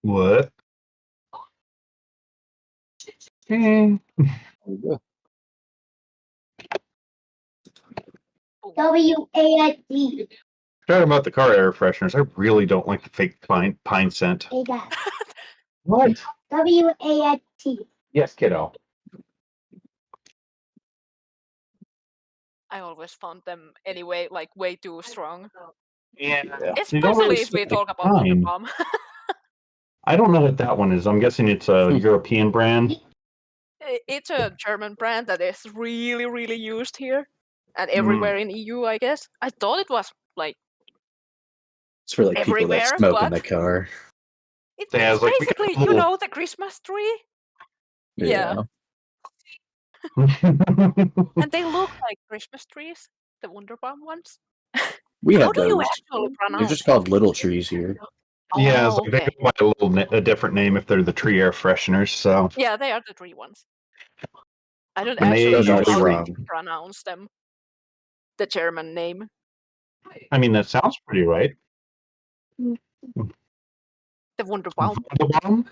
What? Eh. W-A-S-D. Talking about the car air fresheners, I really don't like the fake pine scent. What? W-A-S-T. Yes, kiddo. I always found them anyway, like way too strong. Yeah. Especially if we talk about Wonder Bomb. I don't know what that one is. I'm guessing it's a European brand. It's a German brand that is really, really used here and everywhere in EU, I guess. I thought it was like it's for like people that smoke in the car. It's basically, you know, the Christmas tree. Yeah. And they look like Christmas trees, the Wonder Bomb ones. We have How do those. you actually pronounce They're just called little trees here. Yeah, it's like they go by a different name if they're the tree air fresheners. So yeah, they are the tree ones. I don't And actually know how wrong. to pronounce them. The German name. I mean, that sounds pretty right. The Wonder Bomb. Wunderbaum?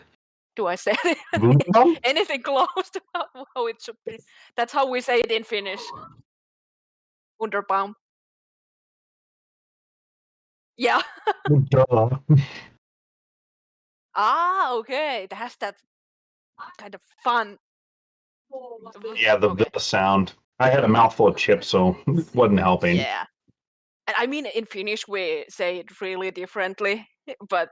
Do I say it? Wunderbaum? Anything close to how it should be. That's how we say it in Finnish. Wunderbaum. Yeah. Duh. Ah, okay. It has that kind of fun. Yeah, the sound. I had a mouthful of chips, so it wasn't helping. Yeah. And I mean, in Finnish, we say it really differently, but...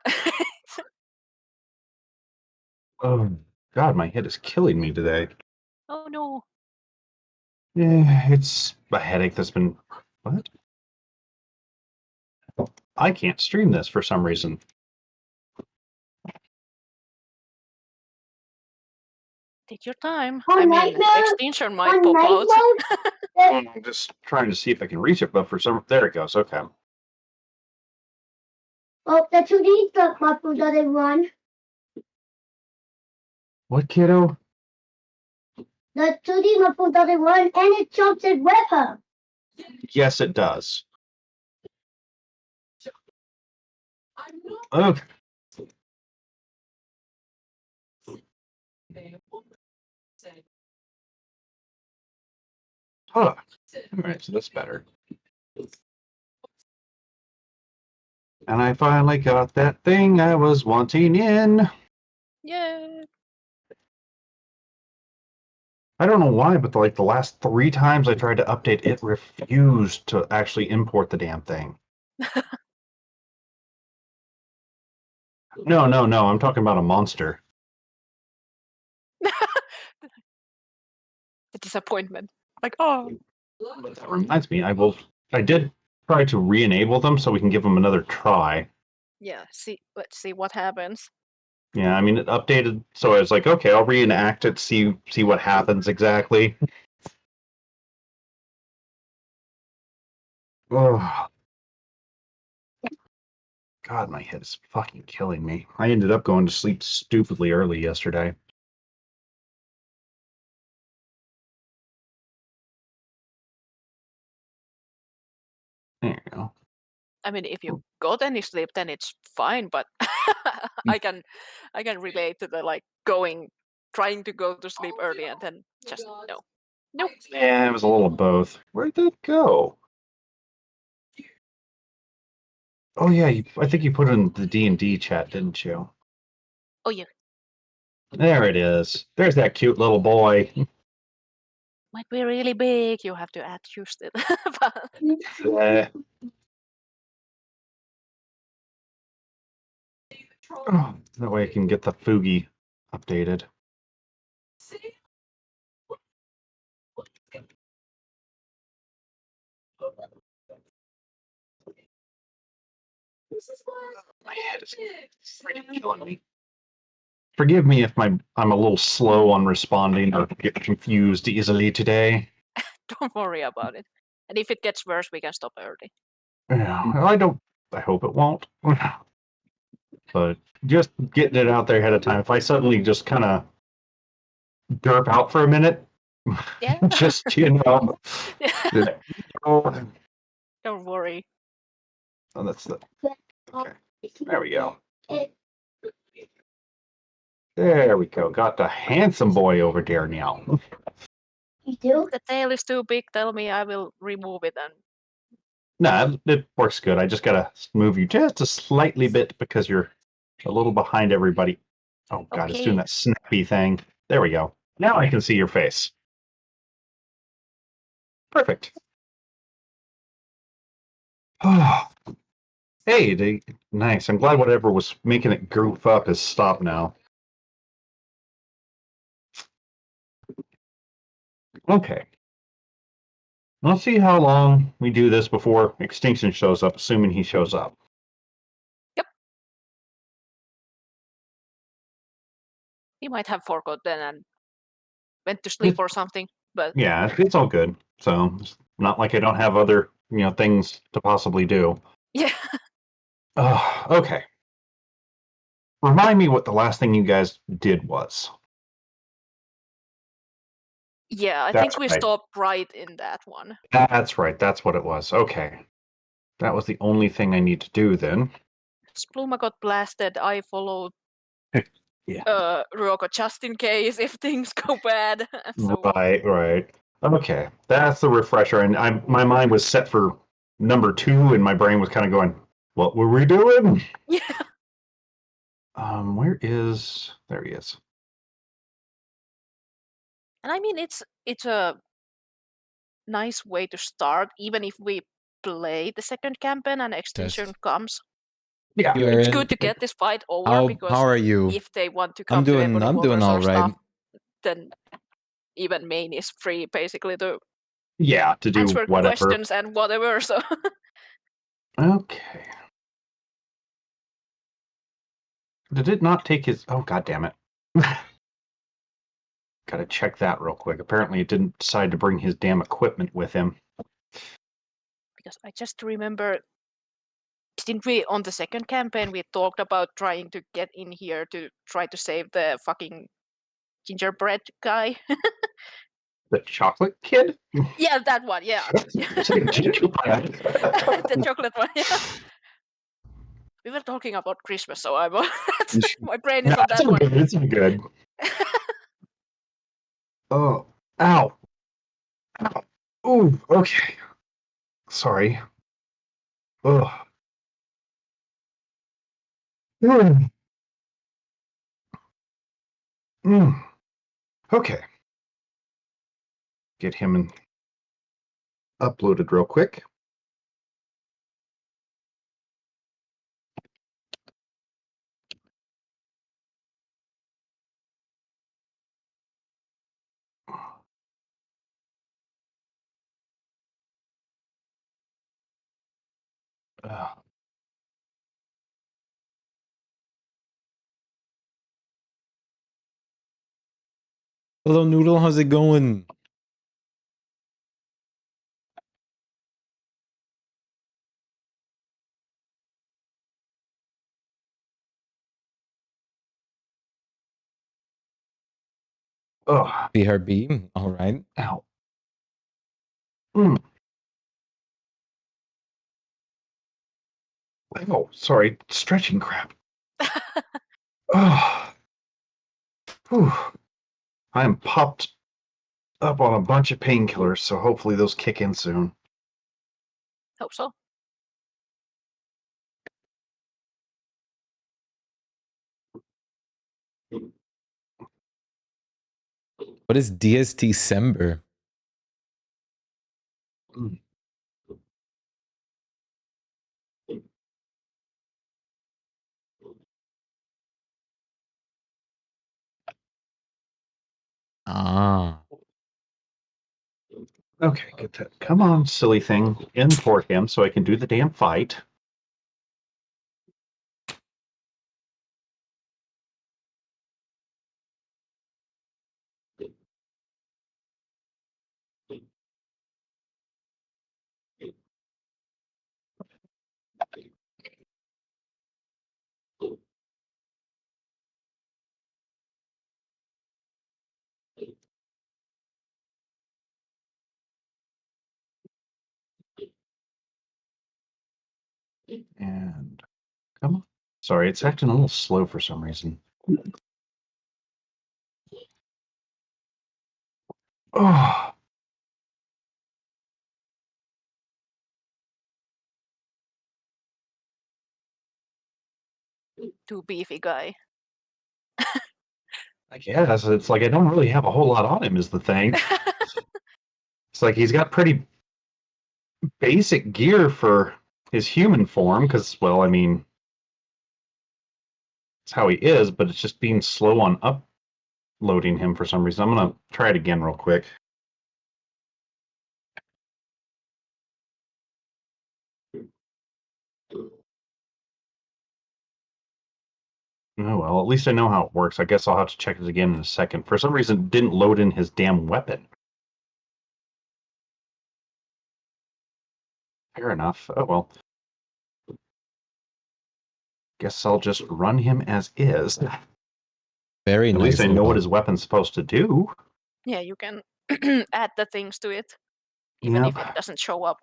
Oh, God, my head is killing me today. Oh, no. Yeah, it's a headache that's been... What? I can't stream this for some reason. Take your time. I mean, extinction might pop out. I'm just trying to see if I can reach it, but for some... There it goes, okay. Oh, the 2D truck muffle doesn't run. What, kiddo? The 2D muffle doesn't run, and it jumps in with her. Yes, it does. Okay. Huh. Alright, so that's better. And I finally got that thing I was wanting in. Yeah. I don't know why, but like the last 3 times I tried to update, it refused to actually import the damn thing. No, I'm talking about a monster. The disappointment. Like, oh. But that reminds me, I did try to re-enable them so we can give them another try. Yeah, let's see what happens. Yeah, I mean, it updated, so I was like, okay, I'll reenact it, see what happens exactly. Oh. God, my head is fucking killing me. I ended up going to sleep stupidly early yesterday. There you go. I mean, if you got any sleep, then it's fine. But I can relate to the like trying to go to sleep early and then just nope. Yeah, it was a little of both. Where'd that go? Oh yeah, I think you put it in the D&D chat, didn't you? Oh yeah. There it is. There's that cute little boy. Might be really big. You have to adjust it. Oh, that way I can get the Fugi updated. My head is freaking killing me. Forgive me if I'm a little slow on responding or get confused easily today. Don't worry about it. And if it gets worse, we can stop early. Yeah, I hope it won't. But just getting it out there ahead of time. If I suddenly just kind of derp out for a minute, yeah. just Don't worry. Oh, that's the okay. There we go. There we go. Got the handsome boy over there now. You do? The tail is too big. Tell me, I will remove it. And Nah, it works good. I just gotta move you just a slightly bit because you're a little behind everybody. Oh god, it's doing okay. that snappy thing. There we go. Now I can see your face. Perfect. Oh, hey, nice. I'm glad whatever was making it goof up has stopped now. Okay. Let's see how long we do this before Extinction shows up, assuming he shows up. He might have forgotten and went to sleep or something. But Yeah, it's all good. So it's not like I don't have other, things to possibly do. yeah, Okay. Remind me what the last thing you guys did was. yeah. I That's think we right. stopped right in that one. That's right. That's what it was. Okay. That was the only thing I need to do then. Spluma got blasted. I followed Yeah. Ryoko just in case if things go bad. And so on. Right. Okay. That's the refresher. And my mind was set for number 2, and my brain was kind of going, what were we doing? Yeah. Where is... There he is. And I mean, it's a nice way to start, even if we play the second campaign and Extinction comes. Yeah. It's good to get this fight over because How are you? if they want to I'm come to doing Ebony I'm doing Waters all or right. stuff, then even Main is free basically to Yeah, to do answer whatever. questions and whatever. So Okay. Did it not take his... Oh, god damn it. Gotta check that real quick. Apparently it didn't decide to bring his damn equipment with him. because I just remember, didn't we on the second campaign we talked about trying to get in here to try to save the fucking gingerbread guy? The chocolate kid? Yeah, that one. Yeah, Gingerbread. the chocolate one. Yeah. We were talking about Christmas, so I'm my brain is on It's that all one. good. It's all good. Oh, ow. Ow. Ooh, okay. Sorry. Ugh. Mm. Mm. Okay. Get him uploaded real quick. Ugh. Hello, Noodle. How's it going? Ugh. BRB. All right. Ow. Mm. Oh, sorry. Stretching crap. Oh. Whew. I'm popped up on a bunch of painkillers, so hopefully those kick in soon. Hope so. What is DST-Sember? Mm. Ah. Okay, get that. Come on, silly thing. Import him so I can do the damn fight. And come on. Sorry, it's acting a little slow for some reason. Oh, Too beefy guy. I guess it's like I don't really have a whole lot on him. Is the thing. It's like he's got pretty basic gear for his human form, because, well, I mean, it's how he is, but it's just being slow on uploading him for some reason. I'm gonna try it again real quick. Oh well, at least I know how it works. I guess I'll have to check it again in a second. For some reason, it didn't load in his damn weapon. Fair enough. Oh well. Guess I'll just run him as is. Very At nice. least I know what Noodle. his weapon's supposed to do. Yeah, you can add the things to it, even if it Yep. doesn't show up.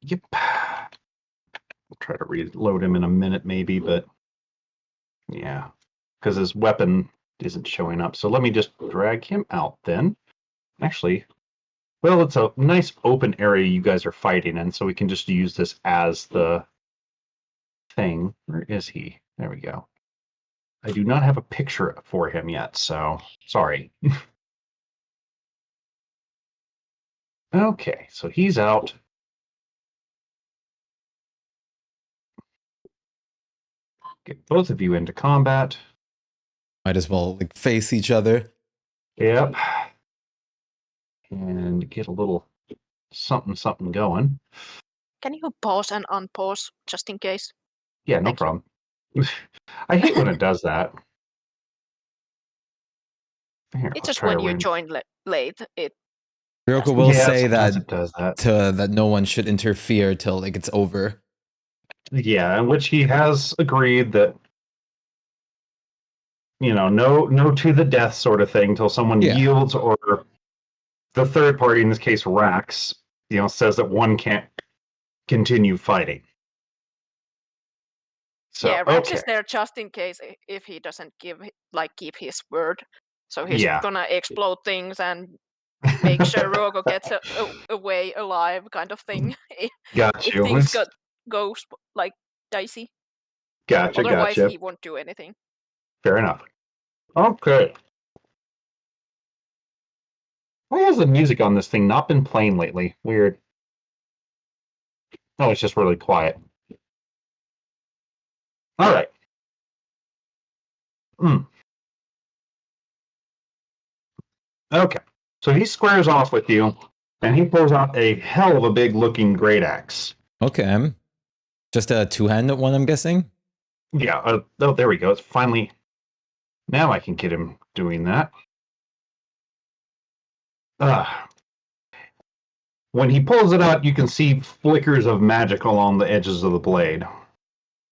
Yep. We'll try to reload him in a minute, maybe, but yeah, because his weapon isn't showing up. So let me just drag him out then. Actually, well, it's a nice open area you guys are fighting in, so we can just use this as the thing. Where is he? There we go. I do not have a picture for him yet, so sorry. Okay, so he's out. Get both of you into combat. Might as well like face each other. Yep. And get a little something going. Can you pause and unpause just in case? Yeah, no Thank you. problem. I hate when it does that. Here, It's let's just try when a you random. join late. It Ryoko will Yeah, say sometimes that it does that. that no one should interfere till like it's over. Yeah, in which he has agreed that no to the death sort of thing till someone Yeah. yields, or the third party, in this case Rax, says that one can't continue fighting. So yeah, Rax okay. is there just in case if he doesn't keep his word. So he's Yeah. gonna explode things and make sure Rogo gets away alive, kind of thing. Got if you. things go like dicey. Gotcha. Otherwise, he won't do anything. Fair enough. Okay. Why has the music on this thing not been playing lately? Weird. Oh, it's just really quiet. All right. Okay. So he squares off with you, and he pulls out a hell of a big looking great axe. Okay. Just a two-handed one, I'm guessing. Yeah. Oh, there we go. It's finally. Now I can get him doing that. When he pulls it out, you can see flickers of magic along the edges of the blade.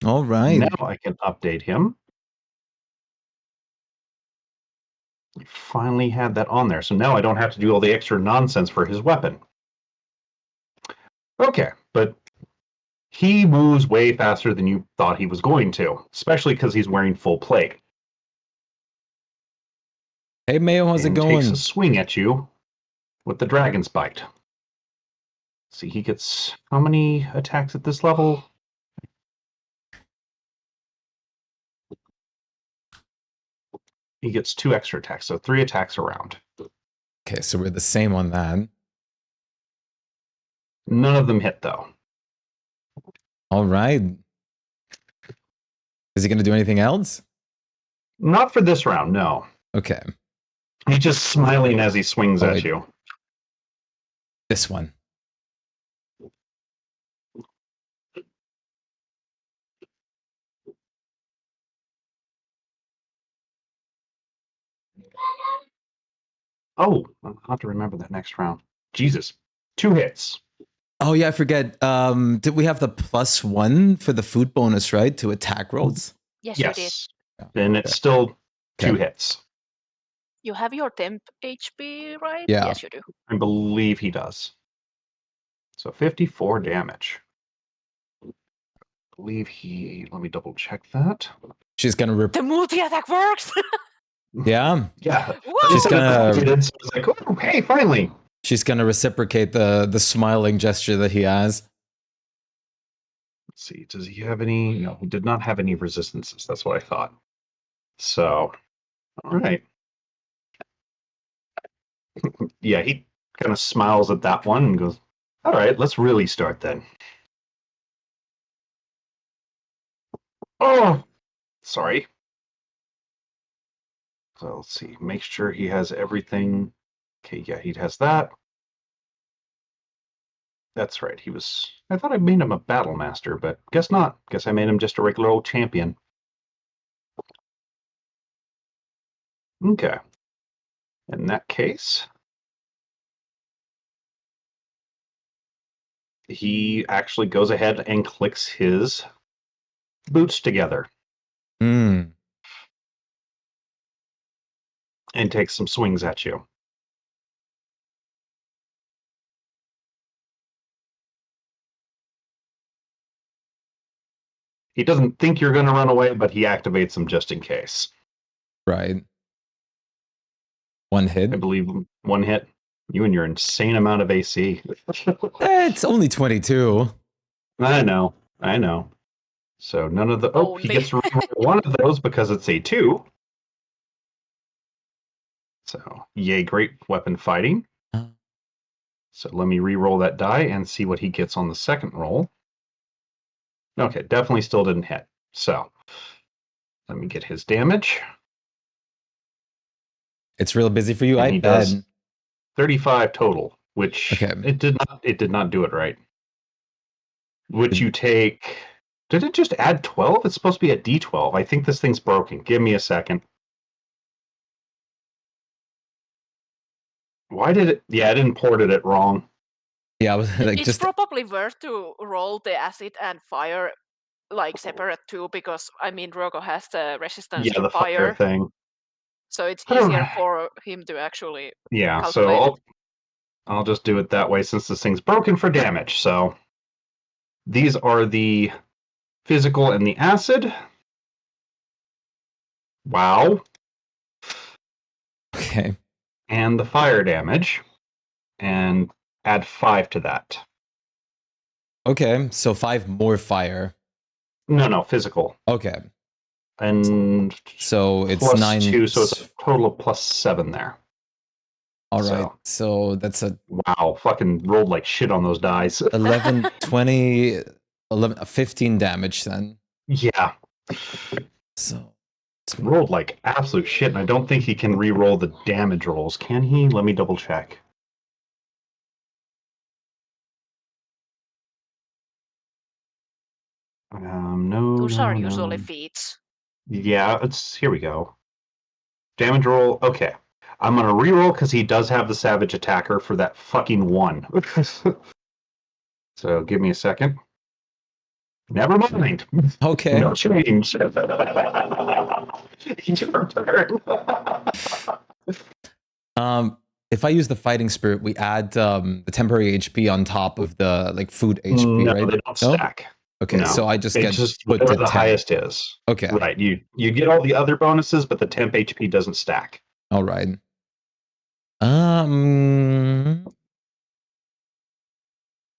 All right. Now I can update him. He finally had that on there. So now I don't have to do all the extra nonsense for his weapon. Okay, but he moves way faster than you thought he was going to, especially because he's wearing full plate. Hey, Mayo, how's it going? Takes a swing at you with the Dragon's Bite. See, he gets how many attacks at this level? He gets 2 extra attacks, so 3 attacks around. Okay, so we're the same on that. None of them hit, though. All right. Is he going to do anything else? Not for this round, no. Okay. He's just smiling as he swings at you. This one. Oh, I'll have to remember that next round. Jesus. 2 hits. Oh, yeah, I forget. Did we have the +1 for the food bonus, right? To attack rolls? Yes, you did. And it's still 2 hits. You have your temp HP, right? Yeah. Yes, you do. I believe he does. So 54 damage. I believe let me double check that. She's going to The multi-attack works! Yeah. Yeah. Whoa! Did, so I was like, oh, hey, finally. She's gonna reciprocate the smiling gesture that he has. Let's see. Does he have any? No, he did not have any resistances. That's what I thought. So, all right. Yeah, he kind of smiles at that one and goes, all right, let's really start then. Oh, sorry. So let's see. Make sure he has everything. Okay, yeah, he has that. That's right. I thought I made him a battle master, but guess not. Guess I made him just a regular old champion. Okay. In that case, he actually goes ahead and clicks his boots together Hmm. and takes some swings at you. He doesn't think you're going to run away, but he activates them just in case. Right. One hit. I believe one hit. You and your insane amount of AC. It's only 22. I know. So none of the. Oh, he Only. gets to reroll one of those because it's a 2. So yay, great weapon fighting. So let me re-roll that die and see what he gets on the second roll. Okay, definitely still didn't hit. So let me get his damage. It's real busy for you, And I he bet. does 35 total, which Okay. it did not do it right. Which you take. Did it just add 12? It's supposed to be a D12. I think this thing's broken. Give me a second. Why did it? Yeah, it imported it wrong. Yeah, I was like It's just probably worth to roll the acid and fire like separate too, because I mean Drogo has the resistance Yeah, to the fire thing. so it's I don't easier know. for him to actually Yeah, calculate it. so I'll just do it that way since this thing's broken for damage. So these are the physical and the acid. Wow. okay. And the fire damage. And add 5 to that. Okay, so 5 more fire. No, physical. Okay. And So it's plus 9 2, so it's a total of plus 7 there. All right. So that's a Wow, fucking rolled like shit on those dice. 11, 20, 11, 15 damage then. Yeah, So rolled like absolute shit, and I don't think he can re-roll the damage rolls. Can he? Let me double check. No. Those are no. usually feats. Yeah, here we go. Damage roll. Okay, I'm gonna re-roll because he does have the savage attacker for that fucking 1. So give me a second. Never mind. okay. No change. Your turn. If I use the fighting spirit, we add the temporary HP on top of the like food HP, No, right? they don't stack. Okay, No. so I just It's get just put whatever to the 10. highest is. Okay. Right. You get all the other bonuses, but the temp HP doesn't stack. All right.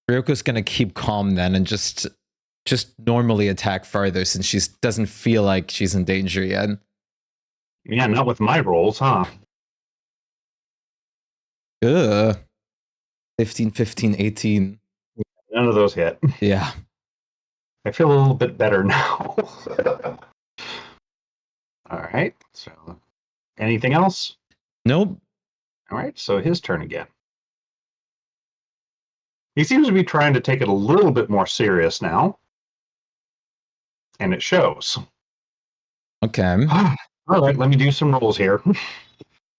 Ryoko's gonna keep calm then and just normally attack farther since she doesn't feel like she's in danger yet. Yeah, not with my rolls, huh? Ugh. 15, 15, 18. None of those hit. Yeah. I feel a little bit better now. All right. So, anything else? Nope. All right. So his turn again. He seems to be trying to take it a little bit more serious now, and it shows. Okay. All right. Let me do some rolls here.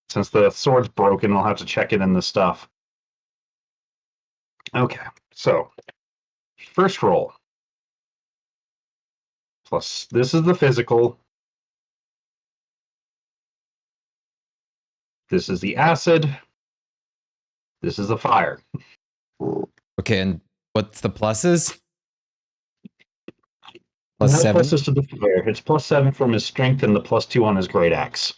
Since the sword's broken, I'll have to check it in the stuff. Okay. So, first roll. Plus, this is the physical. This is the acid. This is the fire. Okay, and what's the pluses? Plus No 7? pluses to the fire. It's plus 7 from his strength and the plus 2 on his great axe.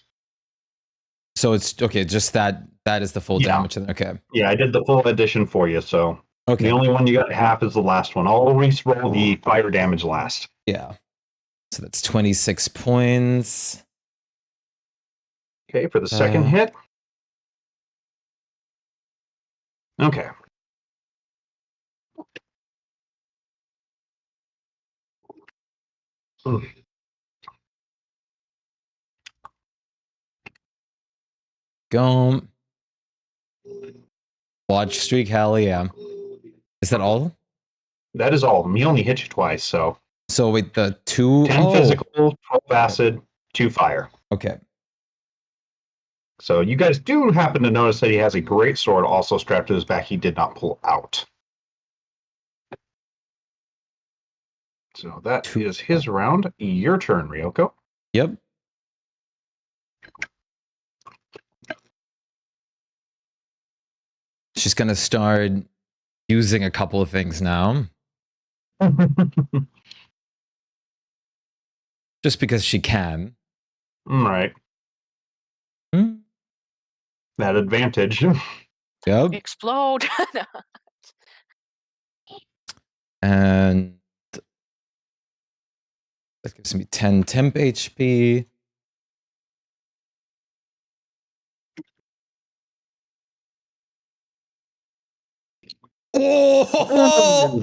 So it's okay. Just that is the full Yeah. damage. Okay. Yeah, I did the full addition for you. So Okay. the only one you got half is the last one. I'll always roll the fire damage last. Yeah. So that's 26 points. Okay, for the second hit. Okay. Go. Watch streak. Hell yeah. Is that all? That is all of them. He only hit you twice, so. So wait, the 2. 10 physical, 12 acid, 2 fire. Okay. So you guys do happen to notice that he has a great sword also strapped to his back he did not pull out. So that is his round. Your turn, Ryoko. Yep. She's gonna start using a couple of things now. Just because she can. Right. Hmm? That advantage. Yep. Explode. And that gives me 10 temp HP. Oh!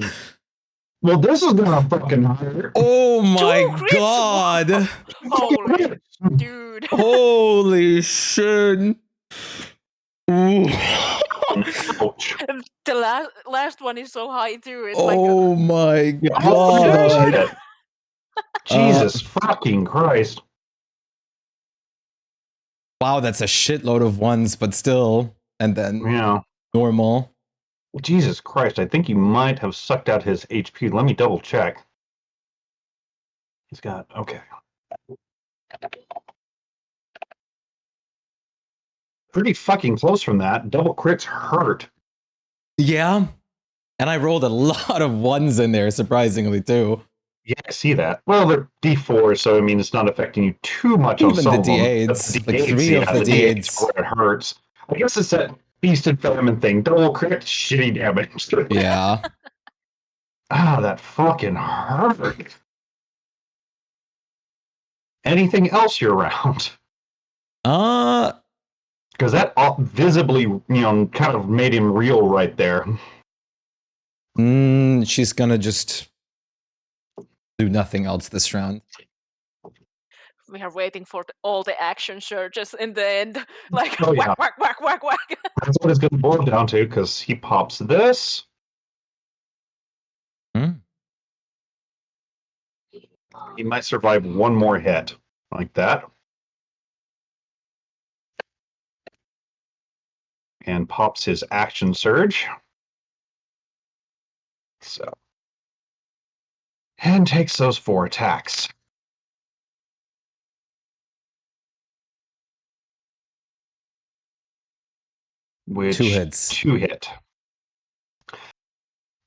Well, this is gonna fucking hurt. Oh my 2 crits! god! Holy dude. Holy shit! Ooh. Ouch. The last one is so high too. It's Oh my Yeah, god! Jesus fucking Christ. Wow, that's a shitload of ones, but still. And then Yeah. normal. Jesus Christ, I think he might have sucked out his HP. Let me double check. He's got, okay. Pretty fucking close from that. Double crits hurt. Yeah. And I rolled a lot of ones in there, surprisingly, too. Yeah, I see that. Well, they're D4, so I mean, it's not affecting you too much on Even some the of them. D8s, But the like D8s, 3 of yeah, the D8s D8s. where it hurts. I guess it's that Feast and Famine thing. Double crit, shitty damage. Yeah. Ah, that fucking hurt. Anything else you're around? Because that visibly, kind of made him real right there. She's gonna just do nothing else this round. we are waiting for all the action surges in the end. Like Oh, yeah. whack, whack, whack, whack, whack. That's what it's going to boil down to, because he pops this. He might survive one more hit like that. And pops his action surge. So. And takes those 4 attacks. Which 2 hits. 2 hit.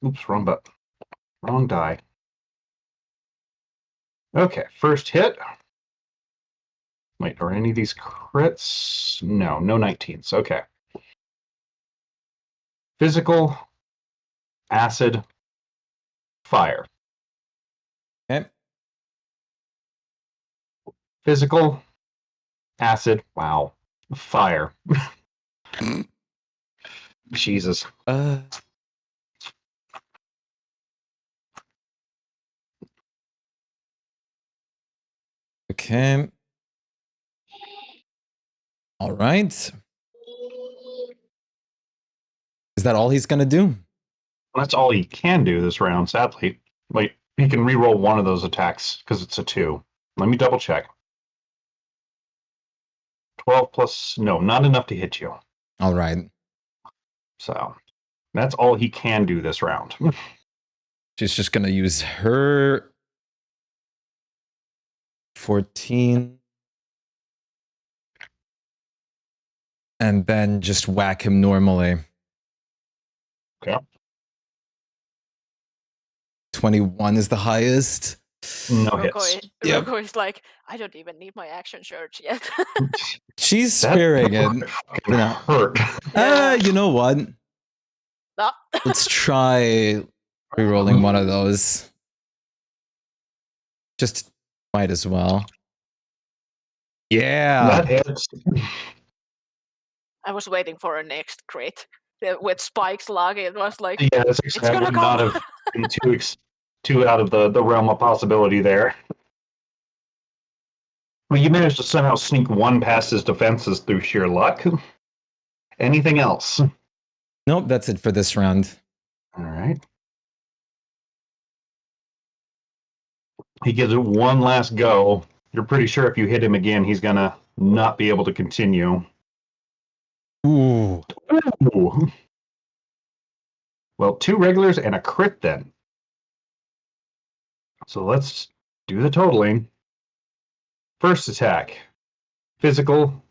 Oops, wrong button. Wrong die. Okay, first hit. Wait, are any of these crits? No 19s. Okay. Physical, acid, fire. Okay. Physical, acid, wow, fire. Jesus. Okay. All right. Is that all he's gonna do? That's all he can do this round, sadly. Wait, he can reroll one of those attacks because it's a 2. Let me double check. 12 plus, no, not enough to hit you. All right. So that's all he can do this round. She's just gonna use her 14. And then just whack him normally. Okay. 21 is the highest. No hits. Yep. Roko is like, I don't even need my action surge yet. She's That sparing it. fucking You know. hurt. Yeah. You know what? No. Let's try rerolling one of those. Just might as well. Yeah. That hits. I was waiting for a next crit with Spike's log. It was like, Yeah, that's it's exactly gonna not come. have been too out of the realm of possibility there. Well, you managed to somehow sneak one past his defenses through sheer luck. Anything else? Nope, that's it for this round. All right. He gives it one last go. You're pretty sure if you hit him again, he's gonna not be able to continue. Ooh. Ooh. Well, 2 regulars and a crit then. So let's do the totaling. First attack. Physical,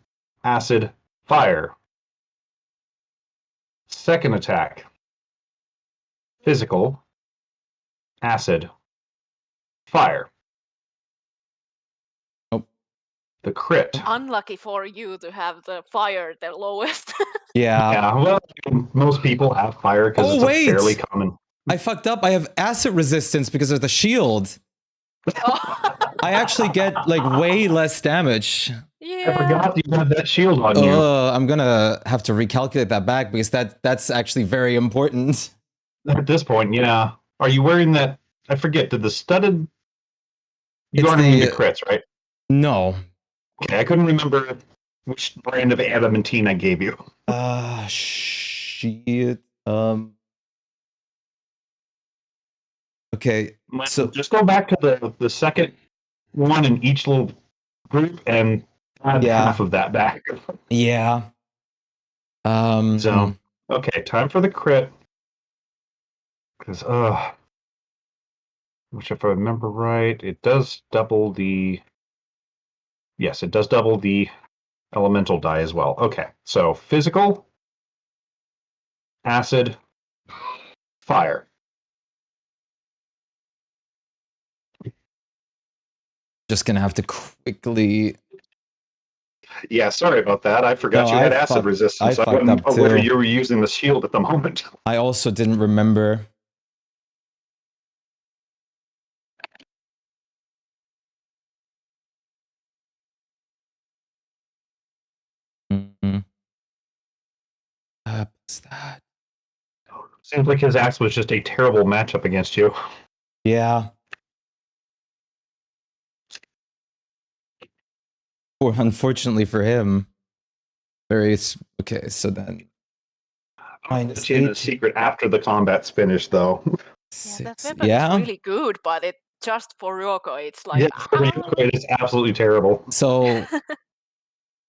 acid, fire. Second attack. Physical, acid, fire. Nope. The crit. Unlucky for you to have the fire the lowest. Yeah. Yeah, well, most people have fire because Oh, it's wait. a fairly common. I fucked up. I have acid resistance because of the shield. Oh. I actually get like way less damage. Yeah. I forgot you had that shield on you. I'm gonna have to recalculate that back because that's actually very important. At this point, yeah. Are you wearing that? I forget. Did the studded? You It's aren't immune to the- crits, right? No. Okay, I couldn't remember which brand of adamantine I gave you. Shit. Okay. So Just go back to the second one in each little group and add Yeah. half of that back. yeah. So okay, time for the crit. Because which if I remember right, it does double the. Yes, it does double the elemental die as well. Okay, so physical, acid, fire. just gonna have to quickly. Yeah, sorry about that. I forgot No, you had I acid fucked- resistance. I I fucked wasn't up aware too. you were using the shield at the moment. I also didn't remember. What's that? Seems like his axe was just a terrible matchup against you. Yeah. Or unfortunately for him. Okay, so then I'll minus put you in a 8. secret after the combat's finished, though. Yeah, that 6. weapon is really good, but it just for Ryoko, it's like, Yeah, for you, it is absolutely terrible. So that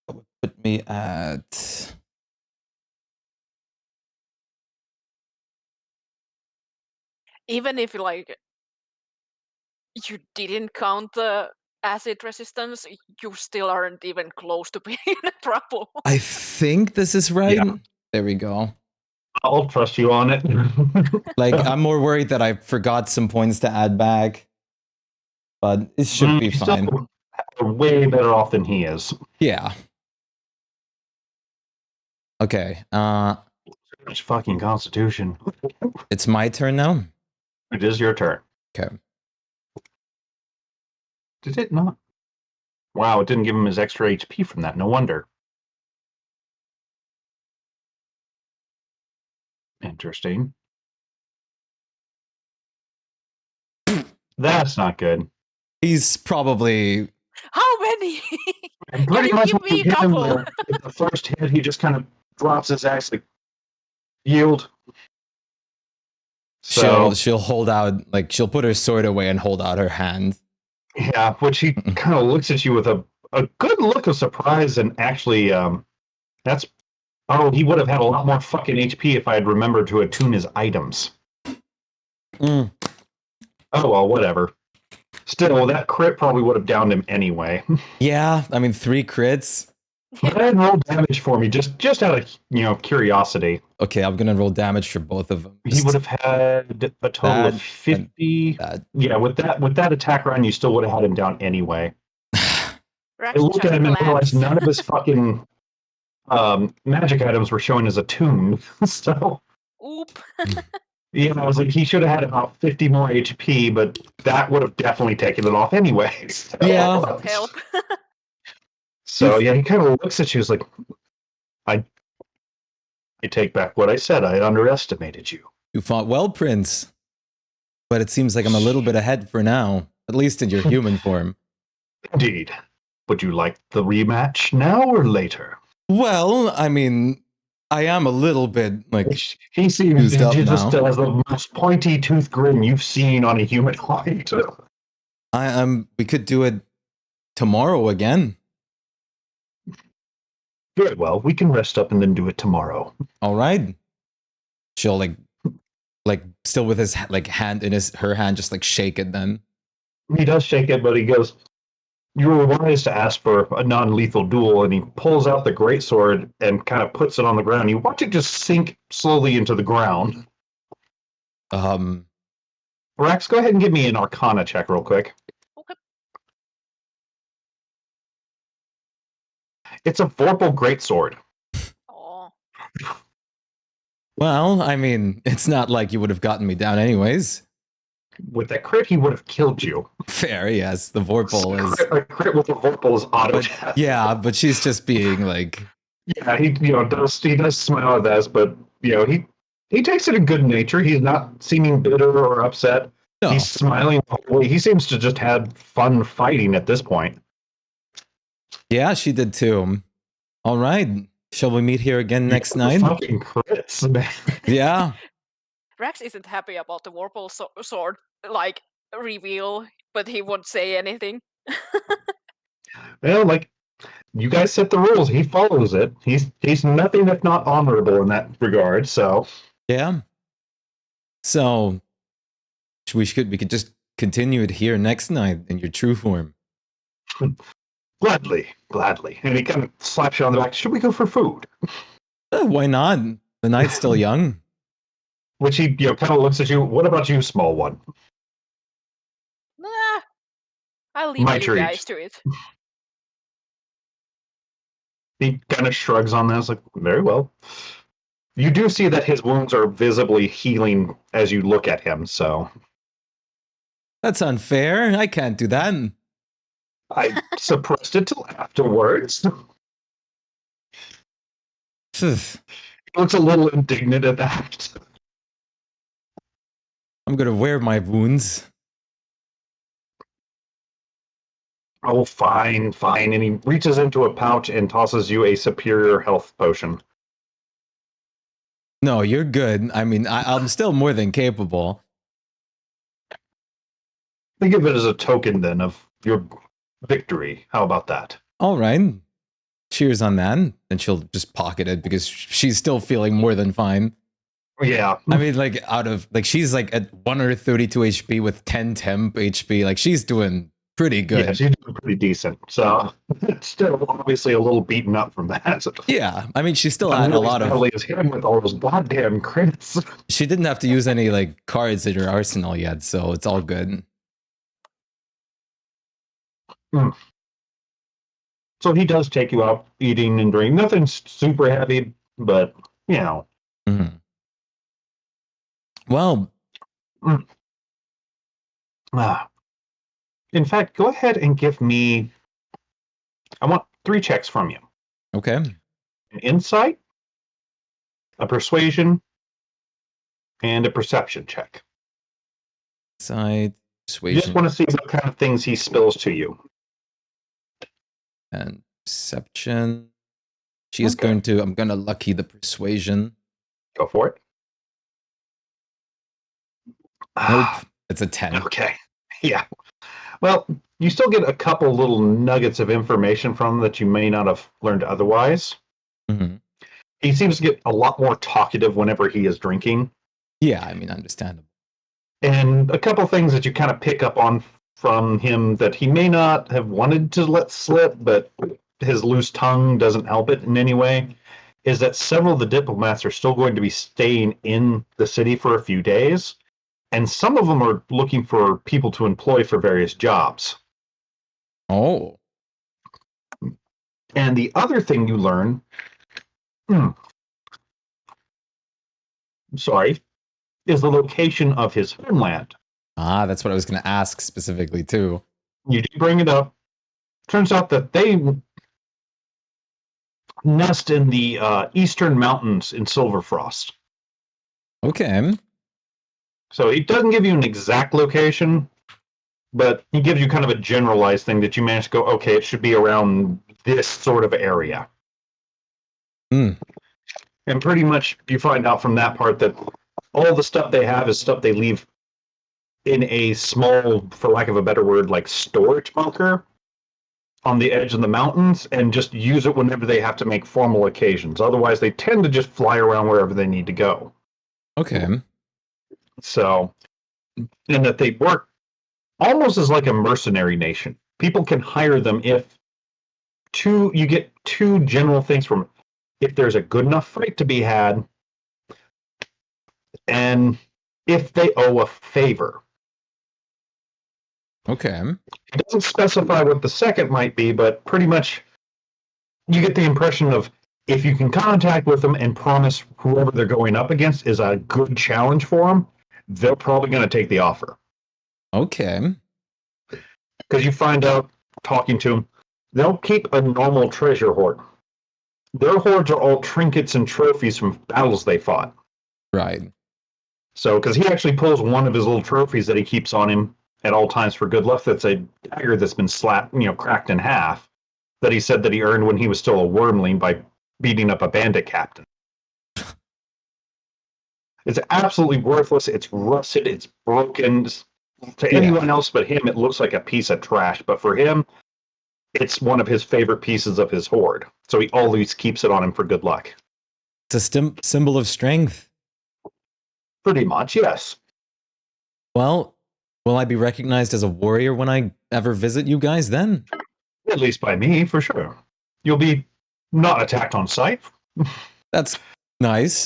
would put me at even if like you didn't count the acid resistance, you still aren't even close to being in trouble. I think this is right. Yeah. There we go. I'll trust you on it. Like I'm more worried that I forgot some points to add back. But it should be You fine. still are way better off than he is. Yeah. Okay. It's fucking Constitution. It's my turn now. It is your turn. Okay. Did it not? Wow, it didn't give him his extra HP from that. No wonder. Interesting. That's not good. He's probably How many? And pretty you much give when you me a hit him couple? with the first hit, he just kind of drops his axe, like, yield. So, she'll hold out, like she'll put her sword away and hold out her hand. yeah, which he kind of looks at you with a good look of surprise, and actually, that's, oh, he would have had a lot more fucking HP if I had remembered to attune his items. Mm. Oh, well, whatever. Still, that crit probably would have downed him anyway. Yeah, I mean 3 crits. Go ahead and roll damage for me, just out of curiosity. Okay, I'm gonna roll damage for both of them. He would have had a total of That 50. That. Yeah, with that attack run, you still would have had him down anyway. I Rax looked just at him and realized collapsed. none of his fucking magic items were showing as attuned. So Oop. yeah, I was like, he should have had about 50 more HP, but that would have definitely taken it off anyway. So, Yeah. That would help. So yeah, he kind of looks at you. He's like, I take back what I said. I underestimated you. You fought well, Prince. But it seems like I'm a little bit ahead for now, at least in your human form. Indeed. Would you like the rematch now or later? Well, I mean, I am a little bit like He seems used up he just now. has the most pointy tooth grin you've seen on a humanoid. We could do it tomorrow again. Very well. We can rest up and then do it tomorrow. All right. She'll like still with his hand in her hand, just like shake it. Then He does shake it, but he goes, "You were wise to ask for a non-lethal duel," and he pulls out the greatsword and kind of puts it on the ground. You watch it just sink slowly into the ground. Rax, go ahead and give me an Arcana check real quick. Okay. It's a Vorpal greatsword. Oh. Well, I mean, it's not like you would have gotten me down anyways. With that crit, he would have killed you. Fair, yes. The Vorpal is. A crit with a Vorpal is auto But, death. yeah, but she's just being like. Yeah, he does smile at this, but he takes it in good nature. He's not seeming bitter or upset. No. He's smiling the whole way. He seems to just have fun fighting at this point. Yeah, she did too. All right. Shall we meet here again next night? Fucking crits, man. Yeah. Rax isn't happy about the Warple sword reveal, but he won't say anything. Well, you guys set the rules. He follows it. He's nothing if not honorable in that regard. So Yeah. So we could just continue it here next night in your true form. gladly. And he kind of slaps you on the back. Should we go for food? Why not? The night's still young. Which he kind of looks at you. What about you, small one? Nah, I'll leave My you treat. guys to it. He kind of shrugs on this, like, very well. You do see that his wounds are visibly healing as you look at him, so That's unfair. I can't do that. I suppressed it till afterwards. He looks a little indignant at that. I'm gonna wear my wounds. Oh, fine. And he reaches into a pouch and tosses you a superior health potion. No, you're good. I mean, I'm still more than capable. Think of it as a token, then, of your victory. How about that? All right. Cheers on that. And she'll just pocket it because she's still feeling more than fine. Yeah. I mean, she's at 132 HP with 10 temp HP. She's doing pretty good. Yeah, she's doing pretty decent. So it's still obviously a little beaten up from that. Yeah, I mean, she still had a lot of. As him with all those goddamn crits. She didn't have to use any cards in her arsenal yet, so it's all good. So he does take you out eating and drinking. Nothing super heavy, but Mm-hmm. Well, in fact, go ahead and give me. I want 3 checks from you. okay. An insight, a persuasion, and a perception check. Side You persuasion just want to see what kind of things he spills to you. and perception. She is Okay. I'm gonna lucky the persuasion. Go for it. Nope, it's a 10. Okay. Yeah. Well, you still get a couple little nuggets of information from him that you may not have learned otherwise. Mm-hmm. He seems to get a lot more talkative whenever he is drinking. Yeah, I mean, understandable. And a couple things that you kind of pick up on from him that he may not have wanted to let slip, but his loose tongue doesn't help it in any way, is that several of the diplomats are still going to be staying in the city for a few days, and some of them are looking for people to employ for various jobs. Oh. And the other thing you learn, is the location of his homeland. Ah, that's what I was going to ask specifically too. You do bring it up. Turns out that they nest in the eastern mountains in Silverfrost. Okay. So it doesn't give you an exact location, but he gives you kind of a generalized thing that you manage to go, okay, it should be around this sort of area. Mm. And pretty much you find out from that part that all the stuff they have is stuff they leave in a small, for lack of a better word, like storage bunker on the edge of the mountains, and just use it whenever they have to make formal occasions. Otherwise, they tend to just fly around wherever they need to go. Okay. So, and that they work almost as like a mercenary nation. People can hire them if you get two general things from if there's a good enough fight to be had, and if they owe a favor. Okay. It doesn't specify what the second might be, but pretty much you get the impression of if you can contact with them and promise whoever they're going up against is a good challenge for them, they're probably going to take the offer. Okay. Because you find out, talking to them, they'll keep a normal treasure hoard. Their hoards are all trinkets and trophies from battles they fought. Right. So, because he actually pulls one of his little trophies that he keeps on him at all times for good luck, that's a dagger that's been cracked in half, that he said that he earned when he was still a wormling by beating up a bandit captain. It's absolutely worthless. It's rusted. It's broken. To anyone else but him, it looks like a piece of trash. But for him, it's one of his favorite pieces of his hoard. So he always keeps it on him for good luck. It's a symbol of strength. Pretty much, yes. Well, will I be recognized as a warrior when I ever visit you guys then? At least by me, for sure. You'll be not attacked on sight. That's nice.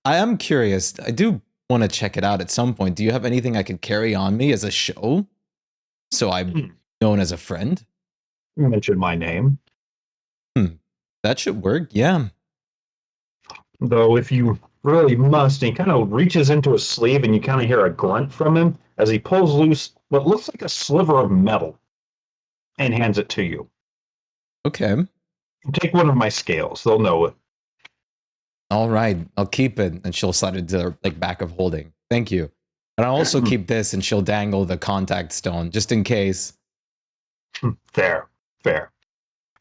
I am curious. I do want to check it out at some point. Do you have anything I could carry on me as a show? So I'm known as a friend? You mentioned my name. That should work, yeah. Though if you really must, he kind of reaches into his sleeve and you kind of hear a grunt from him as he pulls loose what looks like a sliver of metal and hands it to you. Okay. Take one of my scales. They'll know it. All right, I'll keep it. And she'll slide it to the back of holding. Thank you. And I'll also keep this, and she'll dangle the contact stone just in case. Fair.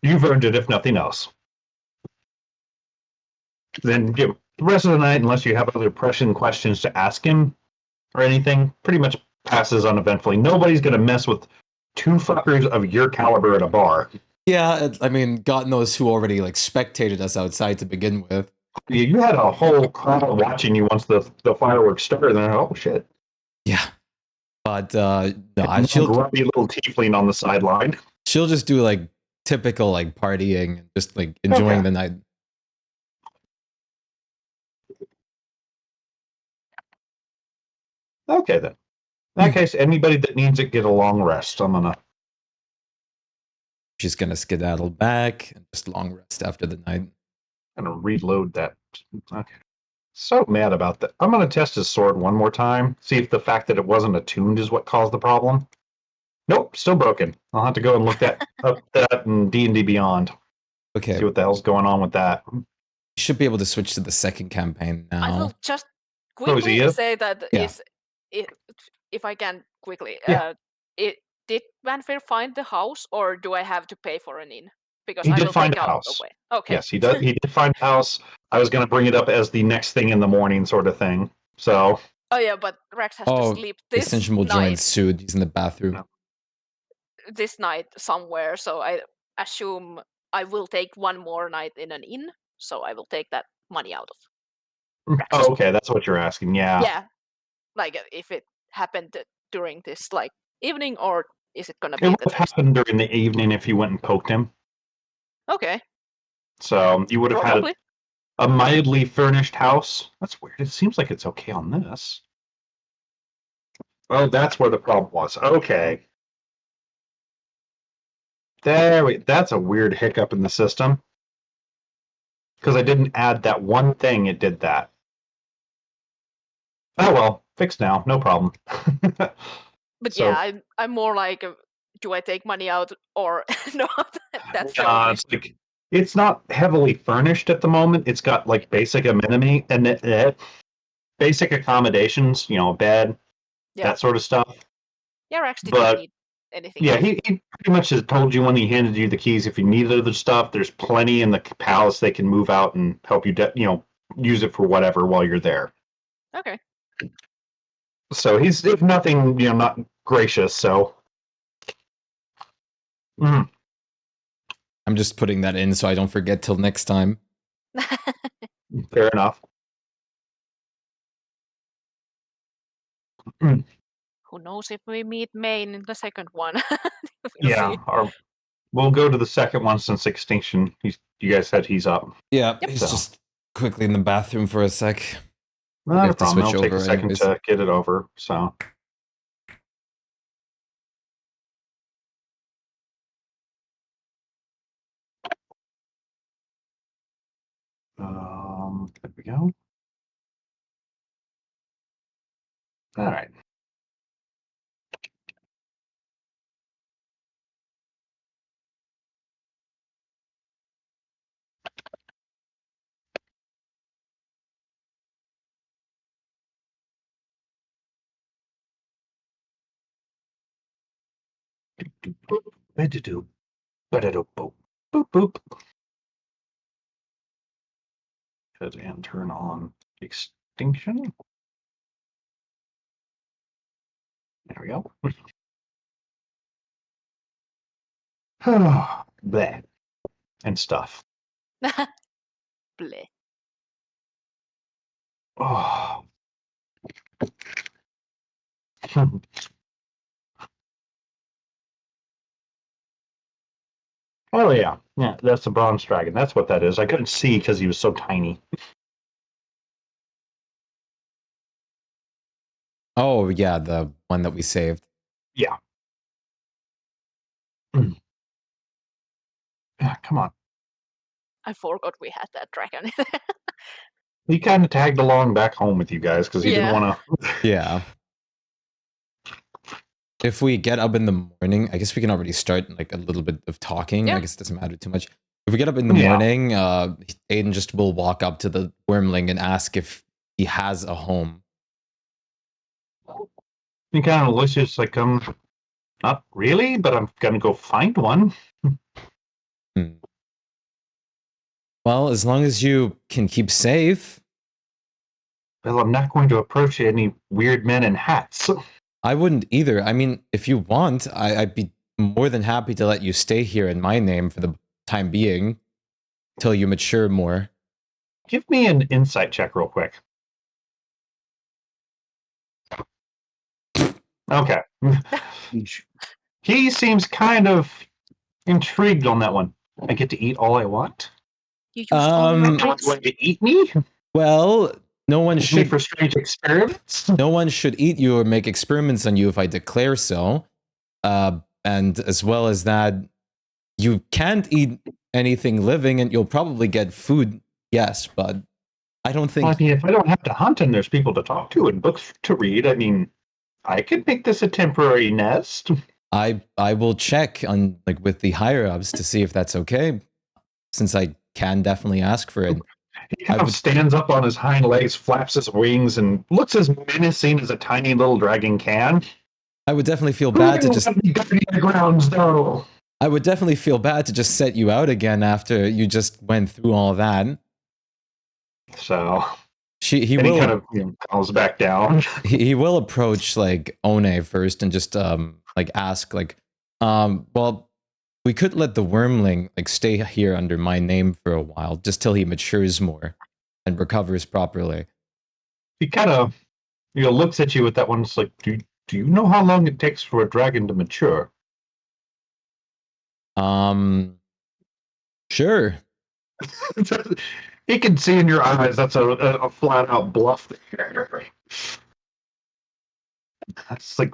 You've earned it, if nothing else. Then the rest of the night, unless you have other pressing questions to ask him or anything, pretty much passes uneventfully. Nobody's going to mess with two fuckers of your caliber at a bar. Yeah, I mean, God knows who already spectated us outside to begin with. You had a whole crowd watching you once the fireworks started, and they're like, oh shit. Yeah. But no, she'll grumpy little tiefling on the sideline. She'll just do typical partying and just enjoying the night. Okay then. In that case, anybody that needs it, get a long rest. She's gonna skedaddle back and just long rest after the night. I'm gonna reload that. Okay. So mad about that. I'm gonna test his sword one more time. See if the fact that it wasn't attuned is what caused the problem. Nope, still broken. I'll have to go and look up that in D&D Beyond. Okay. See what the hell's going on with that. You should be able to switch to the second campaign now. I will just quickly say that if I can quickly. Did Vanfir find the house, or do I have to pay for an inn? Because he I did will find take a out house. away. Okay. Yes, he does. He did find a house. I was going to bring it up as the next thing in the morning, sort of thing. So. Oh yeah, but Rex has to sleep this Essential night. joint suit. He's in the bathroom. This night somewhere, so I assume I will take one more night in an inn. So I will take that money out of Rex. Oh, okay, that's what you're asking. Yeah. Yeah, if it happened during this evening, or is it gonna be? It would have happened during the evening if you went and poked him. Okay. So you would have had Probably. a mildly furnished house. That's weird. It seems like it's okay on this. Oh, that's where the problem was. Okay. That's a weird hiccup in the system. Because I didn't add that one thing, it did that. Oh well, fixed now, no problem. But So- yeah, I'm more like, do I take money out or not? That's the only. it's like it's not heavily furnished at the moment. It's got like basic amenity and basic accommodations, you know, bed, Yeah. that sort of stuff. Yeah, Rex didn't But need anything yeah, else. he pretty much has told you when he handed you the keys. If you need other stuff, there's plenty in the palace. They can move out and help you, use it for whatever while you're there. Okay. So he's, if nothing, not gracious. So Mhm. I'm just putting that in so I don't forget till next time. Fair enough. Who knows if we meet Maine in the second one? We'll Yeah, see. we'll go to the second one since Extinction. You guys said he's up. Yeah, Yep. he's So. just quickly in the bathroom for a sec. Not have a to problem. switch It'll take a over second anyways. to get it over. So. There we go. All right. Boop, boop, boop. And turn on Extinction. There we go. Bleh. And stuff. Bleh. Oh. Oh yeah, that's the bronze dragon. That's what that is. I couldn't see because he was so tiny. Oh, yeah, the one that we saved. Yeah. Yeah, come on. I forgot we had that dragon. He kind of tagged along back home with you guys because he didn't Yeah. want to. Yeah. If we get up in the morning, I guess we can already start like a little bit of talking. Yeah. I guess it doesn't matter too much. If we get up in the Yeah. morning, Aiden just will walk up to the wormling and ask if he has a home. He kind of looks just like, not really, but I'm gonna go find one. Well, as long as you can keep safe. Well, I'm not going to approach any weird men in hats. I wouldn't either. I mean, if you want, I'd be more than happy to let you stay here in my name for the time being, till you mature more. Give me an insight check real quick. Okay. He seems kind of intrigued on that one. I get to eat all I want? You used all your Um, No one's points. going to eat me? Well, no one Use me should for strange experiments? no one should eat you or make experiments on you if I declare so. And as well as that, you can't eat anything living and you'll probably get food, yes, but I don't think Well, I mean, if I don't have to hunt and there's people to talk to and books to read, I mean, I could make this a temporary nest. I will check on like with the higher ups to see if that's okay, since I can definitely ask for it. He kind of stands up on his hind legs, flaps his wings, and looks as menacing as a tiny little dragon can. I would definitely feel Who bad to will just let me guard the grounds, though? I would definitely feel bad to just set you out again after you just went through all that. So He and he will kind of calms back down. he will approach like One first and just like ask like well, we could let the wormling like stay here under my name for a while just till he matures more and recovers properly. He kind of looks at you with that one. It's like, do you know how long it takes for a dragon to mature? Sure. He can see in your eyes that's a flat out bluff there. That's like,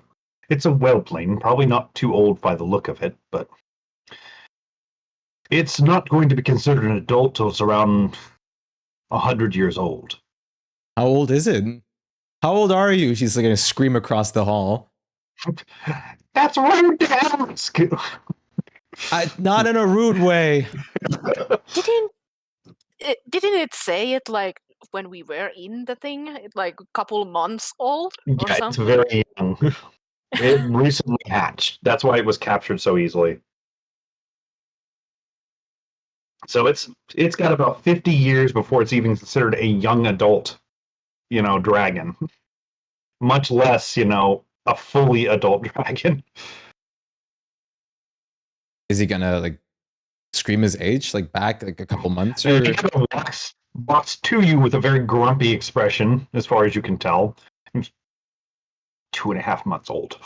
it's a whelpling, probably not too old by the look of it, but it's not going to be considered an adult till it's around 100 years old. How old is it? How old are you? She's like, going to scream across the hall. That's rude to ask. Not in a rude way. Didn't it say it like when we were in the thing, like a couple months old or Yeah, it's something? very young. It recently hatched. That's why it was captured so easily. So it's got about 50 years before it's even considered a young adult, dragon. Much less, a fully adult dragon. Is he gonna like scream his age like back like a couple months And or? he kind of walks to you with a very grumpy expression, as far as you can tell. He's 2.5 months old.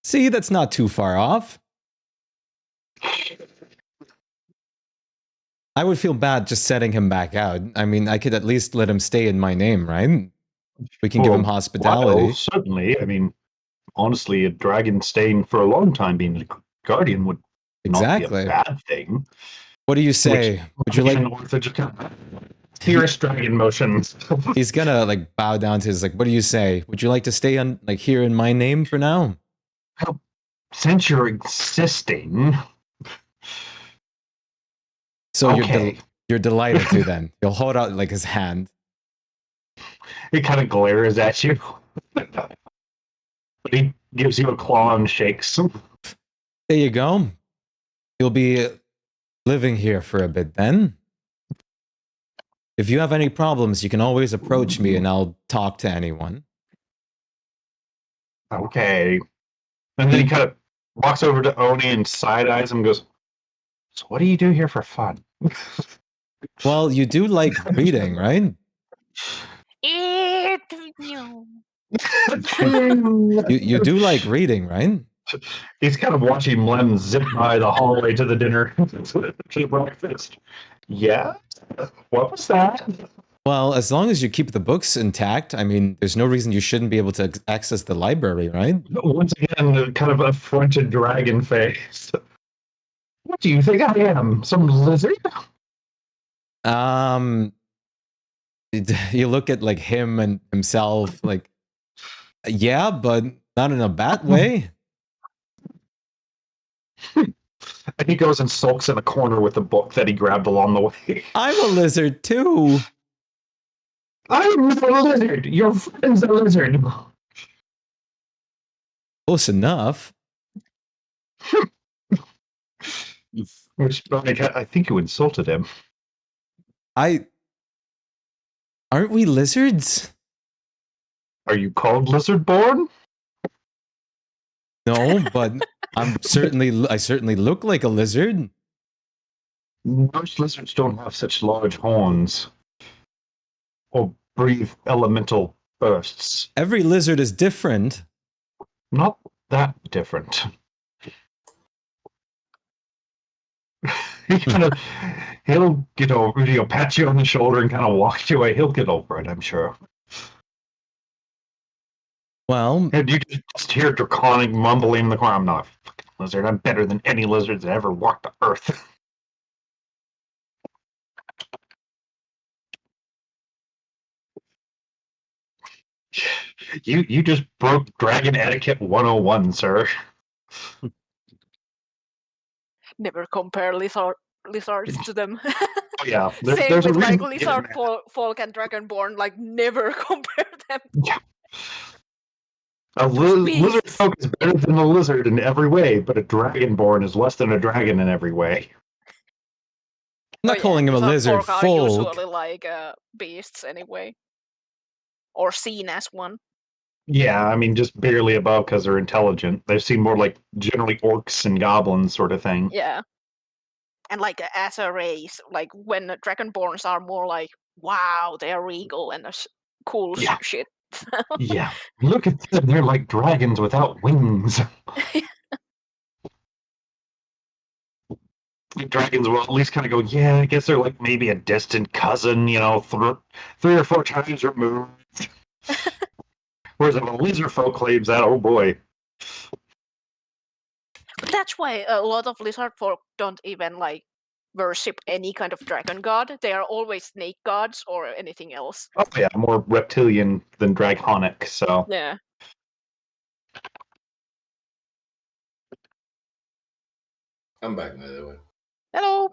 See, that's not too far off. I would feel bad just setting him back out. I mean, I could at least let him stay in my name, right? We can give him hospitality. Well, certainly. I mean, honestly, a dragon staying for a long time being a guardian would not be a bad thing. What do you say? Would you like fierce dragon motions? He's gonna like bow down to his like. What do you say? Would you like to stay on like here in my name for now? Well, since you're insisting. So okay. you're delighted to then. You'll hold out like his hand. He kind of glares at you. But he gives you a claw and shakes. There you go. You'll be living here for a bit then. If you have any problems, you can always approach me and I'll talk to anyone. Okay. And then he kind of walks over to Oni and side-eyes him and goes, so what do you do here for fun? Well, you do like reading, right? You You do like reading, right? He's kind of watching Lem zip by the hallway to the dinner. To breakfast. Yeah? What was that? Well, as long as you keep the books intact, I mean, there's no reason you shouldn't be able to access the library, right? Once again, kind of affronted dragon face. What do you think I am? Some lizard? You look at like him and himself, like, yeah, but not in a bad way. And he goes and sulks in a corner with the book that he grabbed along the way. I'm a lizard too. I'm a lizard. Your friend's a lizard. Close enough. Which, I think you insulted him. Aren't we lizards? Are you called lizard-born? No, but I certainly look like a lizard. Most lizards don't have such large horns or breathe elemental bursts. Every lizard is different. Not that different. He'll get over, pat you on the shoulder and kind of walk you away. He'll get over it, I'm sure. Well, and you just hear Draconic mumbling in the corner. I'm not a fucking lizard. I'm better than any lizards that ever walked the earth. You just broke Dragon Etiquette 101, sir. Never compare lizards to them. Oh yeah, Same there's with a like reason. lizard folk and dragonborn. Like never compare them. Yeah. A lizard folk is better than a lizard in every way, but a dragonborn is less than a dragon in every way. I'm not calling him a lizard folk. Are usually like beasts anyway, or seen as one. Yeah, I mean, just barely above because they're intelligent. They seem more like generally orcs and goblins sort of thing. Yeah. And like as a race, like when dragonborns are more like, wow, they're regal and cool shit. Yeah, look at them. They're like dragons without wings. Dragons will at least kind of go, yeah, I guess they're like maybe a distant cousin, 3 or 4 times removed. Whereas if a lizard folk claims that, oh boy. That's why a lot of lizard folk don't even like worship any kind of dragon god. They are always snake gods or anything else. Oh yeah, more reptilian than draconic, so. Yeah. I'm back, by the way. Hello.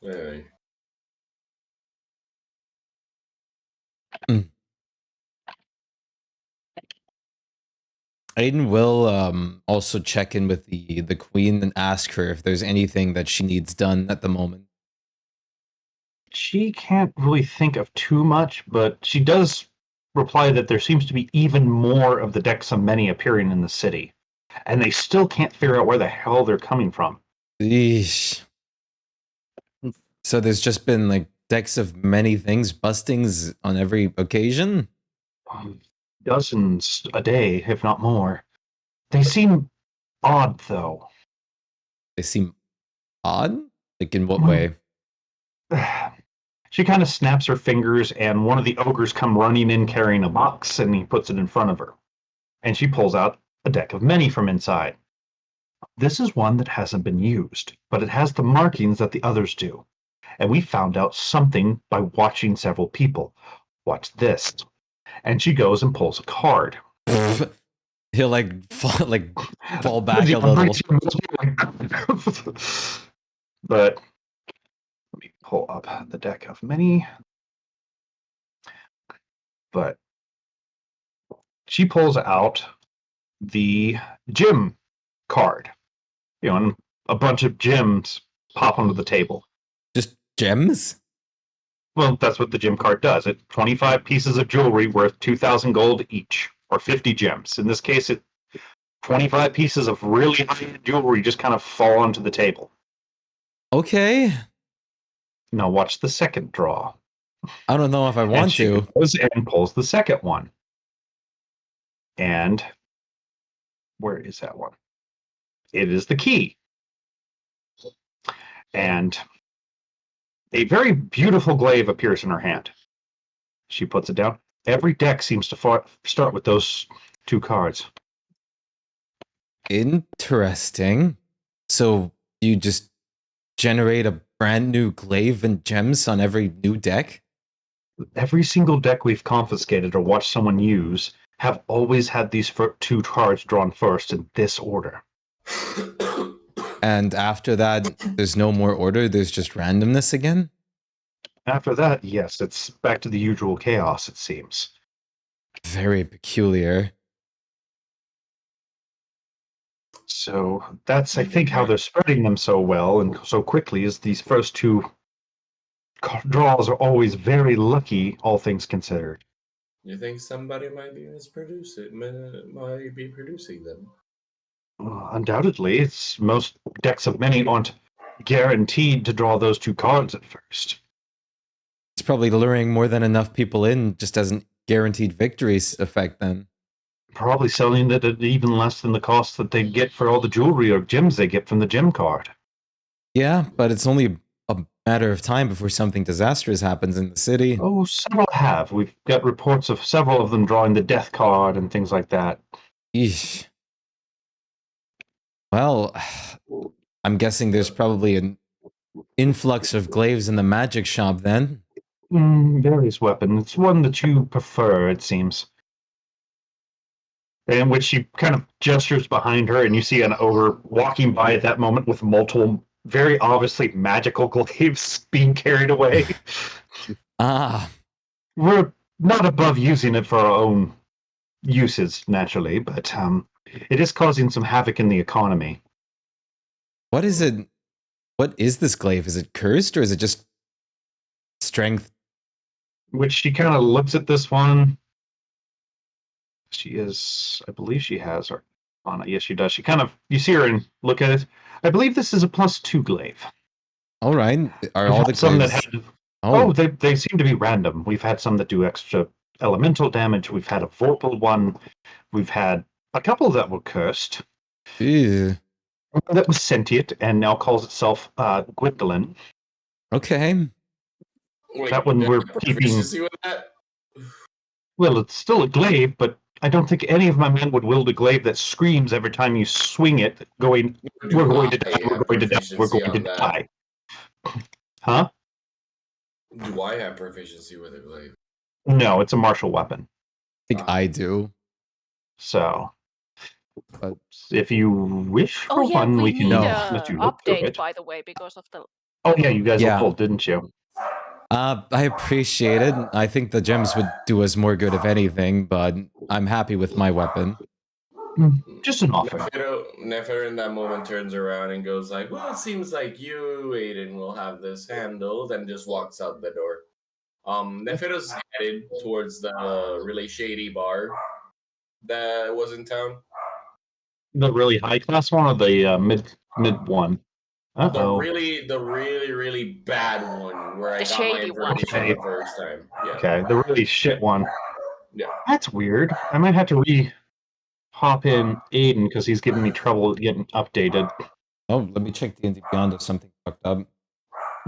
Anyway. Aiden will also check in with the queen and ask her if there's anything that she needs done at the moment. She can't really think of too much, but she does reply that there seems to be even more of the decks of many appearing in the city, and they still can't figure out where the hell they're coming from. Eesh. So there's just been like decks of many things, bustings on every occasion? Dozens a day, if not more. They seem odd, though. They seem odd? Like in what Well, way? She kind of snaps her fingers, and one of the ogres come running in carrying a box, and he puts it in front of her. And she pulls out a deck of many from inside. This is one that hasn't been used, but it has the markings that the others do. And we found out something by watching several people. Watch this. And she goes and pulls a card. He'll fall back a little. But let me pull up the deck of many. But she pulls out the gym card. And a bunch of gems pop onto the table. Just gems? Well, that's what the gem card does. It's 25 pieces of jewelry worth 2,000 gold each, or 50 gems. In this case, 25 pieces of really high-end jewelry just kind of fall onto the table. Okay. Now watch the second draw. I don't know if I want to. Goes and pulls the second one. And where is that one? It is the key. And a very beautiful glaive appears in her hand. She puts it down. Every deck seems to start with those 2 cards. Interesting. So you just generate a brand new glaive and gems on every new deck? Every single deck we've confiscated or watched someone use have always had these 2 cards drawn first in this order. And after that, there's no more order, there's just randomness again? After that, yes, it's back to the usual chaos, it seems. Very peculiar. So that's, I think, how they're spreading them so well and so quickly is these first 2 draws are always very lucky, all things considered. You think somebody might be producing them? Undoubtedly, it's most decks of many aren't guaranteed to draw those 2 cards at first. It's probably luring more than enough people in just as an guaranteed victories effect then. Probably selling it at even less than the cost that they get for all the jewelry or gems they get from the gem card. Yeah, but it's only a matter of time before something disastrous happens in the city. Oh, several have. We've got reports of several of them drawing the death card and things like that. Eesh. Well, I'm guessing there's probably an influx of glaives in the magic shop then. Various weapons. It's one that you prefer, it seems. In which she kind of gestures behind her, and you see an ogre walking by at that moment with multiple, very obviously magical glaives being carried away. Ah. We're not above using it for our own uses, naturally, but it is causing some havoc in the economy. What is it? What is this glaive? Is it cursed or is it just strength? Which she kind of looks at this one. She is, I believe she has her on it. Yes, she does. You see her and look at it. I believe this is a +2 glaive. All right. Are We've all had the some glaives? that have, they seem to be random. We've had some that do extra elemental damage. We've had a vorpal one. We've had a couple that were cursed. Ew. That was sentient and now calls itself Gwendolyn. Okay. Wait, That one do I we're have keeping. proficiency with that? Well, it's still a glaive, but I don't think any of my men would wield a glaive that screams every time you swing it, going, Do "We're going to I die, we're have going to die, we're proficiency going to on that? die." Huh? Do I have proficiency with a glaive? No, it's a martial weapon. I think I do. So, But if you wish for Oh yeah, one, we we can need No. let a you look through update, it. by the way, because of the. Oh yeah, you guys Yeah. leveled, didn't you? I appreciate it. I think the gems would do us more good if anything, but I'm happy with my weapon. Just an offer. Nefer in that moment turns around and goes like, "Well, it seems like you, Aiden, will have this handled," and just walks out the door. Nefer's headed towards the really shady bar that was in town. The really high class one or the mid one? The Uh-oh. really bad one where I The got my shady one. information the first time. Yeah. Okay, the really shit one. Yeah. That's weird. I might have to hop in Aiden because he's giving me trouble getting updated. Oh, let me check D&D Beyond if something fucked up.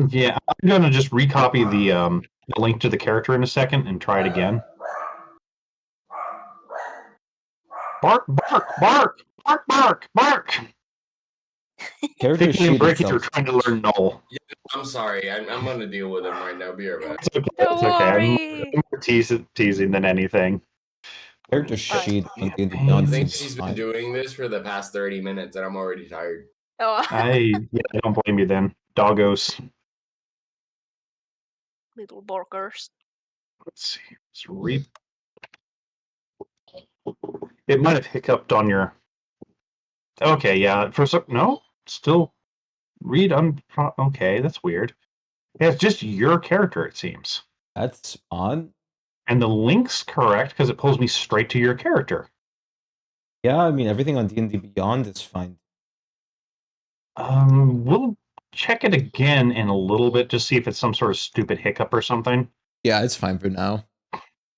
Yeah, I'm gonna just recopy the link to the character in a second and try it again. Bark, bark, bark, bark, bark, bark. Character Pickling and sheet Breakage are itself. trying to learn Null. I'm sorry. I'm gonna deal with him right now. Be right back. It's okay. Don't It's okay. worry. I'm more teasing than anything. Character sheet on D&D Campaign. Beyond I think seems she's been fine. doing this for the past 30 minutes, and I'm already tired. Oh, I don't blame you then. Doggos. little borkers. Let's see. Let's read. It might have hiccuped on your. Okay, yeah. For some, no, still read. Okay, that's weird. Yeah, it's just your character, it seems. That's odd. And the link's correct because it pulls me straight to your character. Yeah, I mean, everything on D&D Beyond is fine. We'll check it again in a little bit to see if it's some sort of stupid hiccup or something. Yeah, it's fine for now.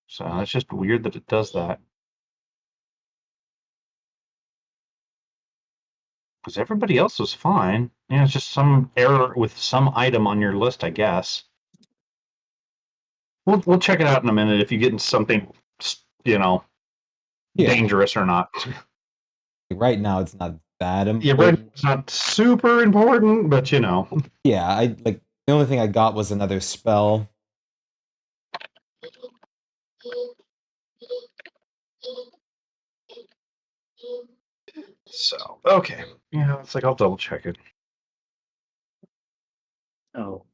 So it's just weird that it does that. Because everybody else was fine. Yeah, it's just some error with some item on your list, I guess. We'll check it out in a minute if you get into something, Yeah. dangerous or not. Right now, it's not that Yeah, important. right. It's not super important, but Yeah, I like the only thing I got was another spell. So okay. Yeah, it's like I'll double check it. Oh,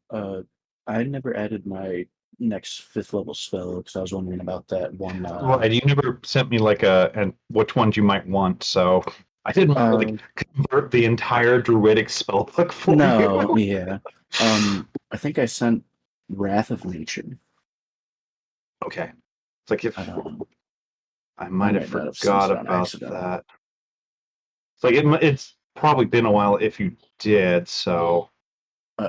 I never added my next 5th level spell because I was wondering about that one. Right, you never sent me like and which ones you might want, so I didn't really convert the entire druidic spell book for No, you. yeah. I think I sent Wrath of Nature. Okay. It's like if Um, I might have might not have forgot sent it on about accident. that. It's like it's probably been a while if you did, so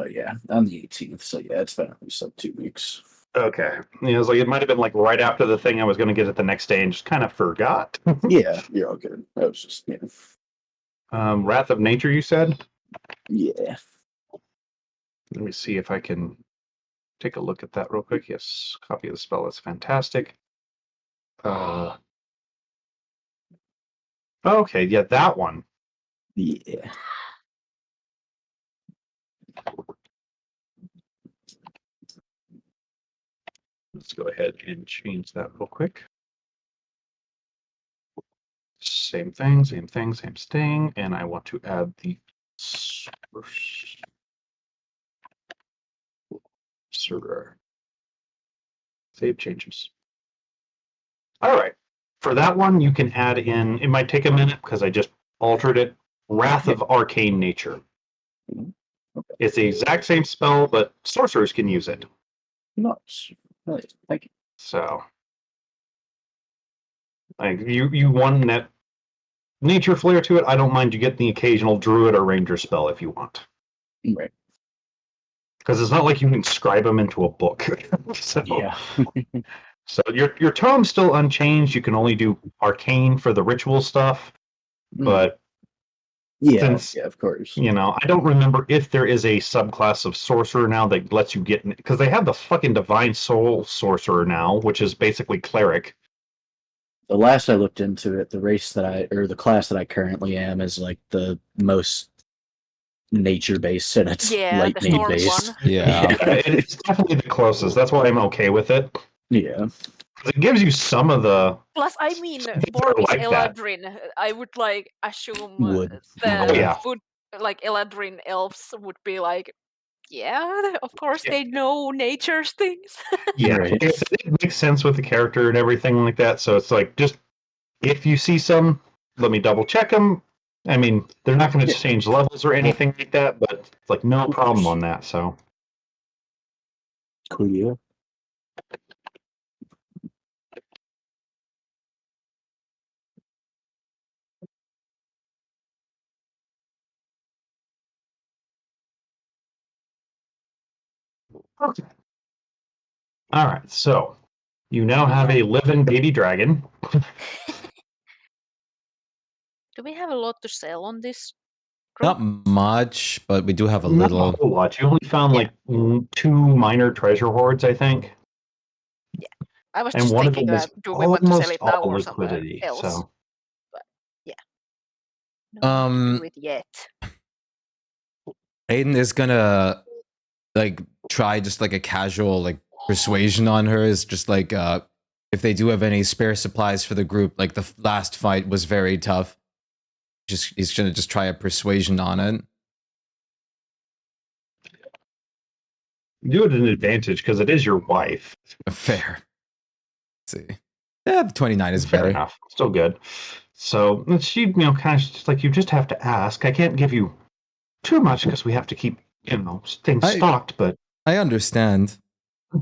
yeah, on the 18th. So yeah, it's been at least like 2 weeks. okay. Yeah, it's like it might have been like right after the thing I was going to get it the next day and just kind of forgot. Yeah, you're all good. That was just Wrath of Nature, you said? yeah. Let me see if I can take a look at that real quick. Yes, copy of the spell. That's fantastic. Okay, yeah, that one. Yeah. Let's go ahead and change that real quick. Same thing, same thing, same thing. And I want to add the server. Save changes. All right. For that one, you can add in, it might take a minute because I just altered it. Wrath of Arcane Nature. Okay. It's the exact same spell, but sorcerers can use it. Nice. Nice. Thank you. So, like you want that nature flair to it. I don't mind you getting the occasional druid or ranger spell if you want, Right. because it's not like you can scribe them into a book. So, Yeah. So your tome's still unchanged. You can only do arcane for the ritual stuff, but Yeah, since yeah, of course. I don't remember if there is a subclass of sorcerer now that lets you get because they have the fucking divine soul sorcerer now, which is basically cleric. The last I looked into it, the class that I currently am is like the most nature based and it's Yeah, light the made storm based. one. Yeah. It's definitely the closest. That's why I'm okay with it. Yeah. It gives you some of the. Plus, I mean, Some things Borg are is like that. Eladrin. I would like assume Would. the Oh, yeah. food, like Eladrin elves would be like, yeah, of course Yeah. they know nature's things. Yeah, Right. like I said, it makes sense with the character and everything like that. So it's like just if you see some, let me double check them. I mean, they're not going to Yeah. change levels or anything like that, but it's like no Of problem course. on that. So Cool. okay. All right, so you now have a living baby dragon. Do we have a lot to sell on this? Not much, but we do have a Not little. a whole lot. You only found Yeah. like 2 minor treasure hoards, I think. I was And just one of thinking them is that do we want to sell almost it now all or somewhere liquidity. else? So No need to do it yet. Aiden is gonna like try just like a casual like persuasion on her. Is just like if they do have any spare supplies for the group. Like the last fight was very tough. He's gonna just try a persuasion on it. you do it an advantage because it is your wife. Fair. Let's see. Yeah, the 29 is Fair better. enough. Still good. So she, kind of just like you just have to ask. I can't give you too much because we have to keep, things stocked. But I understand.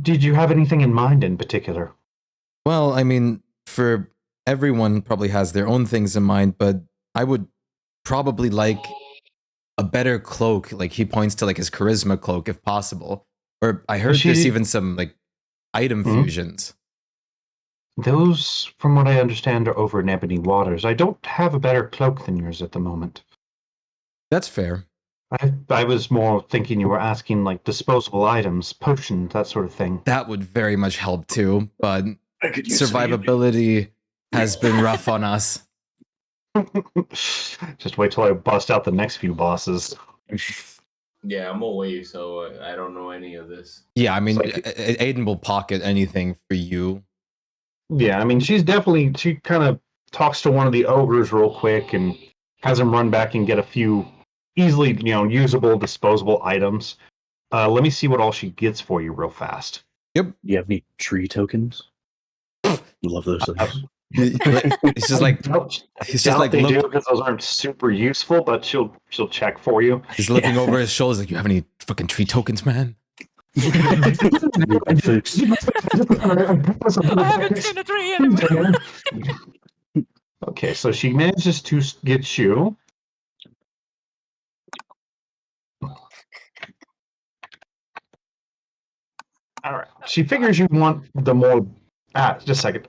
did you have anything in mind in particular? Well, I mean, for everyone probably has their own things in mind, but I would probably like a better cloak. Like he points to like his charisma cloak if possible. Or I heard there's even some like item fusions. Those, from what I understand, are over in Ebony Waters. I don't have a better cloak than yours at the moment. That's fair. I was more thinking you were asking like disposable items, potions, that sort of thing. That would very much help too, but survivability has been rough on us. Just wait till I bust out the next few bosses. Yeah, I'm away, so I don't know any of this. Yeah, I mean, Aiden will pocket anything for you. Yeah, I mean, she kind of talks to one of the ogres real quick and has him run back and get a few easily, usable, disposable items. Let me see what all she gets for you real fast. Yep. You have any tree tokens? Love those things. It's just like he's just like they do because those aren't super useful, but she'll check for you. He's looking over his shoulders like, you have any fucking tree tokens, man? I haven't seen a tree anywhere. Okay, so she manages to get you. All right. She figures you want the more. Just a second.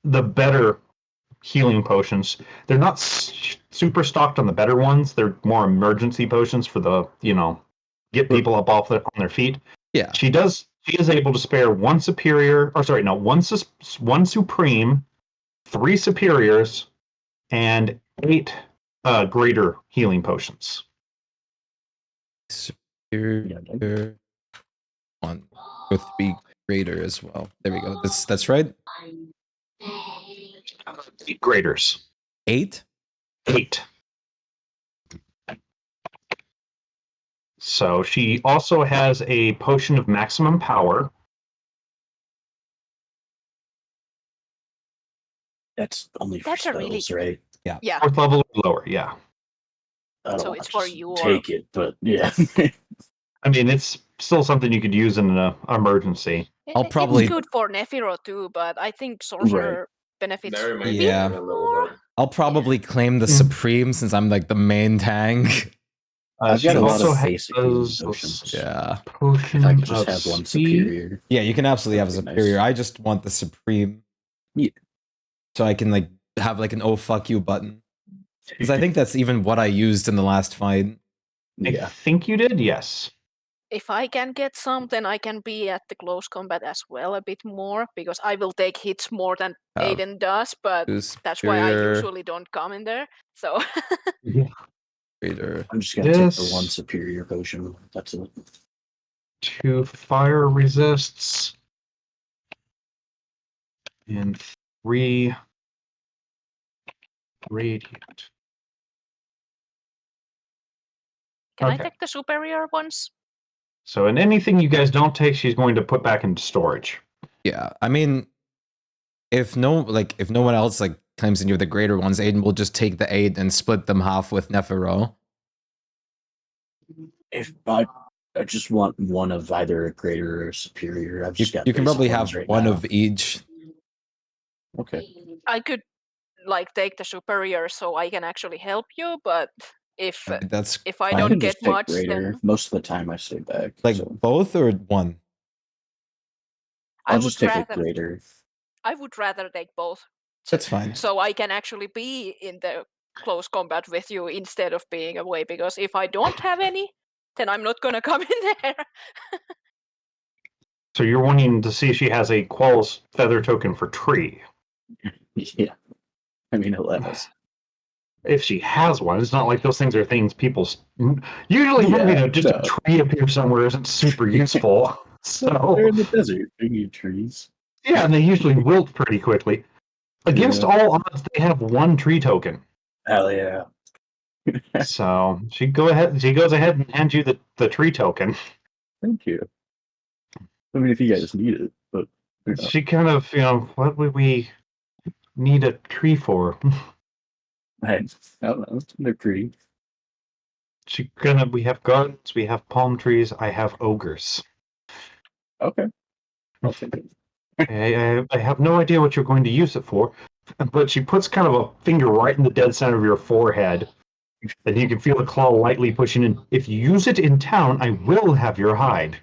The better healing potions. They're not super stocked on the better ones. They're more emergency potions for the, get people up on their feet. Yeah. She is able to spare one supreme, 3 superiors, and 8 greater healing potions. Superior one with be greater as well. There we go. That's right. 8 graders. 8? 8. So she also has a potion of maximum power. That's only for That's a spells, really- right? Yeah. 4th level or lower, yeah. I don't So wanna it's for just you take it, but yeah. I mean, it's still something you could use in an emergency. I'll probably- It's good for Nephiro too, but I think sorcerer benefits There might a be Yeah. bit a little more. bit. I'll probably claim the Supreme since I'm like the main tank. I've She got a lot also of basic healing potions. Yeah. potion If I could just of have one speed. superior. Yeah, you can absolutely have a That'd be superior. nice. I just want the supreme. Yeah. So I can like have like an oh fuck you button. Because I think that's even what I used in the last fight. I Yeah. think you did, yes. If I can get some, then I can be at the close combat as well a bit more, because I will take hits more than Have Aiden does, but Who's that's why I superior, usually don't come in there. So greater. I'm just gonna take the This- one superior potion. That's it. 2 fire resists. And 3 radiant. can I Okay. take the superior ones? So, and anything you guys don't take, she's going to put back into storage. Yeah, I mean, if no one else like claims any of the greater ones, Aiden will just take the 8 and split them half with Nephiro. If I just want one of either a greater or a superior. I've just got. You can basic probably ones have right one now. of each. Okay. I could like take the superior so I can actually help you, but if That's if I fine. don't can get just take much, greater. then Most of the time I stay back. like so both or one. I I'll would just take a rather greater. I would rather take both. That's fine. So I can actually be in the close combat with you instead of being away, because if I don't have any, then I'm not gonna come in there. So you're wanting to see if she has a Qual's feather token for tree. Yeah. I mean, alas. If she has one, it's not like those things are things people usually having just a tree appear somewhere isn't super useful. They're in So the desert. They need trees. yeah, and they usually wilt pretty quickly. Against Yeah. all odds, they have 1 tree token. Hell yeah. So she goes ahead and hands you the tree token. Thank you. I mean, if you guys need it, but you know. She kind of, what would we need a tree for? I don't know. They're pretty. We have gardens, we have palm trees, I have ogres. Okay. I'll take it. I have no idea what you're going to use it for, but she puts kind of a finger right in the dead center of your forehead, and you can feel the claw lightly pushing in. If you use it in town, I will have your hide.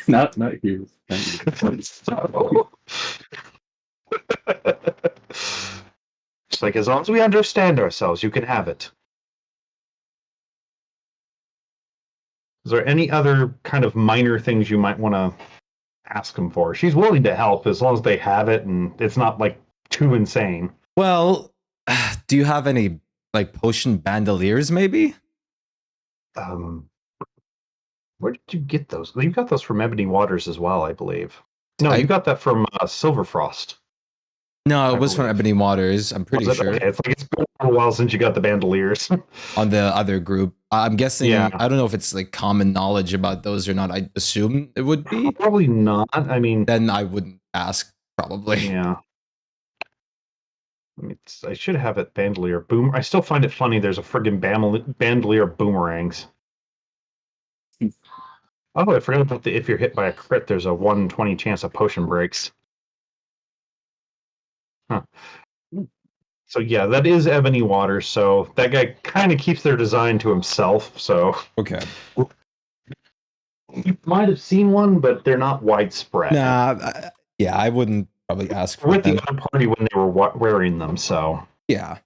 not here. Not here. So... It's like, as long as we understand ourselves, you can have it. Is there any other kind of minor things you might want to ask them for? She's willing to help as long as they have it and it's not like too insane. Well, do you have any like potion bandoliers maybe? Where did you get those? You got those from Ebony Waters as well, I believe. No, you got that from Silverfrost. No, it I was from believe. Ebony Waters. I'm pretty sure. Okay. It's like it's been a while since you got the bandoliers. On the other group, I'm guessing. Yeah. I don't know if it's like common knowledge about those or not. I assume it would be. Probably not. I mean, Then I wouldn't ask. Probably. yeah. I should have it bandolier boom. I still find it funny. There's a friggin' bandolier boomerangs. Oh, I forgot about if you're hit by a crit, there's a 1/20 chance a potion breaks. Huh. So yeah, that is Ebony Waters. So that guy kind of keeps their design to himself. So Okay. you might have seen one, but they're not widespread. Nah. Yeah, I wouldn't probably ask for With them. the other party when they were wearing them. So. Yeah.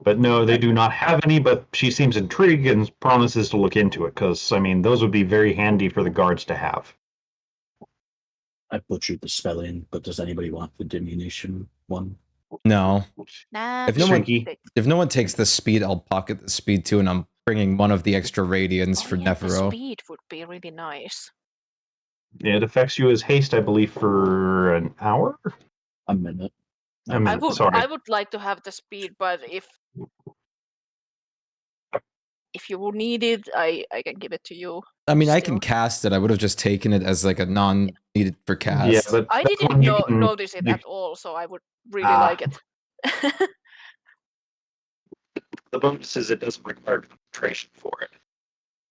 But no, they do not have any, but she seems intrigued and promises to look into it, because, I mean, those would be very handy for the guards to have. I butchered the spelling, but does anybody want the diminution one? No. Nah, If no one- they- If no one takes the speed, I'll pocket the speed too, and I'm bringing one of the extra radiants for yeah, the Nephiro. speed would be really nice. It affects you as haste, I believe, for an hour? A minute. A minute, sorry. I would like to have the speed, but if you will need it, I can give it to you. I mean, I Still. can cast it. I would have just taken it as like a non-needed for cast. Yeah, but I that didn't one you can- notice it you- at all, so I would really Ah. like it. The bonus is it doesn't require concentration for it.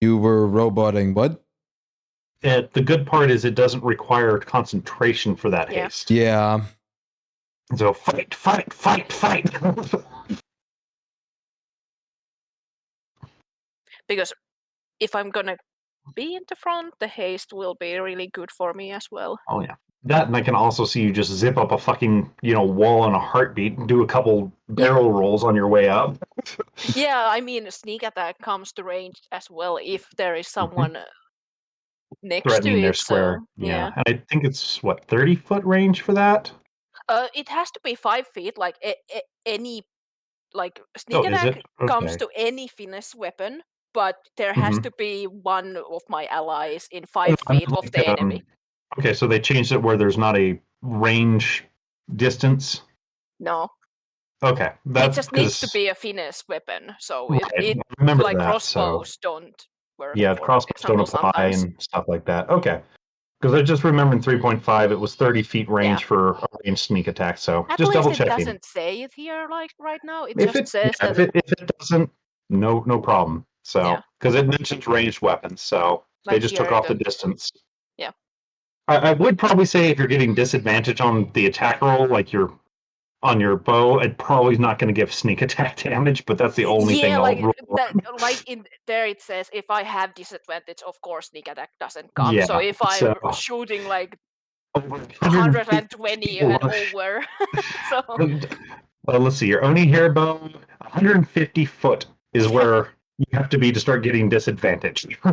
You were roboting what? The good part is it doesn't require concentration for that Yeah. haste. Yeah. So fight, fight, fight, fight! Because if I'm gonna be in the front, the haste will be really good for me as well. Oh yeah. That, and I can also see you just zip up a fucking, wall in a heartbeat and do a couple barrel rolls on your way up. Yeah, I mean, sneak attack comes to range as well if there is someone next Threatening to their it. square. So yeah. And I think it's, 30-foot range for that? It has to be 5 feet. Like any sneak Oh, is attack it? comes Okay. to any finesse weapon, but there has Mhm. to be one of my allies in 5 feet of the enemy. Okay, so they changed it where there's not a range distance. No, Okay, it that's just needs to because be a finesse weapon. So right, it I remember like that. So crossbows don't work. yeah, For crossbows don't example, apply sometimes. and stuff like that. Okay, because I just remember in 3.5 it was 30 feet range Yeah. for a ranged sneak attack. So At just least double it checking. doesn't say it here like right now. It If just says that. if it doesn't, no problem. So Yeah. because it mentions ranged weapons, so they Like just here took in off the- the distance. Yeah. I would probably say if you're getting disadvantage on the attack roll, like you're on your bow, it probably is not going to give sneak attack damage, but that's the only thing I'll like rule that. on. Like in there, it says if I have disadvantage, of course sneak attack doesn't come. Yeah, So if I'm so shooting like over 120 and lunge. over, so Well, let's see. Your Oni hair bow, 150 foot is where you have to be to start getting disadvantage. Yeah.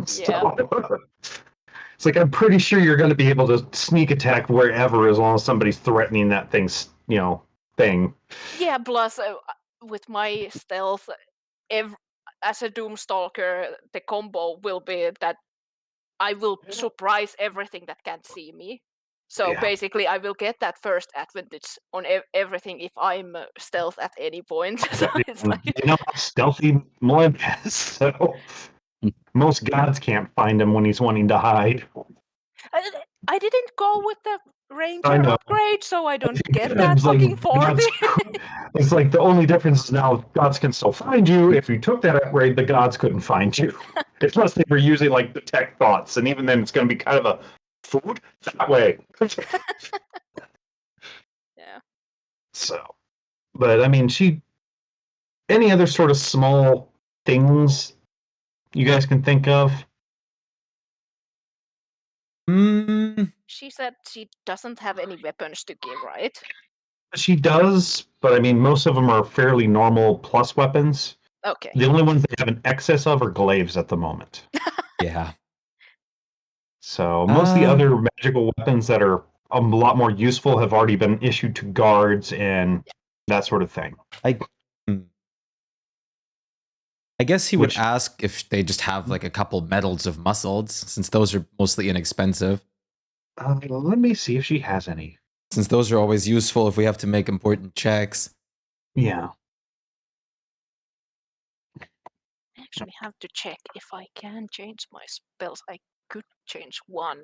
It's like I'm pretty sure you're going to be able to sneak attack wherever as long as somebody's threatening that thing's, thing. yeah. Plus, with my stealth, as a Doomstalker, the combo will be that I will surprise everything that can't see me. So Yeah. basically, I will get that first advantage on everything if I'm stealth at any point. So it's like how stealthy Moab is, so most gods can't find him when he's wanting to hide. I didn't go with the I Ranger know. upgrade, so I don't get It's that like fucking 40. it's like the only difference is now gods can still find you. If you took that upgrade, the gods couldn't find you. Unless they were using like detect thoughts, and even then it's going to be kind of a food that way. Yeah. So, but I mean, any other sort of small things you guys can think of? She said she doesn't have any weapons to give, right? She does, but I mean, most of them are fairly normal plus weapons. Okay. The only ones they have an excess of are glaives at the moment. Yeah. So most of the other magical weapons that are a lot more useful have already been issued to guards and that sort of thing. I guess he would ask if they just have like a couple medals of muscles, since those are mostly inexpensive. Let me see if she has any. Since those are always useful if we have to make important checks. Yeah. I actually have to check if I can change my spells. I could change one.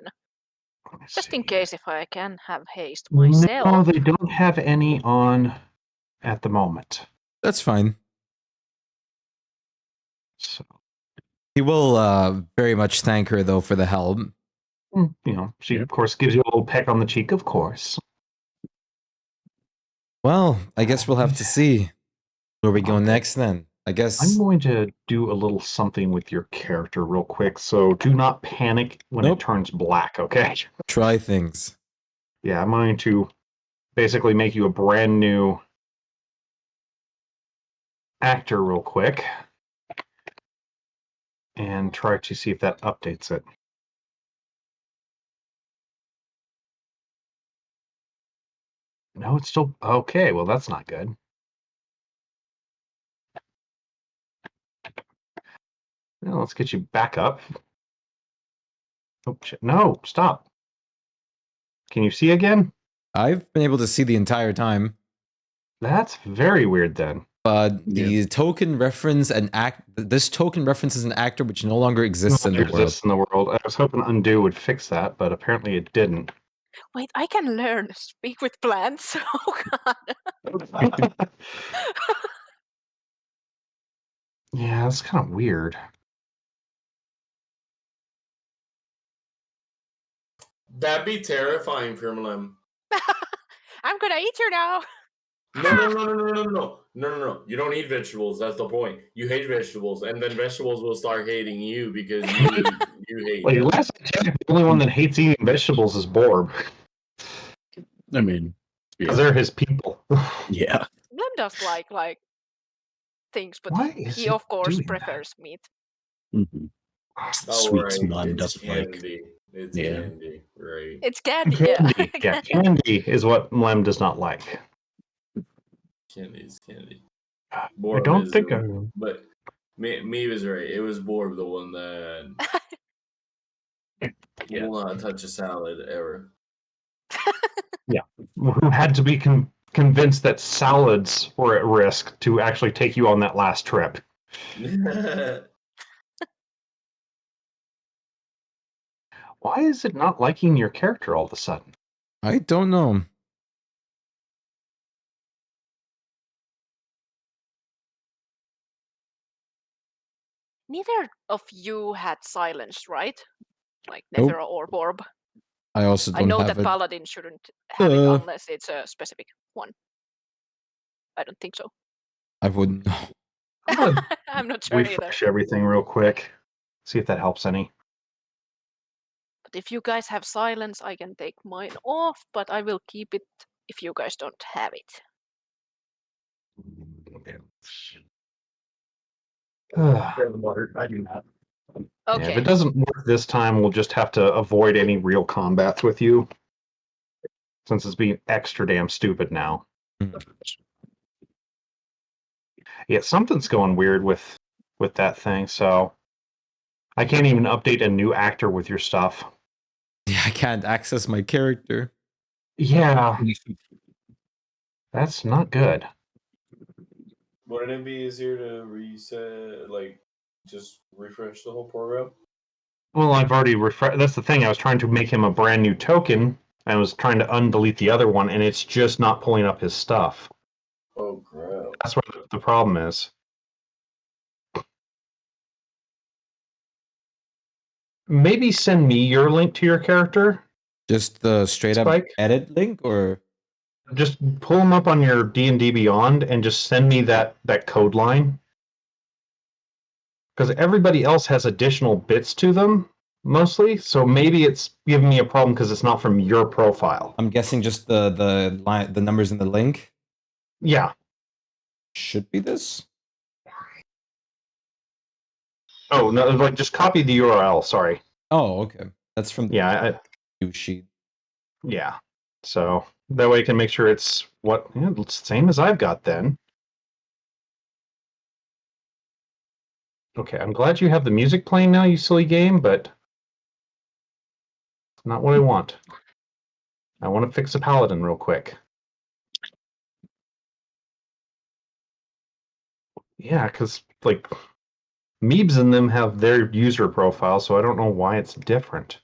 Just in case if I can have haste myself. No, they don't have any on at the moment. That's fine. So he will very much thank her though for the help. She of course gives you a little peck on the cheek, of course. Well, I guess we'll have to see where we go next then. I guess I'm going to do a little something with your character real quick, so do not panic when it turns black, okay? Try things. Yeah, I'm going to basically make you a brand new actor real quick and try to see if that updates it. No, it's still okay. Well, that's not good. Well, let's get you back up. Oh, shit. No, stop. Can you see again? I've been able to see the entire time. That's very weird then. But the token reference this token references an actor which no longer exists in the world. I was hoping Undo would fix that, but apparently it didn't. Wait, I can learn speak with plants. Oh god. Yeah, that's kind of weird. That'd be terrifying, Firmalem. I'm gonna eat you now. No. You don't eat vegetables. That's the point. You hate vegetables, and then vegetables will start hating you because you hate Like them. last time, the only one that hates eating vegetables is Borb. I mean, Because yeah. they're his people. Yeah. Lem does like things, but Why is he it of course doing that? prefers meat. Mhm. Oh, Sweets right. Mom It's doesn't like. candy. It's Yeah. candy, right? It's candy, yeah. Candy. Yeah, candy is what Lem does not like. Candy is candy. I Borb don't is think the, but me was right. It was Borb the one that Yeah. will not touch a salad ever. who had to be convinced that salads were at risk to actually take you on that last trip. Why is it not liking your character all of a sudden? I don't know. Neither of you had silence, right? Like Nope. Nephero or Borb. I also I don't know have that it. Paladin shouldn't have it unless it's a specific one. I don't think so. I wouldn't know. I'm gonna I'm not sure either. refresh everything real quick. See if that helps any. But if you guys have silence, I can take mine off, but I will keep it if you guys don't have it. Water. I do not. Yeah, if Okay. it doesn't work this time, we'll just have to avoid any real combats with you. Since it's being extra damn stupid now. Mhm. Yeah, something's going weird with that thing, so I can't even update a new actor with your stuff. Yeah, I can't access my character. Yeah, that's not good. Wouldn't it be easier to reset, like, just refresh the whole program? Well, I've already refreshed. That's the thing. I was trying to make him a brand new token. I was trying to undelete the other one, and it's just not pulling up his stuff. Oh, crap. That's what the problem is. Maybe send me your link to your character. Just the straight up Spike? edit link, or Just pull them up on your D&D Beyond and just send me that code line. Because everybody else has additional bits to them, mostly. So maybe it's giving me a problem because it's not from your profile. I'm guessing just the line, the numbers in the link Yeah. should be this. Oh, no, like just copy the URL. Sorry. Oh, okay. That's from the Yeah, view sheet. yeah. So that way I can make sure it's what it's the same as I've got then. Okay, I'm glad you have the music playing now, you silly game, but it's not what I want. I want to fix a paladin real quick. Yeah, because like Meebs and them have their user profile, so I don't know why it's different.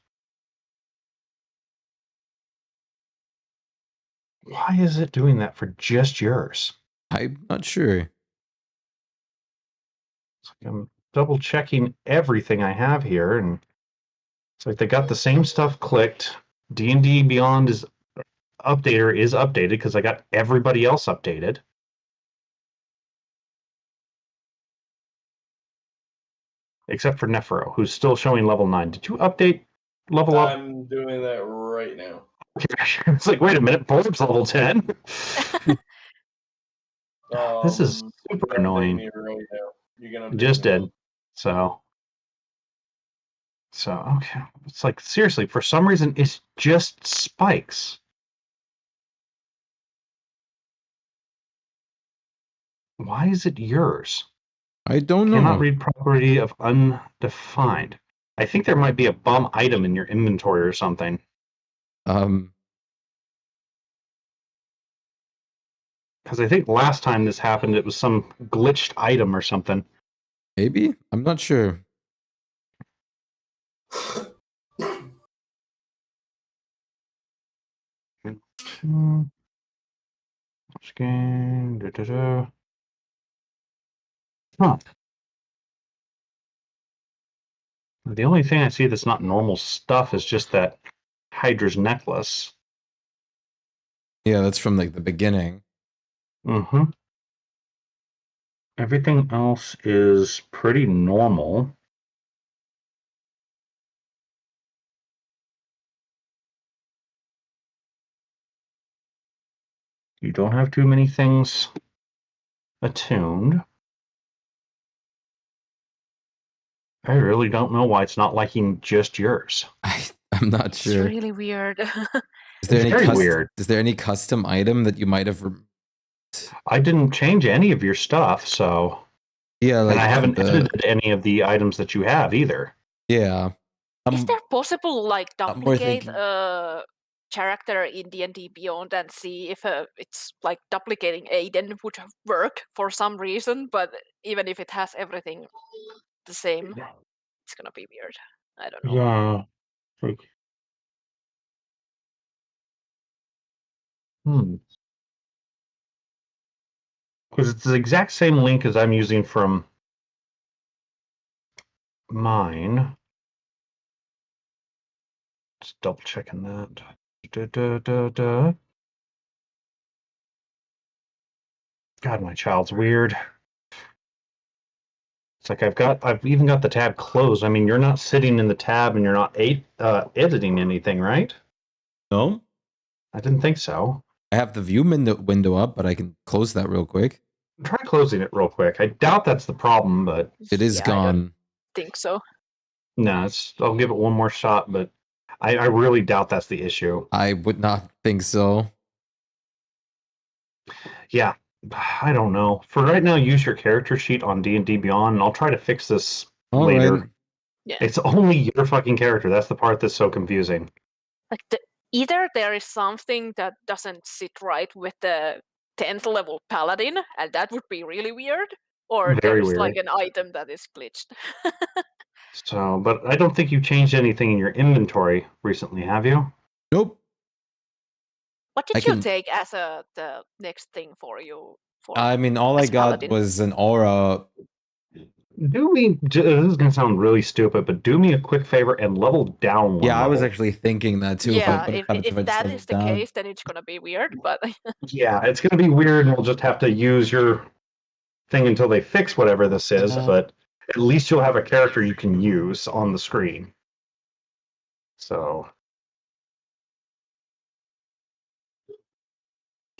Why is it doing that for just yours? I'm not sure. It's like I'm double checking everything I have here, and it's like they got the same stuff clicked. D&D Beyond is updated because I got everybody else updated. Except for Nephro, who's still showing level 9. Did you update level up? I'm doing that right now. It's like, wait a minute, Borb's level 10. This is super I'm annoying. updating it right now. You can update Just it now. did. So okay. It's like, seriously, for some reason, it's just spikes. Why is it yours? I don't know. Cannot read property of undefined. I think there might be a bum item in your inventory or something. Because I think last time this happened, it was some glitched item or something. Maybe? I'm not sure. Scan. Huh. The only thing I see that's not normal stuff is just that Hydra's necklace. Yeah, that's from like the beginning. Mm-hmm. Everything else is pretty normal. You don't have too many things attuned. I really don't know why it's not liking just yours. I'm not It's sure. really weird. Is there It's any very weird. Is there any custom item that you might have? I didn't change any of your stuff, so Yeah, like and I haven't the edited any of the items that you have either. yeah. Is there possible like I'm more duplicate thinking- a character in D&D Beyond and see if it's like duplicating Aiden would work for some reason, but even if it has everything the same, it's gonna be weird. I don't know. Yeah. Because it's the exact same link as I'm using from mine. Just double checking that. God, my child's weird. It's like I've even got the tab closed. I mean, you're not sitting in the tab and you're not editing anything, right? No, I didn't think so. I have the view window up, but I can close that real quick. Try closing it real quick. I doubt that's the problem, but It is Yeah, I don't gone. think so. no, I'll give it one more shot, but I really doubt that's the issue. I would not think so. Yeah, I don't know. For right now, use your character sheet on D&D Beyond, and I'll try to fix this All later. right. Yeah. It's only your fucking character. That's the part that's so confusing. Like either there is something that doesn't sit right with the 10th level paladin, and that would be really weird, or Very there's weird. like an item that is glitched. So, but I don't think you changed anything in your inventory recently, have you? Nope. What did I you can- take as the next thing for you? For I mean, all I as got paladin? was an aura. This is going to sound really stupid, but do me a quick favor and level down one Yeah, I was level. actually thinking that too. Yeah, if if it's that leveled is the down. case, then it's gonna be weird. But Yeah, it's going to be weird, and we'll just have to use your thing until they fix whatever this is, but at least you'll have a character you can use on the screen. So,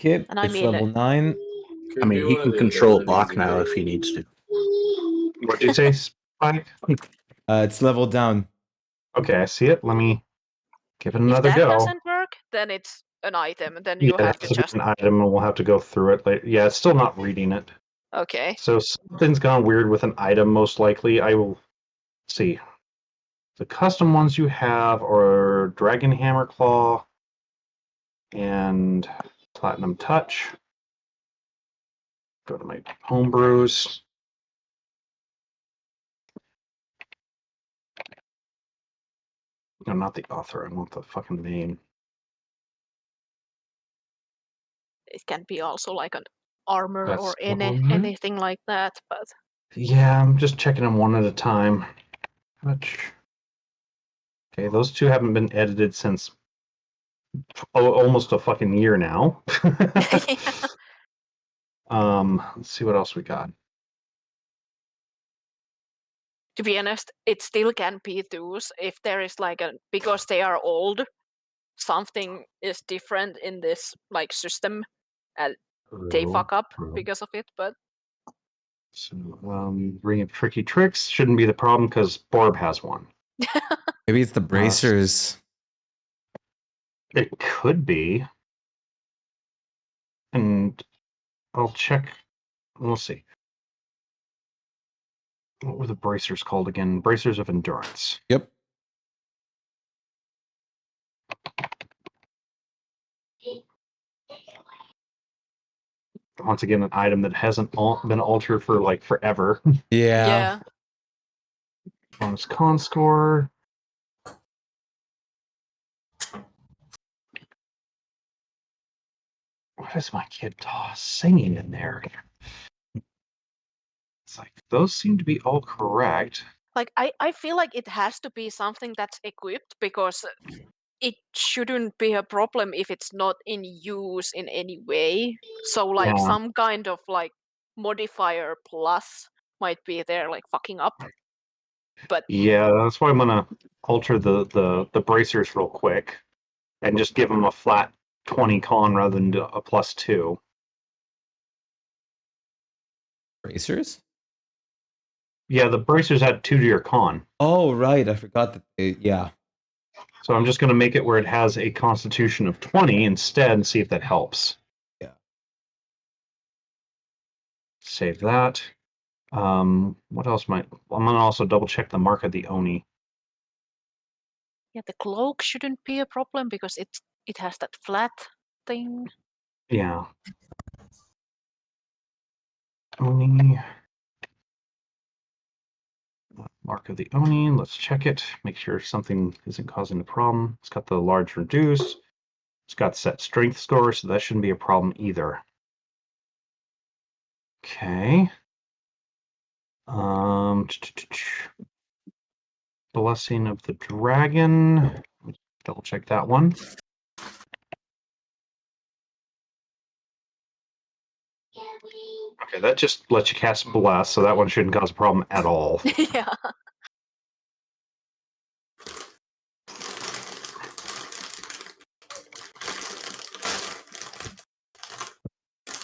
Okay, And I it's mean, level 9. I mean, he can control Bach now if he needs to. what did you say, Spike? It's leveled down. Okay, I see it. Let me give it if another that go. doesn't work, then it's an item, and then you Yeah, have to that's just an item, and we'll have to go through it later. Yeah, it's still not reading it. okay. So something's gone weird with an item, most likely. I will see. The custom ones you have are Dragon Hammer Claw and Platinum Touch. Go to my homebrews. No, not the author. I want the fucking name. It can be also like an armor That's or one. anything like that. But Yeah, I'm just checking them one at a time. Touch. Okay, those two haven't been edited since almost a fucking year now. Let's see what else we got. to be honest, it still can be those if there is like a because they are old, something is different in this like system, and they fuck up because of it. But So, bringing tricky tricks shouldn't be the problem because Barb has one. Maybe it's the bracers. It could be. And I'll check. We'll see. What were the bracers called again? Bracers of endurance. Yep. Once again, an item that hasn't been altered for like forever. Yeah. Bonus con score. What is my kid singing in there? It's like those seem to be all correct. like I feel like it has to be something that's equipped because it shouldn't be a problem if it's not in use in any way. So like Yeah. some kind of like modifier plus might be there like fucking up. But Yeah, that's why I'm gonna alter the bracers real quick and just give them a flat 20 con rather than a +2. Bracers? Yeah, the bracers add 2 to your con. Oh, right. I forgot that. Yeah. So I'm just gonna make it where it has a constitution of 20 instead and see if that helps. Yeah. Save that. What else might... I'm gonna also double check the mark of the Oni. yeah, the cloak shouldn't be a problem because it has that flat thing. Yeah. Oni. Mark of the Oni. Let's check it. Make sure something isn't causing the problem. It's got the large reduce. It's got set strength score, so that shouldn't be a problem either. Okay. Blessing of the Dragon. Double check that one. Okay, that just lets you cast Bless, so that one shouldn't cause a problem at all. Yeah.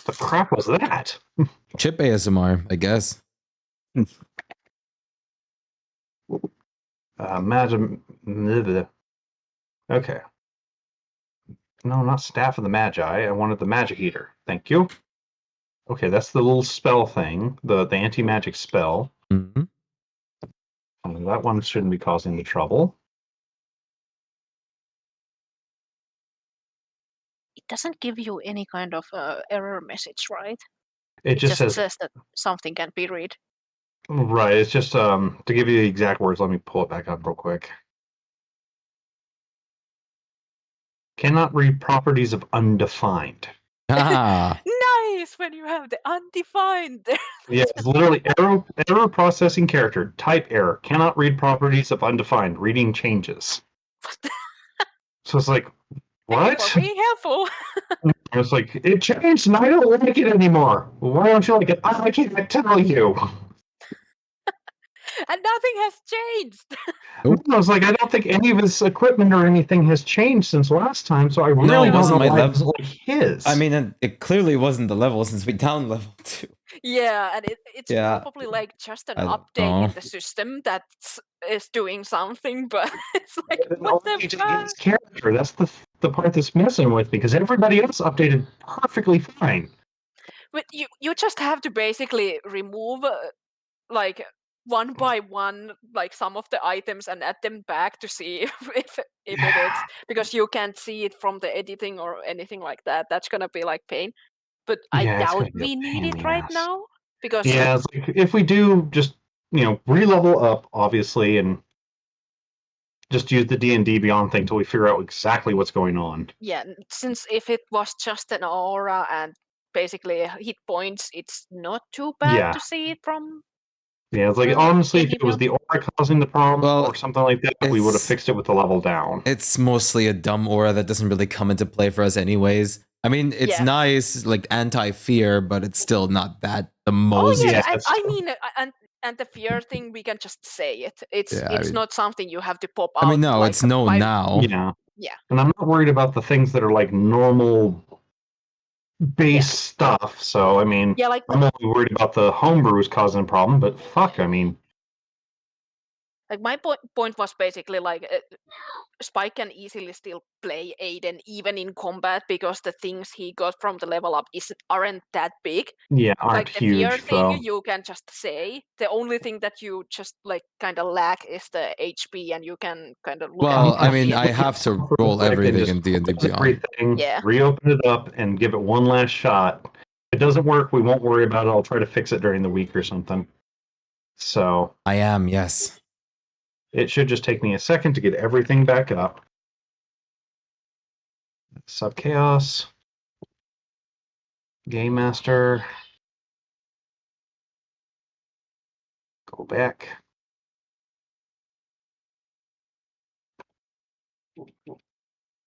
The crap was that? Chip ASMR, I guess. Magic. Okay. No, not Staff of the Magi. I wanted the Magic Eater. Thank you. Okay, that's the little spell thing, the anti-magic spell. Mm-hmm. That one shouldn't be causing the trouble. It doesn't give you any kind of error message, right? It just says that something can be read. right. It's just to give you the exact words. Let me pull it back up real quick. Cannot read properties of undefined. Ah. Nice when you have the undefined there. Yeah, it's literally error processing character type error. Cannot read properties of undefined. Reading changes. So it's like, Thank what? you for being helpful. I was like, it changed and I don't like it anymore. Why don't you like it? I can't tell you. And nothing has changed. Nope. I was like, I don't think any of his equipment or anything has changed since last time, so I really No, it don't know wasn't my why it's level. like his. I mean, it clearly wasn't the level since we down level 2. Yeah, and it's Yeah. probably like just an I don't update know. in the system that is doing something, but it's like, It what only the to fuck? his character. That's the part that's messing with me because everybody else updated perfectly fine. But you just have to basically remove like one by one like some of the items and add them back to see if it is, because you can't see it from the editing or anything like that. That's gonna be like pain. But I Yeah, it's doubt gonna be a we need pain in it the right ass. now because Yeah, it's like if we do just re-level up, obviously, and just use the D&D Beyond thing till we figure out exactly what's going on. yeah, since if it was just an aura and basically hit points, it's not too bad Yeah. to see it from. Yeah, it's like honestly, if it was Anyway. the aura causing the problem Well, or something like that, we would have it's- fixed it with the level down. It's mostly a dumb aura that doesn't really come into play for us anyways. I mean, it's Yeah. nice, like anti-fear, but it's still not that the Oh most. yeah, Yeah, and it's I still- mean, and the fear thing, we can just say it. It's Yeah, I mean- not something you have to pop out. I mean, no, like, it's known by- now. Yeah. Yeah. And I'm not worried about the things that are like normal base Yeah. stuff. So I mean, Yeah, like I'm only worried about the homebrews causing a problem. But fuck, I mean, my point was basically like Shpyke can easily still play Aiden even in combat because the things he got from the level up aren't that big. yeah, aren't Like the fear huge. thing, So you can just say. The only thing that you just like kind of lack is the HP, and you can kind of look Well, at I it. mean, I have to roll everything in D&D close Beyond. everything, Yeah. reopen it up, and give it one last shot. If it doesn't work, we won't worry about it. I'll try to fix it during the week or something. So I am, yes. it should just take me a second to get everything back up. Sub Chaos, Game Master, go back.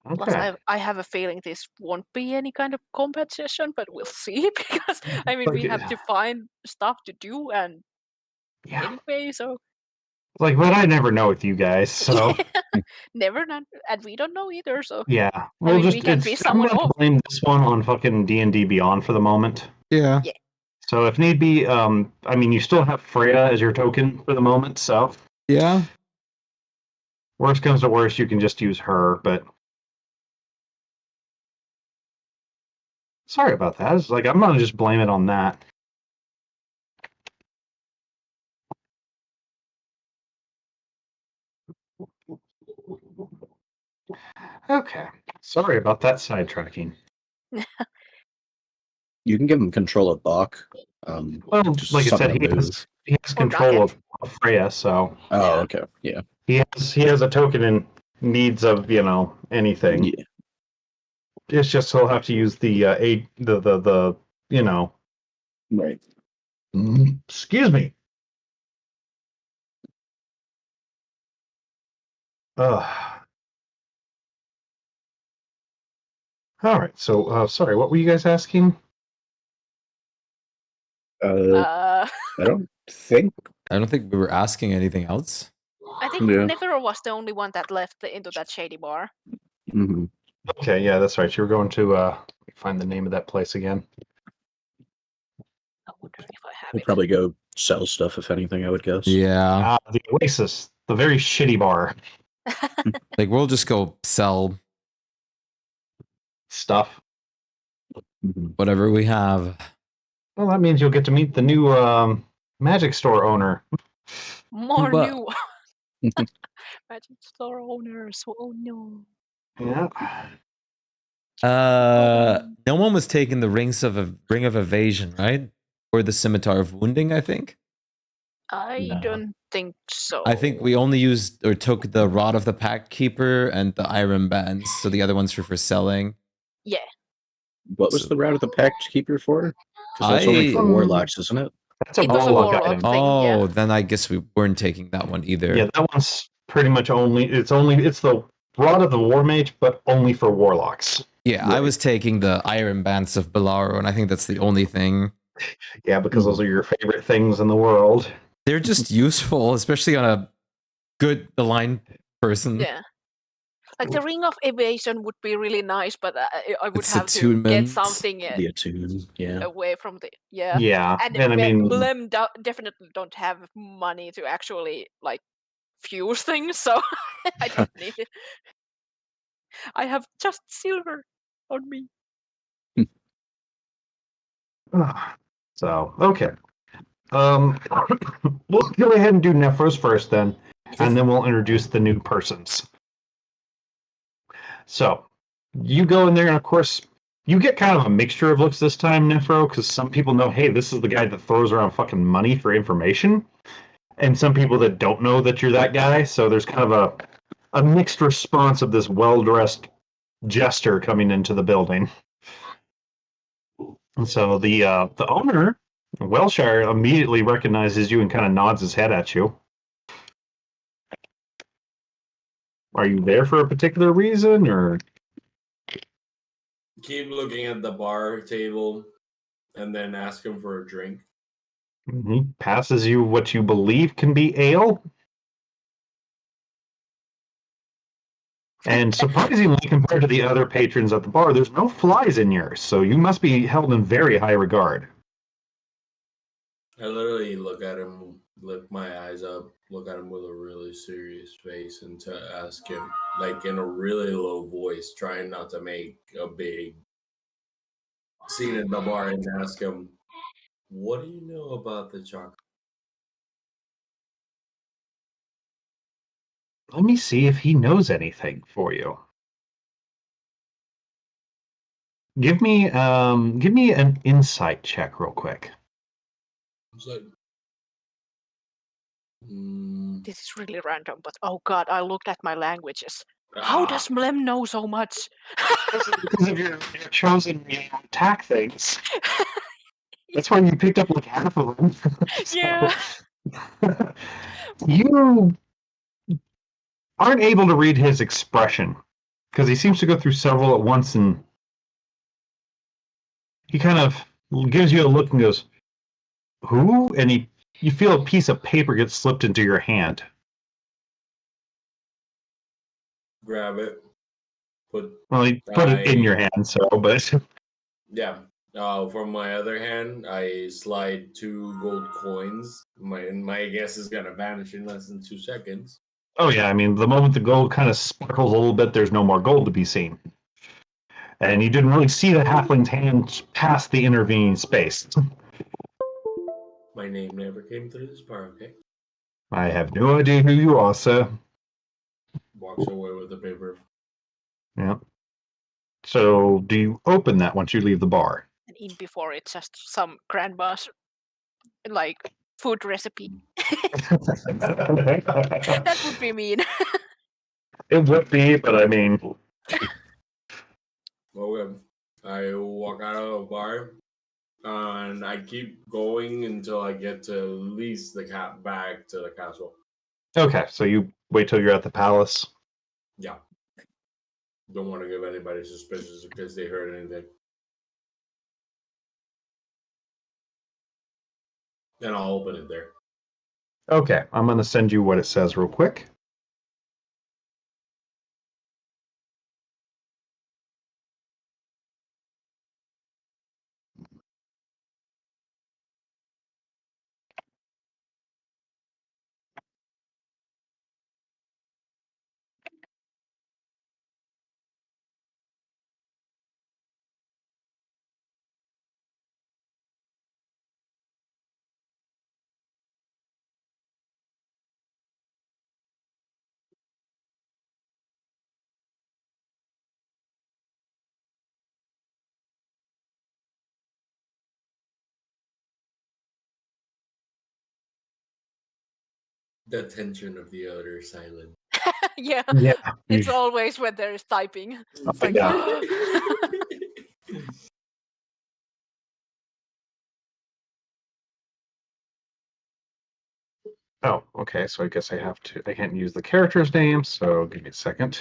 Plus, Okay. I have a feeling this won't be any kind of combat session, but we'll see. Because I mean, we have to find stuff to do, and Yeah. anyway, so Like, but I never know with you guys, so never none, and we don't know either. So yeah. We'll mean, just we can piss I'm someone gonna off. blame this one on fucking D&D Beyond for the moment. Yeah. Yeah. So if need be, I mean, you still have Freya as your token for the moment, so Yeah. worst comes to worst, you can just use her, but sorry about that. It's like, I'm gonna just blame it on that. Okay. Sorry about that sidetracking. You can give him control of Bach. Well, Just like I said, something to move. he has Or control Nugget. of Freya, so Oh, Yeah. okay. Yeah. he has a token in needs of, anything. Yeah. It's just he'll have to use the Right. excuse me. All right. So, sorry, what were you guys asking? I don't think. I don't think we were asking anything else. I think Yeah. Nefer was the only one that left into that shady bar. Mm-hmm. Okay, yeah, that's right. You were going to find the name of that place again. I wonder if I have We'll it. probably go sell stuff, if anything, I would guess. Yeah. The Oasis, the very shitty bar Like we'll just go sell stuff. Mhm. whatever we have. Well, that means you'll get to meet the new magic store owner. More But- new magic store owners. Oh no. Yeah. No one was taking the ring of evasion, right? Or the scimitar of wounding, I think. I No. don't think so. I think we only used or took the rod of the pact keeper and the iron bands. So the other ones were for selling. Yeah. What was So- the route of the Pact Keeper for? Because that's only for I- warlocks, isn't it? That's a It was a warlock warlock item. thing, Oh, yeah. then I guess we weren't taking that one either. Yeah, that one's pretty much it's the rod of the war mage, but only for warlocks. Yeah, I Right. was taking the iron bands of Belaro, and I think that's the only thing. Yeah, because those are your favorite things in the world. They're just useful, especially on a good aligned person. Yeah. Like the ring of evasion would be really nice, but I would It's have to attunement. get something The attune, yeah. away from the yeah. Yeah, And I mean, Blem definitely don't have money to actually like fuse things, so I don't need it. I have just silver on me. so okay. We'll go ahead and do Nephros first then, and then we'll introduce the new persons. So, you go in there, and of course, you get kind of a mixture of looks this time, Nephro, because some people know, hey, this is the guy that throws around fucking money for information, and some people that don't know that you're that guy. So there's kind of a mixed response of this well-dressed jester coming into the building. And so the owner, Welshire, immediately recognizes you and kind of nods his head at you. Are you there for a particular reason, or? Keep looking at the bar table and then ask him for a drink. He passes you what you believe can be ale. And surprisingly, compared to the other patrons at the bar, there's no flies in yours, so you must be held in very high regard. I literally look at him, lift my eyes up, look at him with a really serious face, and to ask him, like in a really low voice, trying not to make a big scene in the bar, and ask him, "What do you know about the chocolate?" Let me see if he knows anything for you. Give me an insight check real quick. I was like, This is really random, but oh god, I looked at my languages. How does Mlem know so much? Because of your chosen attack things. That's why you picked up like half of them. So, Yeah. you aren't able to read his expression because he seems to go through several at once, and he kind of gives you a look and goes, "Who?" And you feel a piece of paper get slipped into your hand. Grab it. Well, he put it in your hand, so, but Yeah. From my other hand, I slide 2 gold coins. My guess is gonna vanish in less than 2 seconds. oh yeah, I mean, the moment the gold kind of sparkles a little bit, there's no more gold to be seen. And you didn't really see the halfling's hand past the intervening space. My name never came through this bar, okay? I have no idea who you are, sir. Walks away with the paper. Yeah. So, do you open that once you leave the bar? And in before it's just some grandma's like food recipe. That would be mean. It would be, but I mean, Okay. I walk out of the bar, and I keep going until I get to at least the cat back to the castle. okay. So you wait till you're at the palace. Yeah. Don't want to give anybody suspicious because they heard anything. Then I'll open it there. Okay, I'm going to send you what it says real quick. The tension of the other silent. Yeah, Yeah. it's always when there is typing. It's like, Yeah. Oh, okay. So I guess I can't use the character's name, so give me a second.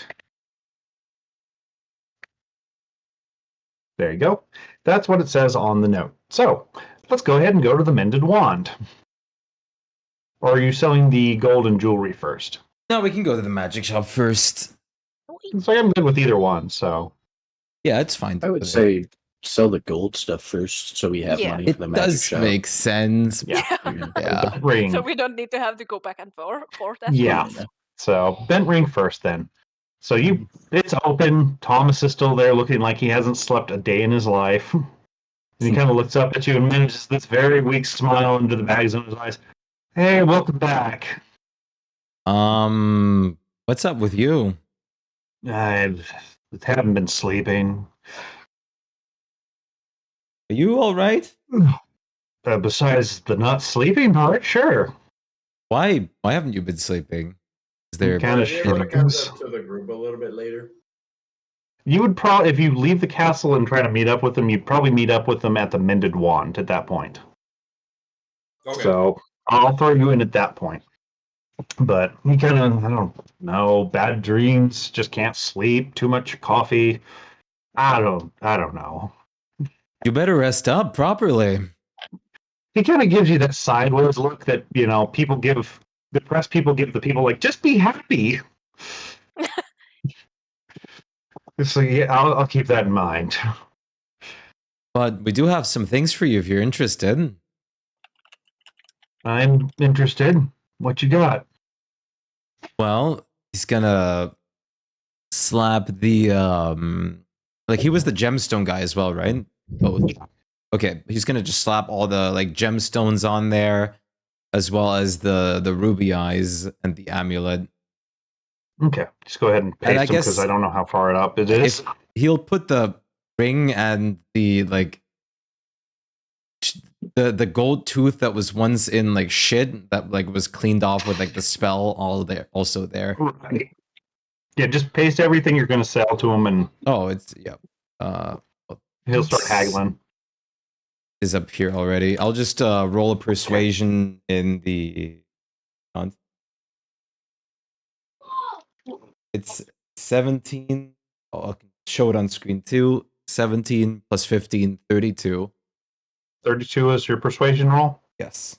There you go. That's what it says on the note. So let's go ahead and go to the Mended Wand. Or are you selling the gold and jewelry first? No, we can go to the magic shop first. It's like I'm good with either one, so. Yeah, it's fine. I would say sell the gold stuff first, so we have Yeah. money for it the magic does shop. make sense. Yeah. Yeah. Ring. So we don't need to have to go back and forth. Yeah. So bent ring first then. So it's open. Thomas is still there looking like he hasn't slept a day in his life. And he kind of looks up at you and manages this very weak smile into the bags in his eyes. Hey, welcome back. What's up with you? I haven't been sleeping. Are you all right? Besides the not sleeping part, sure. Why haven't you been sleeping? Is there Kinda Are you able to shrugs. catch up to the group a little bit later? You would probably, if you leave the castle and try to meet up with them, you'd probably meet up with them at the Mended Wand at that point. Okay. So I'll throw you in at that point. But he kind of, I don't know, bad dreams, just can't sleep, too much coffee. I don't know. You better rest up properly. He kind of gives you that sideways look that, depressed people give the people like, just be happy. So yeah, I'll keep that in mind. But we do have some things for you if you're interested. I'm interested. What you got? Well, he's gonna slap the like he was the gemstone guy as well, right? Both. Okay, he's gonna just slap all the like gemstones on there, as well as the ruby eyes and the amulet. Okay, just go ahead and paste I them because guess I don't know how far up it is. If he'll put the ring and the like the gold tooth that was once in like shit that like was cleaned off with like the spell all there also there. Right. Yeah, just paste everything you're going to sell to him, and Oh, it's yeah. he'll start haggling. Is up here already. I'll just roll a persuasion in the. It's 17 I'll show it on screen too. 17 plus 15, 32. 32 is your persuasion roll? Yes.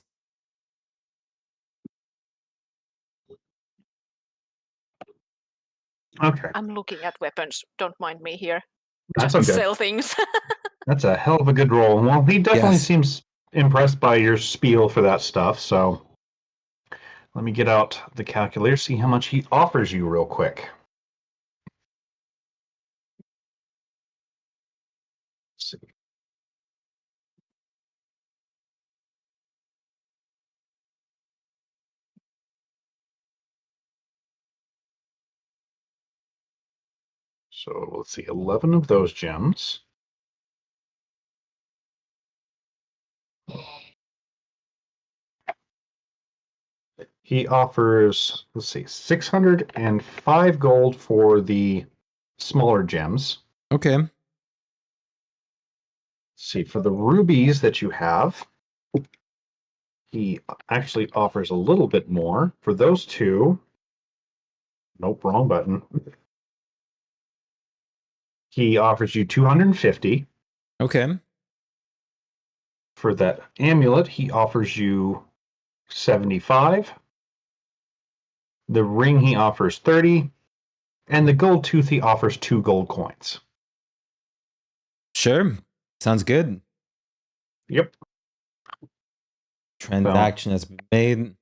Okay. I'm looking at weapons. Don't mind me here. That's Just okay. sell things. That's a hell of a good roll. Well, he definitely Yes. seems impressed by your spiel for that stuff, so let me get out the calculator, see how much he offers you real quick. Let's see. So let's see, 11 of those gems. He offers, let's see, 605 gold for the smaller gems. Okay. Let's see, for the rubies that you have, he actually offers a little bit more. For those two, nope, wrong button. He offers you 250. Okay. For that amulet, he offers you 75. The ring he offers 30. And the gold tooth he offers 2 gold coins. Sure. Sounds good. Yep. Transaction has been made.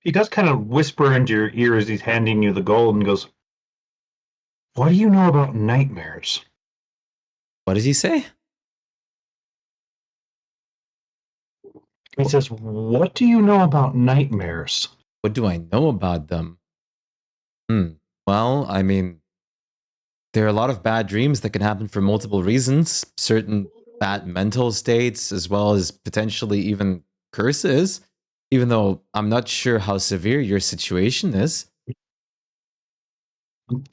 He does kind of whisper into your ear as he's handing you the gold and goes, "What do you know about nightmares?" What did he say? He says, "What do you know about nightmares?" What do I know about them? Well, I mean, there are a lot of bad dreams that can happen for multiple reasons. Certain bad mental states, as well as potentially even curses, even though I'm not sure how severe your situation is.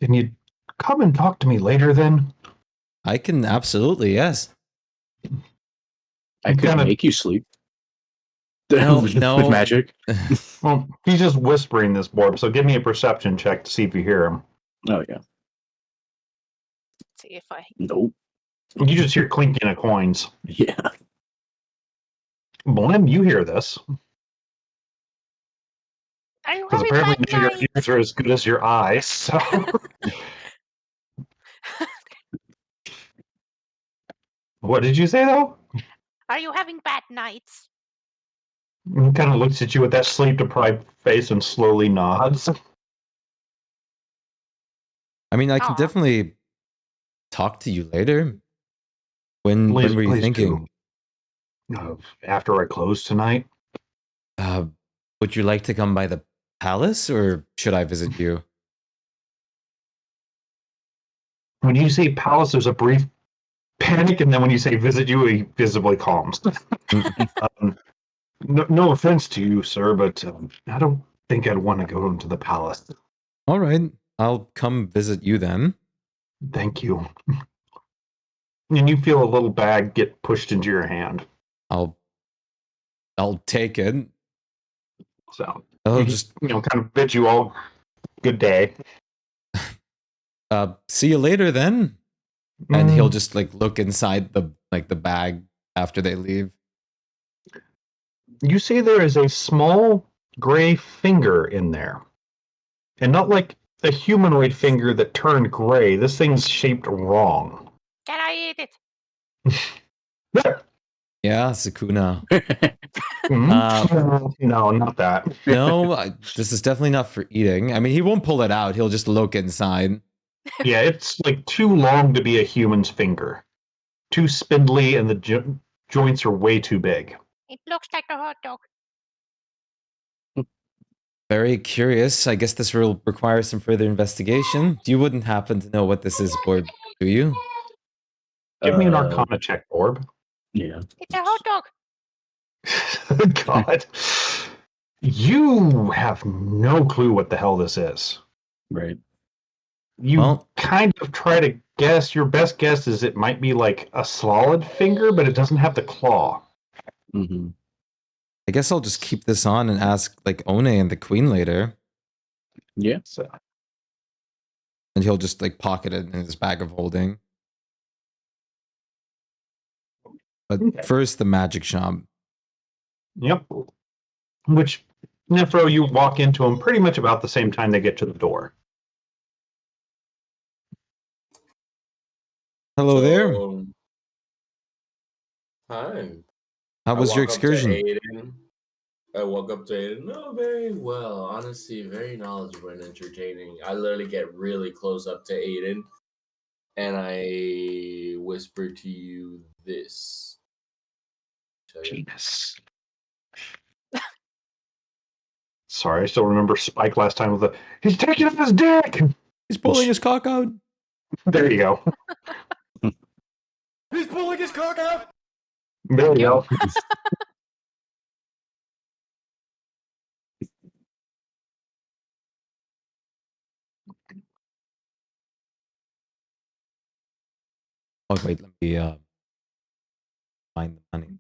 Can you come and talk to me later then? I can absolutely, yes. I could Kinda- make you sleep. No, with, no. with magic. Well, he's just whispering this, Borb, so give me a perception check to see if you hear him. Oh yeah. See if I. Nope. You just hear clinking of coins. Yeah. Blim, you hear this. Are you Because having apparently bad now your night? ears are as good as your eyes, so... What did you say, though? Are you having bad nights? He kind of looks at you with that sleep-deprived face and slowly nods. I mean, I can Aw. definitely talk to you later. When were you Please thinking? do. After I close tonight? Would you like to come by the palace, or should I visit you? When you say palace, there's a brief panic, and then when you say visit you, he visibly calms. No offense to you, sir, but I don't think I'd want to go into the palace. All right, I'll come visit you then. Thank you. And you feel a little bag get pushed into your hand. I'll take it. So I'll he just kind of bid you all good day. see you later then. And he'll just like look inside the bag after they leave. You see there is a small gray finger in there. And not like a humanoid finger that turned gray. This thing's shaped wrong. Can I eat it? There. Yeah, Sukuna. No, not that. No, this is definitely not for eating. I mean, he won't pull it out. He'll just look inside. Yeah, it's like too long to be a human's finger. Too spindly, and the joints are way too big. It looks like a hot dog. Very curious. I guess this will require some further investigation. You wouldn't happen to know what this is, Borb, do you? Give me an Arcana check, Orb. Yeah. It's a hot dog. God. You have no clue what the hell this is. Right. You kind of try to guess. Your best guess is it might be like a solid finger, but it doesn't have the claw. Mm-hmm. I guess I'll just keep this on and ask like One and the Queen later, Yeah. So, and he'll just like pocket it in his bag of holding. But Okay. first, the magic shop. yep. Which, Nephro, you walk into them pretty much about the same time they get to the door. Hello there. Hi. How was your walk up to excursion? Aiden. I walk up to Aiden. No, very well. Honestly, very knowledgeable and entertaining. I literally get really close up to Aiden, and I whisper to you this. Penis. Sorry, I still remember Spike last time with the he's taking off his dick. He's pulling his cock out. There you go. He's pulling his cock out. There you go. Oh wait, let me find the money.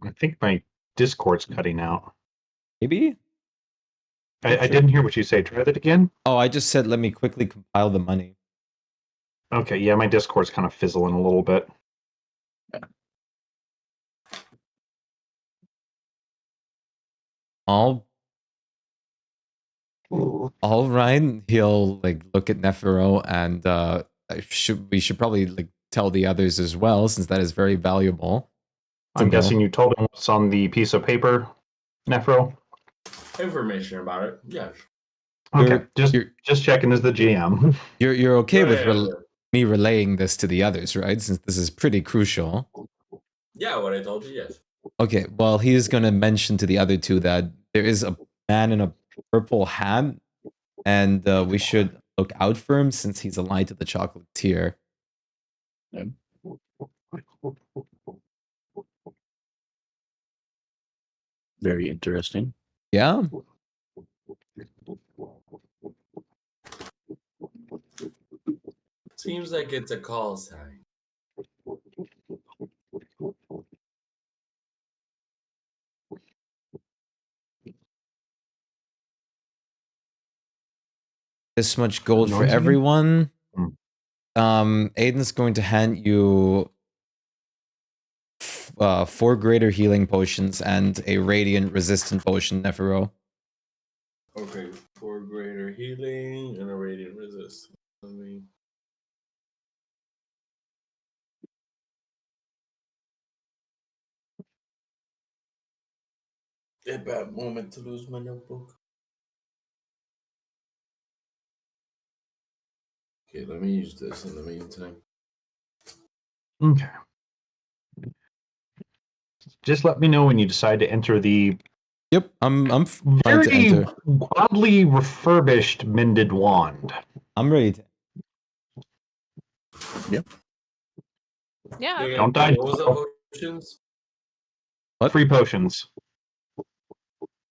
I think my Discord's cutting out. Maybe? I didn't hear what you say. Try that again. Oh, I just said let me quickly compile the money. Okay, yeah, my Discord's kind of fizzling a little bit. All right. He'll like look at Nephiro and we should probably like tell the others as well, since that is very valuable. I'm guessing you told him what's on the piece of paper, Nephro? Information about it. Yes. Okay, You're just checking as the GM. you're okay with Yeah. me relaying this to the others, right? Since this is pretty crucial. Yeah, what I told you, yes. Okay, well, he's going to mention to the other two that there is a man in a purple hat, and we should look out for him since he's allied to the chocolatier. Very interesting. Yeah? Seems like it's a call sign. This much gold for Noisy? everyone. Aiden's going to hand you 4 greater healing potions and a radiant resistant potion, Nephiro. Okay, 4 greater healing and a radiant resist. Let me. A bad moment to lose my notebook. Okay, let me use this in the meantime. Okay. Just let me know when you decide to enter the Yep, I'm fine to very enter. oddly refurbished mended wand. I'm ready to. Yeah. Don't die. What was the potions? What? 3 potions.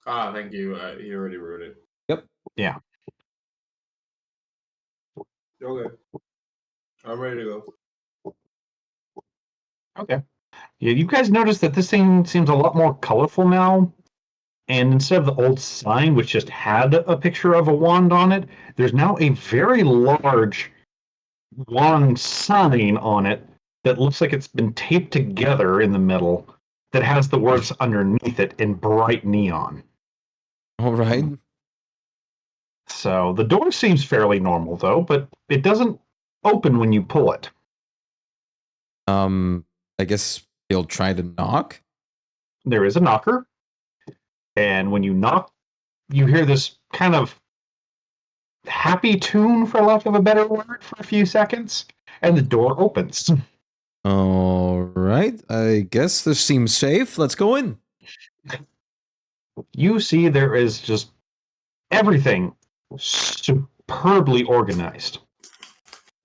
Ah, thank you. He already wrote it. Yep. Yeah. Okay. I'm ready to go. Okay. Yeah, you guys notice that this thing seems a lot more colorful now. And instead of the old sign, which just had a picture of a wand on it, there's now a very large wand sign on it that looks like it's been taped together in the middle that has the words underneath it in bright neon. All right. So the door seems fairly normal, though, but it doesn't open when you pull it. I guess he'll try to knock. There is a knocker. And when you knock, you hear this kind of happy tune, for lack of a better word, for a few seconds, and the door opens. All right. I guess this seems safe. Let's go in. You see there is just everything superbly organized.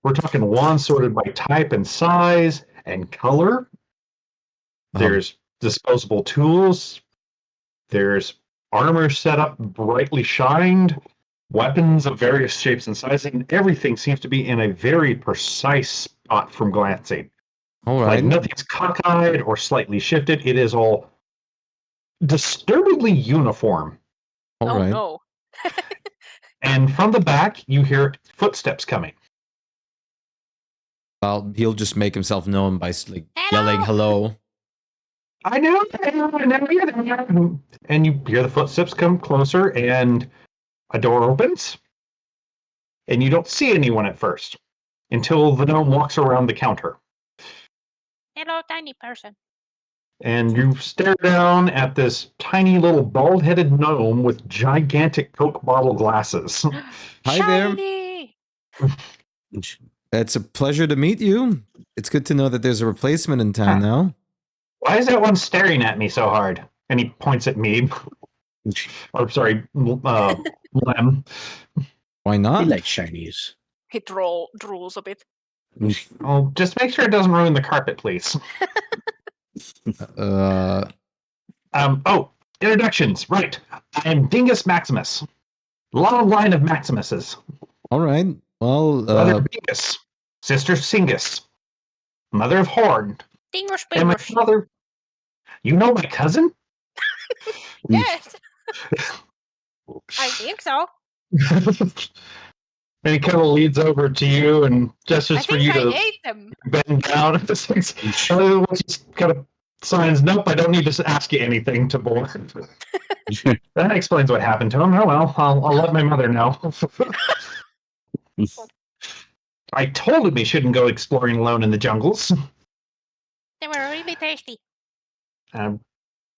We're talking wands sorted by type and size and color. There's disposable tools. There's armor set up brightly shined. Weapons of various shapes and sizes. And everything seems to be in a very precise spot not from glancing. All Like right. nothing's cockeyed or slightly shifted. It is all disturbingly uniform. All Oh right. no. And from the back, you hear footsteps coming. Well, he'll just make himself known by like Hello? yelling hello. I know. And you hear the footsteps come closer, and a door opens. And you don't see anyone at first until the gnome walks around the counter. Hello, tiny person. And you stare down at this tiny little bald-headed gnome with gigantic Coke bottle glasses. Hi there. Shiny! It's a pleasure to meet you. It's good to know that there's a replacement in town now. Why is that one staring at me so hard? And he points at me. Or sorry, Lem. Why He not? likes shinies. He drools a bit. Oh, just make sure it doesn't ruin the carpet, please. Uh, Introductions. Right. I am Dingus Maximus. Long line of Maximuses. all right. Well, Brother Dingus. Sister Singus. Mother of Horn. Dingus And my fingers. father. You know my cousin? Yes, I think so. And he kind of leads over to you and I gestures for think you I to ate them. bend down. Just kind of signs, nope, I don't need to ask you anything to board. That explains what happened to him. Oh well, I'll let my mother know. I told him he shouldn't go exploring alone in the jungles. They were really tasty.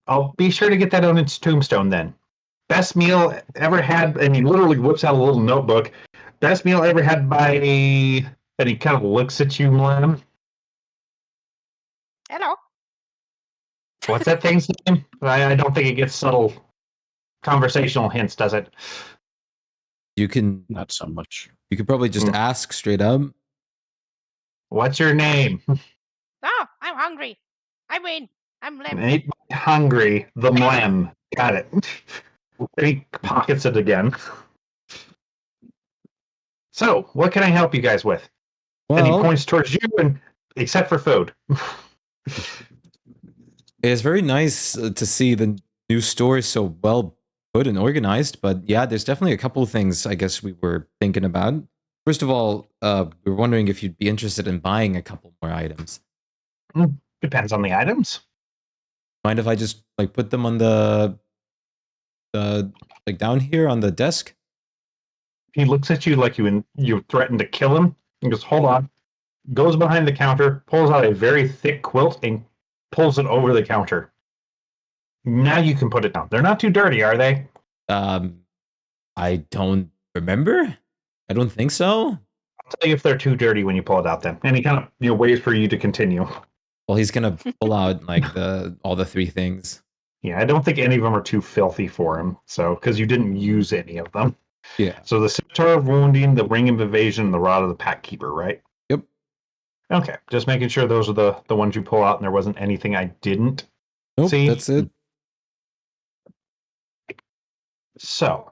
I'll be sure to get that on its tombstone then. Best meal ever had, and he literally whips out a little notebook. Best meal ever had by, and he kind of looks at you, Lem. Hello. What's that thing's name? I don't think it gets subtle conversational hints, does it? you can Not so much. you could probably just ask straight up. What's your name? Oh, I'm hungry. I win. I'm Lem. Ain't hungry. The Lem. Got it. And he pockets it again. So, what can I help you guys with? And he Well, points towards you, and except for food. it's very nice to see the new store so well put and organized. But yeah, there's definitely a couple of things I guess we were thinking about. First of all, we were wondering if you'd be interested in buying a couple more items. Depends on the items. Mind if I just like put them on the like down here on the desk? He looks at you like you threatened to kill him. He goes, hold on. Goes behind the counter, pulls out a very thick quilt, and pulls it over the counter. Now you can put it down. They're not too dirty, are they? I don't remember. I don't think so. I'll tell you if they're too dirty when you pull it out then. And he kind of waits for you to continue. Well, he's gonna pull out like all the three things. Yeah, I don't think any of them are too filthy for him. So, because you didn't use any of them. Yeah. So the Scimitar of Wounding, the Ring of Evasion, and the Rod of the Pack Keeper, right? Yep. Okay, just making sure those are the ones you pull out and there wasn't anything I didn't. Nope, See? that's it. So,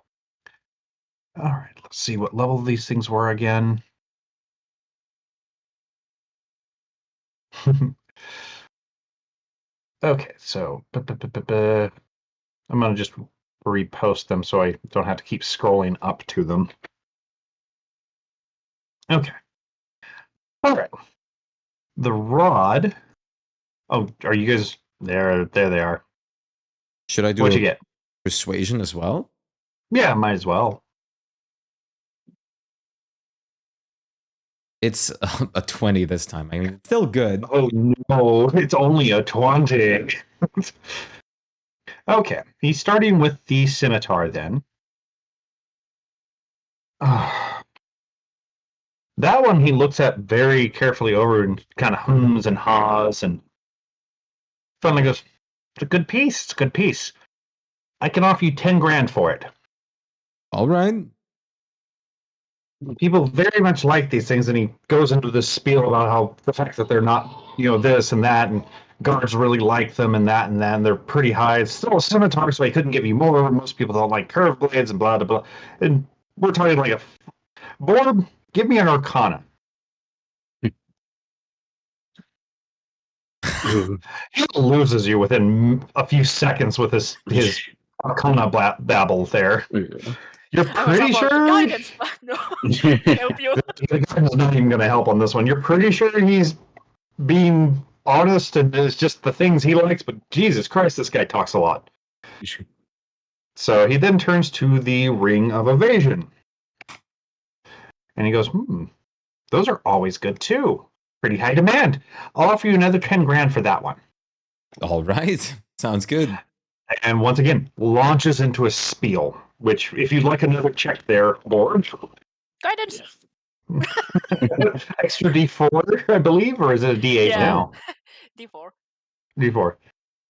all right, let's see what level these things were again. Okay, so I'm going to just repost them so I don't have to keep scrolling up to them. Okay. All right. The rod. Oh, are you guys there? There they are. Should I do What'd a you get? persuasion as well? Yeah, might as well. It's a 20 this time. I mean, it's still good. Oh no, it's only a 20. Okay, he's starting with the scimitar then. That one he looks at very carefully over and kind of hums and haws and finally goes, it's a good piece. It's a good piece. I can offer you 10 grand for it. All right. People very much like these things, and he goes into this spiel about how the fact that they're not, this and that, and guards really like them and that, and they're pretty high. It's still a scimitar, so he couldn't give you more. Most people don't like curved blades and blah, blah, blah. And we're talking like board, give me an arcana. He loses you within a few seconds with his arcana babble there. You're I was pretty about to sure guidance, but no, help you. the guidance not even going to help on this one. You're pretty sure he's being honest and it's just the things he likes, but Jesus Christ, this guy talks a lot. So he then turns to the Ring of Evasion. And he goes, those are always good too. Pretty high demand. I'll offer you another 10 grand for that one. All right. Sounds good. And once again, launches into a spiel, which if you'd like another check there, board. Guidance. Extra D4, I believe, or is it a D8 Yeah. now? D4. D4.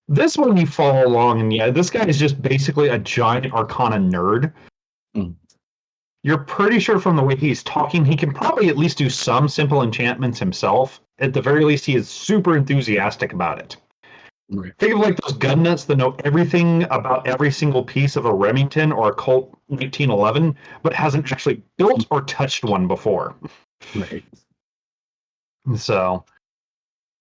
This one you follow along, and yeah, this guy is just basically a giant Arcana nerd. Mm. You're pretty sure from the way he's talking, he can probably at least do some simple enchantments himself. At the very least, he is super enthusiastic about it. Right. Think of like those gun nuts that know everything about every single piece of a Remington or a Colt 1911, but hasn't actually built or touched one before. Right. So,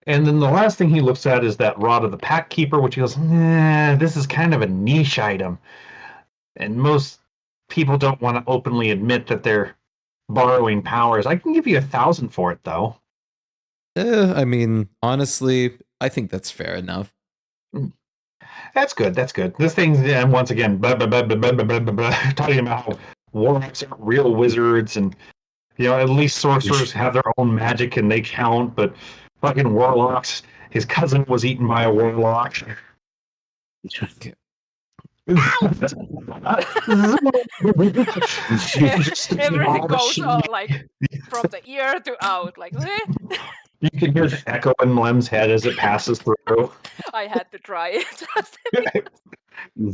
and then the last thing he looks at is that Rod of the Pack Keeper, which he goes, this is kind of a niche item. And most people don't want to openly admit that they're borrowing powers. I can give you 1,000 for it, though. I mean, honestly, I think that's fair enough. That's good. That's good. This thing's, once again, talking about how warlocks aren't real wizards, and at least sorcerers have their own magic and they count. But fucking warlocks, his cousin was eaten by a warlock. Everything goes like from the ear to out, like. You can hear the echo in Lem's head as it passes through. I had to try it.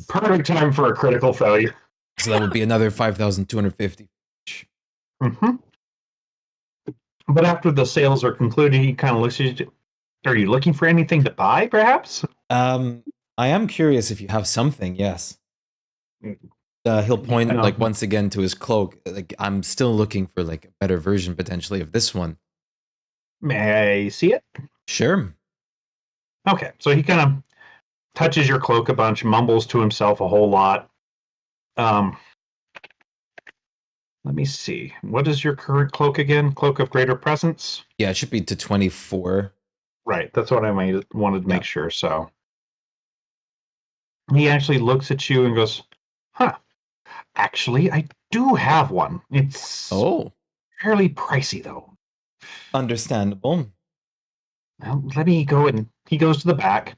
Perfect time for a critical failure. So that would be another 5,250. Mm-hmm. But after the sales are concluded, he kind of looks at you. Are you looking for anything to buy, perhaps? I am curious if you have something, yes. He'll point like once again to his cloak. Like, I'm still looking for like a better version potentially of this one. May I see it? Sure. Okay, so he kind of touches your cloak a bunch, mumbles to himself a whole lot. Let me see. What is your current cloak again? Cloak of Greater Presence? Yeah, it should be to 24. Right, that's what I wanted to make sure. So he actually looks at you and goes, actually, I do have one. It's fairly pricey, though. Understandable. Well, let me go, and he goes to the back.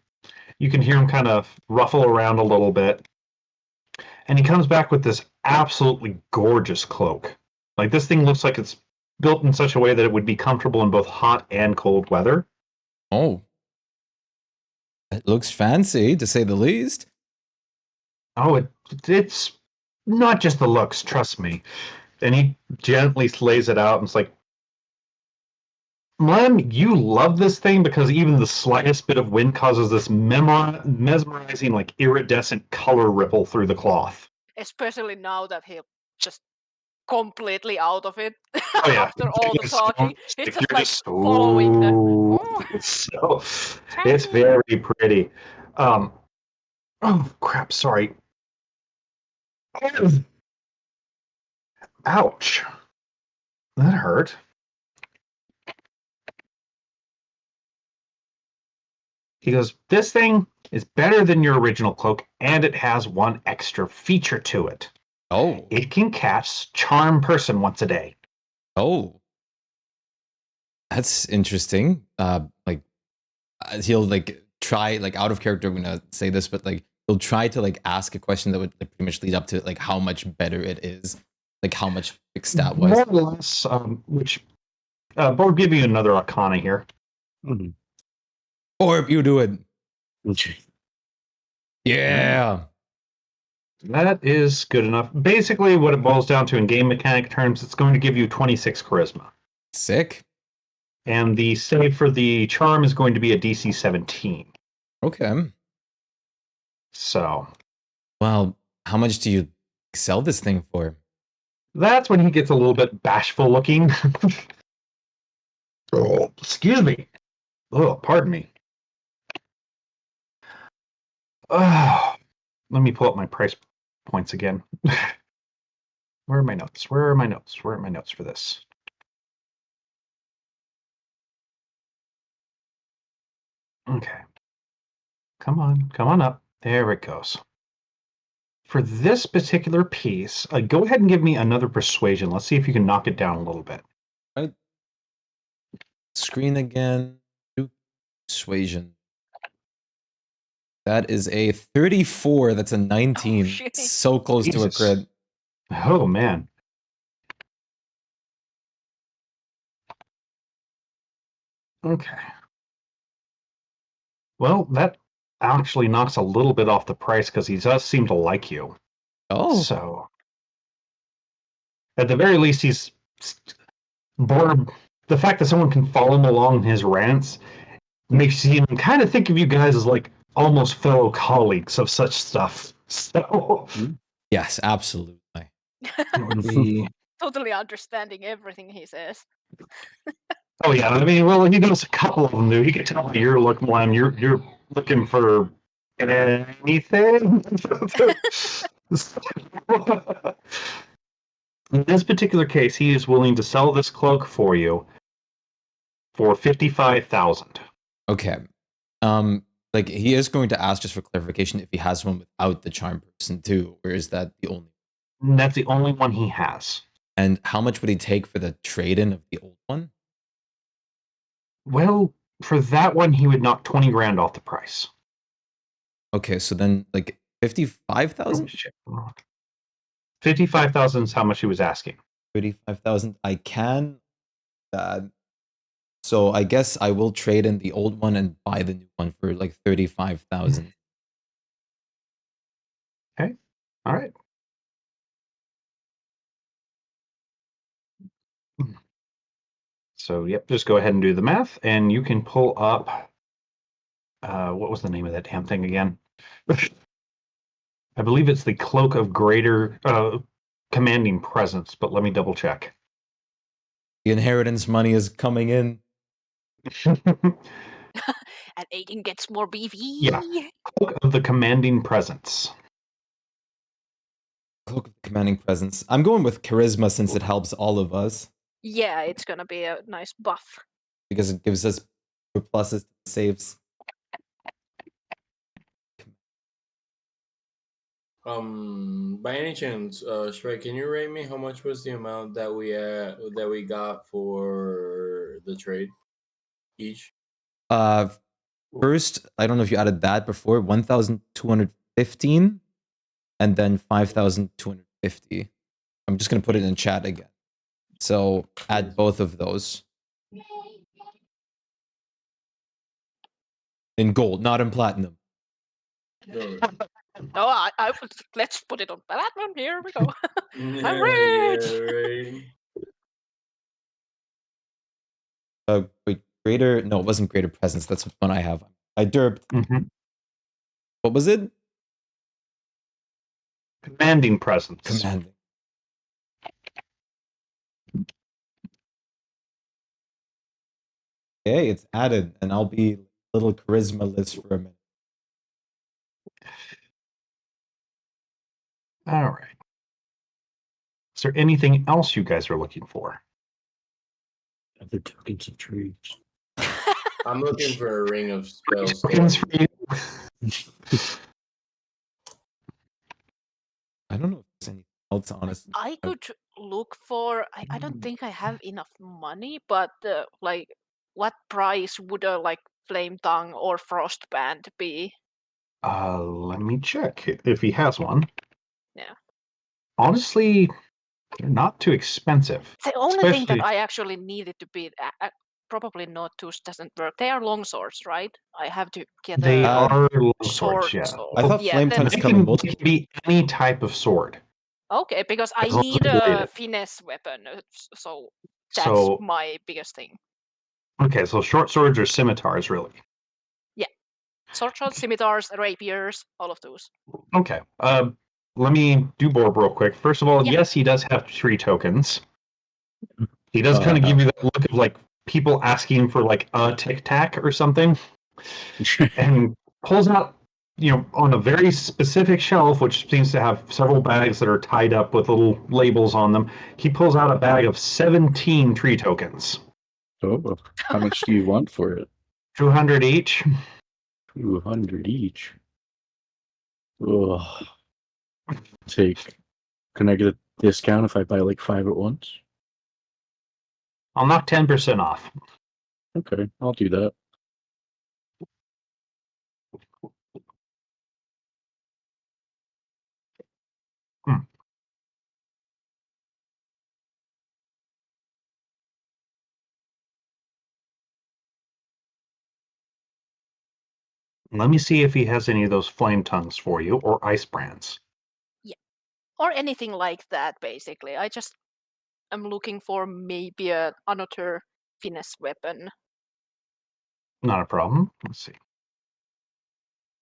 You can hear him kind of ruffle around a little bit. And he comes back with this absolutely gorgeous cloak. Like, this thing looks like it's built in such a way that it would be comfortable in both hot and cold weather. Oh. It looks fancy, to say the least. Oh, it's not just the looks, trust me. And he gently lays it out, and it's like, Mom, you love this thing because even the slightest bit of wind causes this mesmerizing, like iridescent color ripple through the cloth. Especially now that he's just completely out of it. Oh, yeah. After all the talking, he's You're just like following the. So it's very pretty. Oh crap! Sorry. Ouch. That hurt. He goes, this thing is better than your original cloak, and it has one extra feature to it. Oh. It can cast Charm Person once a day. Oh. That's interesting. Like, he'll like try, like, out of character, I'm gonna say this, but like he'll try to like ask a question that would like, pretty much lead up to like how much better it is, like how much fixed stat was. More or less, which we'll give you another Arcana here. Mm-hmm. Or you do it. Okay. Yeah. That is good enough. Basically, what it boils down to in game mechanic terms, it's going to give you 26 charisma. Sick. And the save for the charm is going to be a DC 17. Okay. So. Well, how much do you sell this thing for? That's when he gets a little bit bashful looking. Oh, excuse me. Oh, pardon me. Let me pull up my price points again. Where are my notes? Where are my notes? Where are my notes for this? Okay. Come on up. There it goes. For this particular piece, go ahead and give me another persuasion. Let's see if you can knock it down a little bit. Right. Screen again. Persuasion. That is a 34. That's a 19. shit. So close to a Jesus. crit. Oh, man. Okay. Well, that actually knocks a little bit off the price because he does seem to like you. Oh. So, at the very least, he's bored. The fact that someone can follow him along his rants makes him kind of think of you guys as like almost fellow colleagues of such stuff. So, Yes, absolutely. it would be. Totally understanding everything he says. Oh yeah, I mean, well, he knows a couple of them. Do he can tell by your look, Lem. You're looking for anything. In this particular case, he is willing to sell this cloak for you for 55,000. Okay. Like he is going to ask just for clarification if he has one without the charm person too, or is that the only? And that's the only one he has. And how much would he take for the trade-in of the old one? Well, for that one, he would knock 20 grand off the price. Okay, so then like 55,000? 55,000 is how much he was asking. 35,000. I can. So I guess I will trade in the old one and buy the new one for like 35,000. Okay. All right. So, yep, just go ahead and do the math, and you can pull up. What was the name of that damn thing again? I believe it's the Cloak of Greater Commanding Presence, but let me double check. The inheritance money is coming in. And Aiden gets more beefy. Yeah. Cloak of the Commanding Presence. Cloak of commanding presence. I'm going with charisma since it helps all of us Yeah, it's gonna be a nice buff. because it gives us pluses to saves. By any chance, Shpyke, can you rate me how much was the amount that we got for the trade each? First, I don't know if you added that before, 1,215 and then 5,250. I'm just going to put it in chat again. So add both of those. In gold, not in platinum. No, I let's put it on platinum. Here we go. I'm rich. Wait, greater? No, it wasn't greater presence. That's what one I have. I derped. Mm-hmm. What was it? Commanding Presence. Commanding. Okay, it's added, and I'll be a little charisma-less for a minute. All right. Is there anything else you guys are looking for? Other tokens of trees. I'm looking for a ring of spells. Tokens for you? I don't know if there's anything else, honestly. I could look for. I don't think I have enough money, but like, what price would a like flame tongue or frostband be? Let me check if he has one. Yeah. Honestly, they're not too expensive. The only thing that Especially- I actually needed to be probably not too doesn't work. They are long swords, right? I have to get They a are long sword. swords, yeah. sword. I thought yeah, flame then- tongues They come in can, both. they can be any type of sword. Okay, because I As long as need it's a bladed. finesse weapon, so that's So, my biggest thing. okay, so short swords or scimitars, really. Swords, scimitars, rapiers, all of those. Okay. Let me do Borb real quick. First of all, Yeah. yes, he does have 3 tokens. He does kind of give you that look of like people asking for like a tic tac or something, and pulls out on a very specific shelf, which seems to have several bags that are tied up with little labels on them. He pulls out a bag of 17 tree tokens. Oh, how much do you want for it? 200 each. 200 each. Ugh. Can I get a discount if I buy like 5 at once? I'll knock 10% off. Okay, I'll do that. Let me see if he has any of those flame tongues for you or ice brands. Or anything like that, basically. I'm looking for maybe another finesse weapon, Not a problem. Let's see.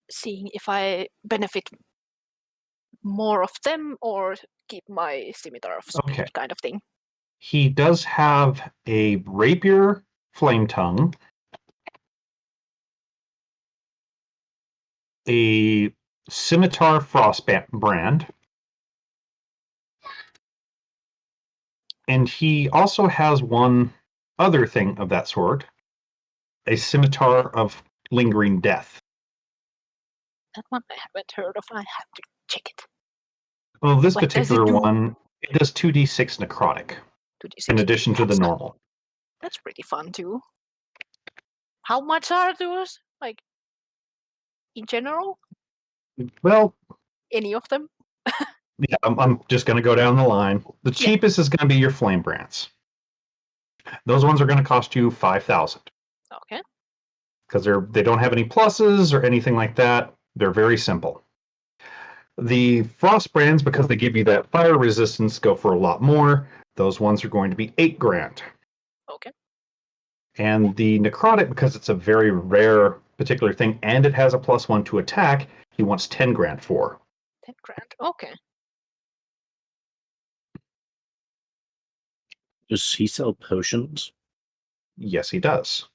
seeing if I benefit more of them or keep my scimitar of speed Okay. kind of thing. He does have a rapier flame tongue, a scimitar frost brand, and he also has one other thing of that sort, a scimitar of lingering death. That one I haven't heard of. I have to check it. Well, this What does it particular do? one, it does 2d6 necrotic 2d6. in addition to the That's not- normal. That's pretty fun too. How much are those? Like, in general? Well, Any of them? yeah, I'm just going to go down the line. The cheapest is going to be your flame brands. Those ones are going to cost you 5,000 Okay. because they don't have any pluses or anything like that. They're very simple. The frost brands, because they give you that fire resistance, go for a lot more. Those ones are going to be 8 grand. Okay. And the necrotic, because it's a very rare particular thing, and it has a +1 to attack, he wants 10 grand for. 10 grand. Okay. Does he sell potions? Yes, he does.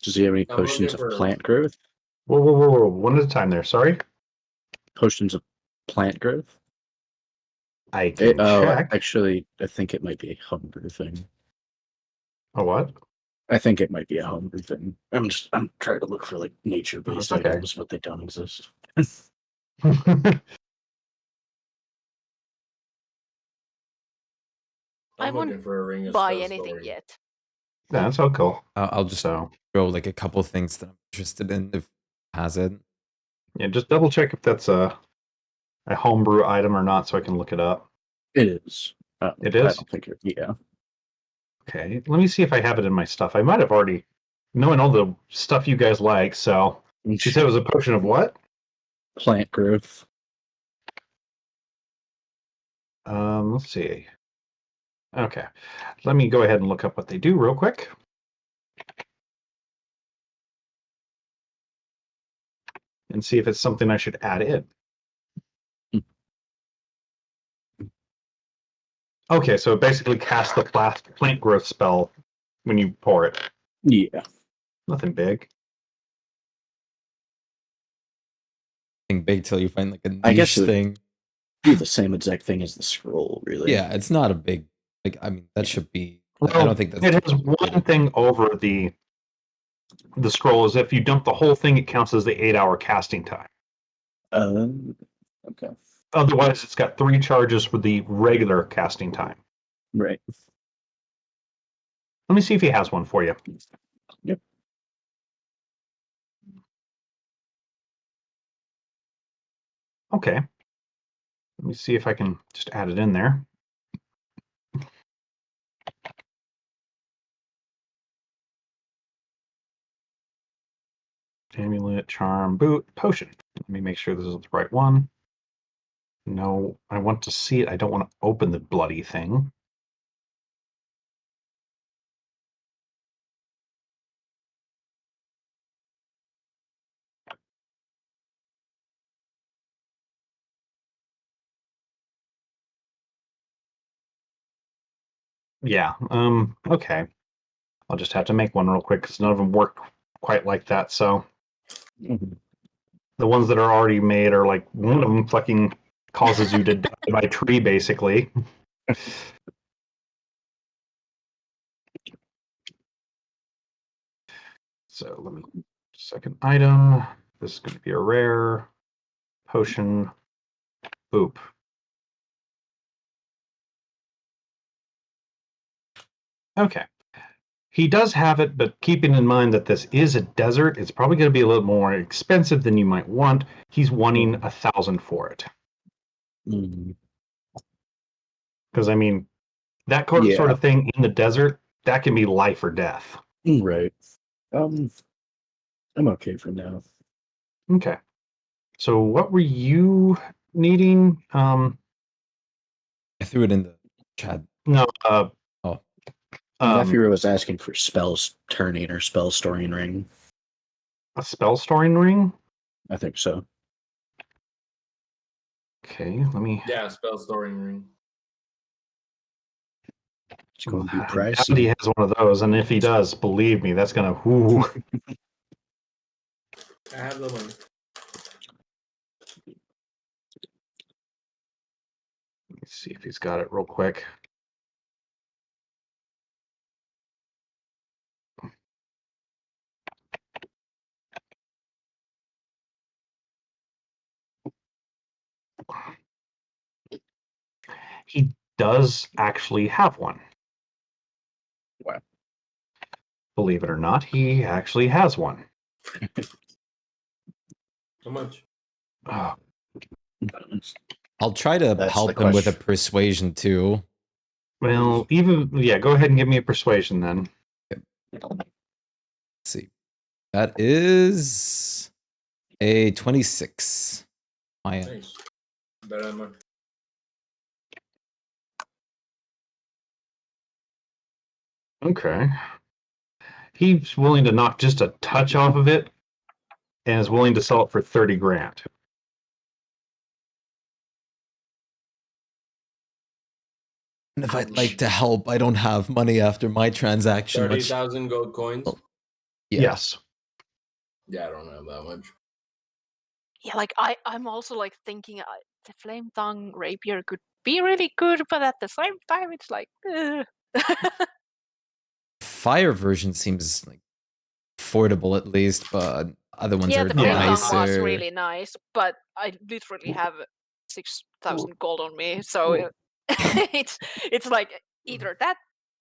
Does he have any I'm potions looking of for- plant growth? Whoa. One at a time there. Sorry. Potions of plant growth? I can check. Actually, I think it might be a homebrew thing. A what? I think it might be a homebrew thing. I'm trying to look for like nature-based okay. items, but they don't exist. I I'm won't looking for a ring of buy Spell anything Story. yet. That's so cool. I'll just So throw like a couple things that I'm interested in if it has it. yeah, just double check if that's a homebrew item or not, so I can look it up. It is. It I is? don't think it. Yeah. Okay, let me see if I have it in my stuff. I might have already, knowing all the stuff you guys like. So she said it was a potion of what? Plant growth. Let's see. Okay, let me go ahead and look up what they do real quick. And see if it's something I should add in. Okay, so it basically casts the plant growth spell when you pour it. Yeah. Nothing big. Think big till you find like a I guess niche it would thing. do the same exact thing as the scroll, really. Yeah, it's not a big like. I mean, that should be. I Well, don't think that's. it too has one complicated. thing over the scroll is if you dump the whole thing, it counts as the 8-hour casting time. Okay. Otherwise, it's got 3 charges for the regular casting time. Right. Let me see if he has one for you. Yep. Okay. Let me see if I can just add it in there. Amulet, charm, boot, potion. Let me make sure this is the right one. No, I want to see it. I don't want to open the bloody thing. Yeah, okay. I'll just have to make one real quick because none of them work quite like that, so. Mhm. The ones that are already made are like one of them fucking causes you to die by tree, basically. So let me second item. This is going to be a rare potion. Boop. Okay. He does have it, but keeping in mind that this is a desert, it's probably going to be a little more expensive than you might want. He's wanting 1,000 for it. Mm. Because, I mean, that sort of thing in the desert, that can be life or death. Right. I'm okay for now. Okay. So what were you needing? I threw it in the chat. No. Nephew was asking for spells turning or spell storing ring. A spell storing ring? I think so. Okay, let me... Yeah, spell storing ring. It's going to be I doubt pricey. he has one of those, and if he does, believe me, that's going to... I have the money. Let me see if he's got it real quick. He does actually have one. Wow. Believe it or not, he actually has one. How much? Oh, I'll try to That's help the him with a question. persuasion too. well, go ahead and give me a persuasion then. Let's see. That is a 26. My Nice. Better than mine. Okay. He's willing to knock just a touch off of it and is willing to sell it for 30 grand. And if I'd like to help, I don't have money after my transaction. 30,000 gold coins? Yeah. Yes. Yeah, I don't have that much. Yeah, like I'm also like thinking the flame tongue rapier could be really good, but at the same time, it's like. Fire version seems like affordable at least, but other ones Yeah, are the flame tongue was nicer. really nice, but I literally have 6,000 gold on me, so it's like either that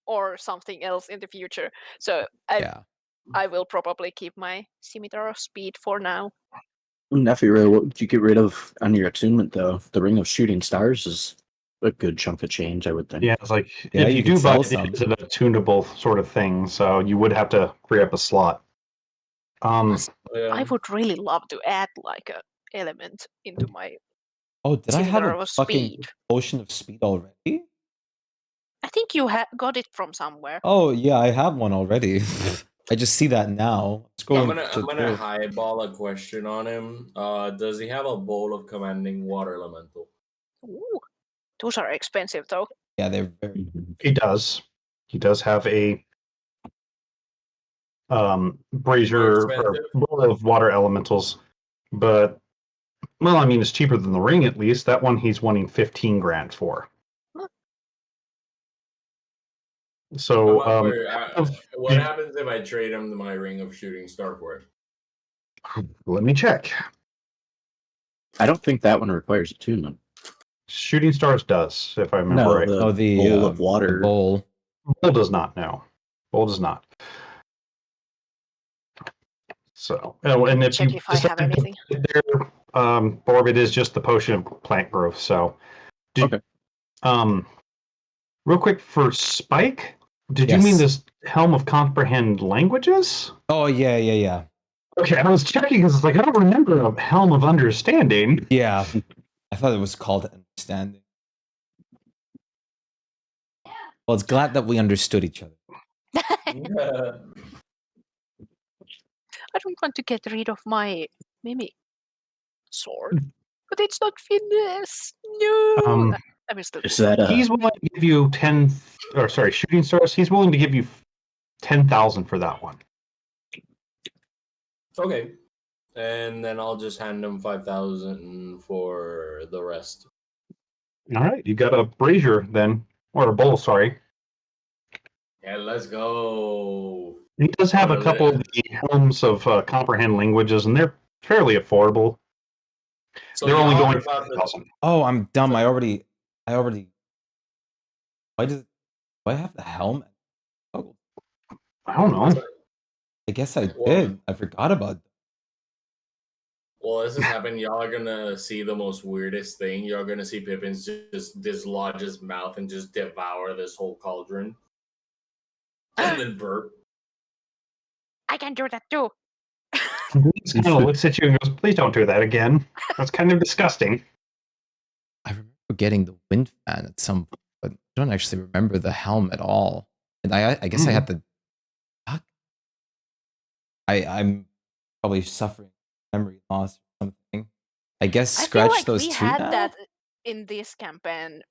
or something else in the future. So I will probably keep my scimitar of speed for now. Nephew, what would you get rid of on your attunement, though? The Ring of Shooting Stars is a good chunk of change, I would think. Yeah, it's like Yeah, if you you could do buy sell it, some. it's an attunable sort of thing, so you would have to free up a slot. I would really love to add like a element into my. Oh, did I have Scimitar a of fucking speed. potion of speed already? I think you got it from somewhere. Oh yeah, I have one already. I just see that now. I'm gonna highball a question on him. Does he have a bowl of commanding water elemental? Ooh, those are expensive though. Yeah, they're very. He does. He does have a brazier or bowl of water elementals, but well, I mean, it's cheaper than the ring at least. That one he's wanting 15 grand for. So, what happens if I trade him my ring of shooting star for it? Let me check. I don't think that one requires attunement. Shooting stars does, if I remember right. The bowl of water. The bowl. Bowl does not. No, bowl does not. So, and if check you if I have anything. Borb, it is just the potion of plant growth. So, okay. Real quick for Shpyke, did you mean this Helm of Comprehend Languages? Oh yeah. Okay, I was checking because it's like I don't remember a Helm of Understanding. Yeah, I thought it was called Understanding. Well, it's glad that we understood each other. I don't want to get rid of my mimic sword, but it's not finished. No, I'm still. He's willing to give you shooting stars. He's willing to give you 10,000 for that one. Okay, And then I'll just hand him 5,000 for the rest. All right, you got a brazier then, or a bowl, sorry. Yeah, let's go. He does have a What are couple they? of the helms of comprehend languages, and they're fairly affordable. So They're only y'all going are for about to 1,000. Oh, I'm dumb. So- I already. Why do I have the helmet? Oh, I don't know. I guess I Well- did. I forgot about. Well, this is happening. Y'all are gonna see the most weirdest thing. Y'all gonna see Pippin's just dislodge his mouth and just devour this whole cauldron. And then burp. I can do that too. He kind of looks at you and goes, "Please don't do that again. That's kind of disgusting." I remember getting the wind fan at some point, but I don't actually remember the helm at all. And I guess I had the. Fuck. I'm probably suffering memory loss or something. I guess I feel scratch like those we two had now? that in this campaign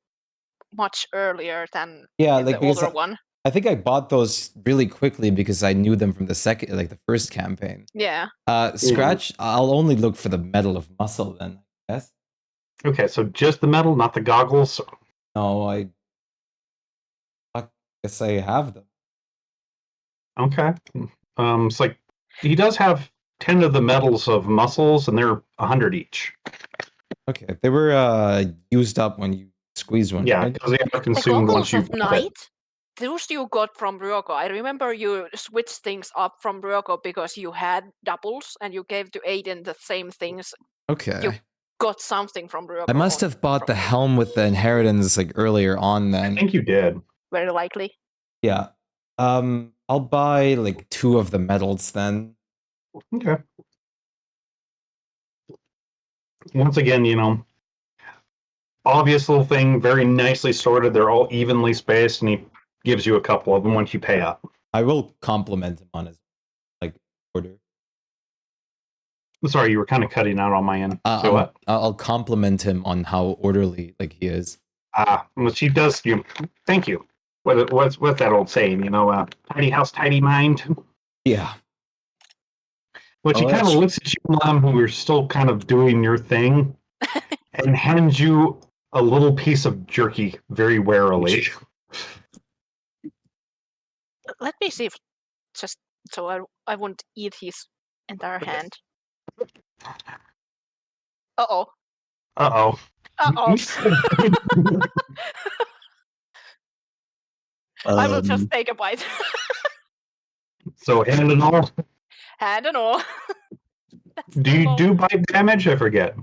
much earlier than Yeah, in like the because older one. I think I bought those really quickly because I knew them from the first campaign. Yeah. Scratch, I'll only look for the Medal of Muscle then, I guess. Okay, so just the metal, not the goggles. No, guess I have them. Okay. It's like he does have 10 of the medals of muscles, and they're 100 each. Okay, they were used up when you squeezed one. Yeah, right? because they are The consumed once goggles you of night, those you got from Ryoko. I remember you switched things up from Ryoko because you had doubles and you gave to Aiden the same things. Okay. You got something from Ryoko. I must have bought the helm with the inheritance like earlier on I then. think you did. Very likely. Yeah. I'll buy like 2 of the medals then. Okay. Once again, obvious little thing, very nicely sorted. They're all evenly spaced, and he gives you a couple of them once you pay up. I will compliment him on his order. Sorry, you were kind of cutting out on my end. So what? I'll compliment him on how orderly he is. Well, she does. Thank you. What's that old saying? Tidy house, tidy mind. Yeah. But she kind of looks at you, Mom, who are still kind of doing your thing, and hands you a little piece of jerky very warily. Let me see if just so I won't eat his entire hand. Uh-oh. Uh-oh. Uh-oh. I will just take a bite. So hand and all. Hand and all. Do you do bite damage? I forget.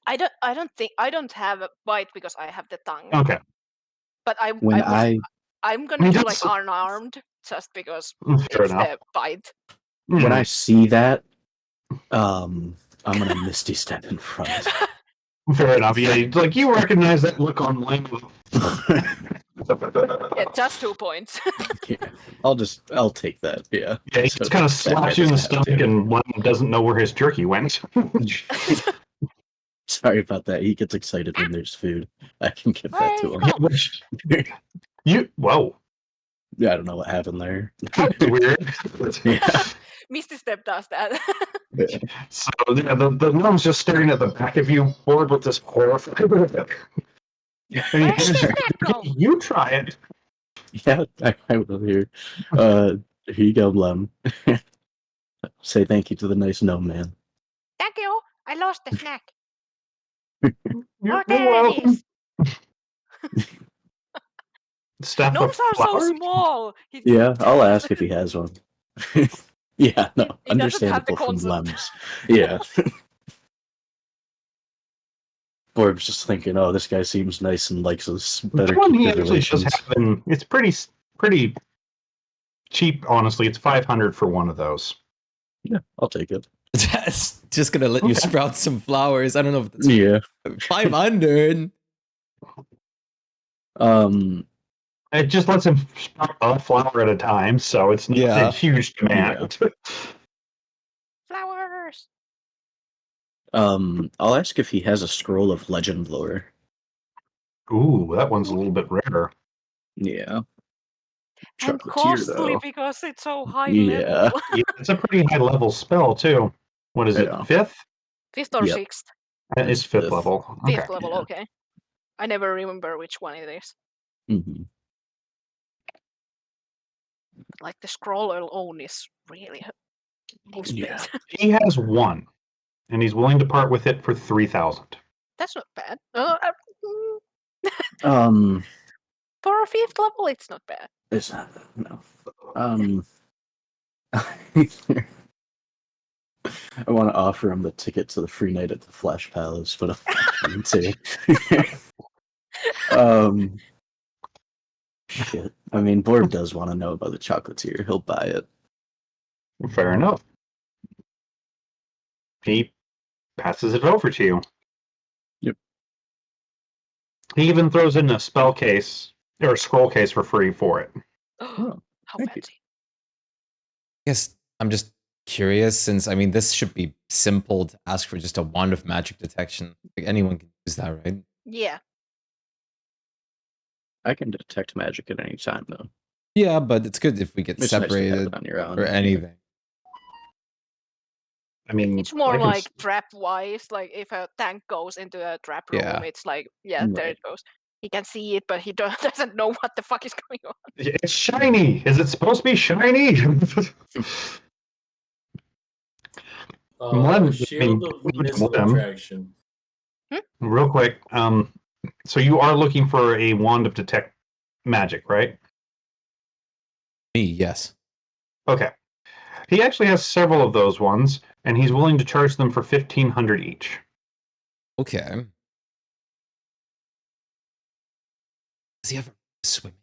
I don't have a bite because I have the tongue. Okay. But I'm gonna do like unarmed just because Fair it's enough. the bite. When I see that, I'm gonna misty step in front. Fair enough. Yeah, you recognize that look online. Yeah, just 2 points. Yeah, I'll take that. Yeah. Yeah, he just kind of slaps you in the stomach, and one doesn't know where his jerky went. Sorry about that. He gets excited when there's food. I can give that to him. Yeah, which whoa. Yeah, I don't know what happened there. That's weird. Yeah. Misty Step does that. So the gnome's just staring at the back of you, bored with this horrified. And you try it. Yeah, I will hear. Here you go, Lem. Say thank you to the nice gnome man. Thank you. I lost the snack. You're there welcome. it is. Staff Gnomes are so flowers? small. Yeah, I'll ask if he has one. Yeah, no, He doesn't have the understandable from concept. Lems. Yeah. Borb's just thinking, oh, this guy seems nice and likes us. Better The one keep he the actually does relations. have, and it's pretty cheap, honestly. It's 500 for one of those. Yeah, I'll take it. Just gonna let you sprout some flowers. I don't know if that's Yeah. 500. It just lets him sprout a flower at a time, so it's not a huge demand. Flowers. I'll ask if he has a scroll of legend lore. Ooh, that one's a little bit rare. Yeah. And Chocolatier, costly though. because it's so high Yeah. level. Yeah, it's a pretty high level spell too. What is it? Yeah. 5th? Fifth or Yep. sixth? It's It's 5th fifth. level. Fifth Okay. level, yeah. okay. I never remember which one it is. Mm-hmm. Like the scroll alone is really Yeah. expensive. He has 1, and he's willing to part with it for 3,000. That's not bad. For a fifth level, it's not bad. It's not no. I want to offer him the ticket to the free night at the Flash Palace, but I'm not going to. Shit. I mean, Borb does want to know about the chocolatier. He'll buy it. Fair enough. He passes it over to you. Yep. He even throws in a spell case or a scroll case for free for it. Oh, How thank you. fancy. I guess I'm just curious, since I mean this should be simple to ask for just a wand of magic detection. Like anyone can use that, right? Yeah. I can detect magic at any time, though. Yeah, but it's good if we get It's nice to have separated it on your own. or anything. I mean, It's more I can like trap wise. Like if a tank goes into a trap room, Yeah. it's like, yeah, there Right. it goes. He can see it, but he doesn't know what the fuck is going on. It's shiny. Is it supposed to be shiny? Shield of missile Len. attraction. Real quick. So you are looking for a wand of detect magic, right? Me, yes. Okay. He actually has several of those ones, and he's willing to charge them for 1,500 each. Okay. Does he ever swim?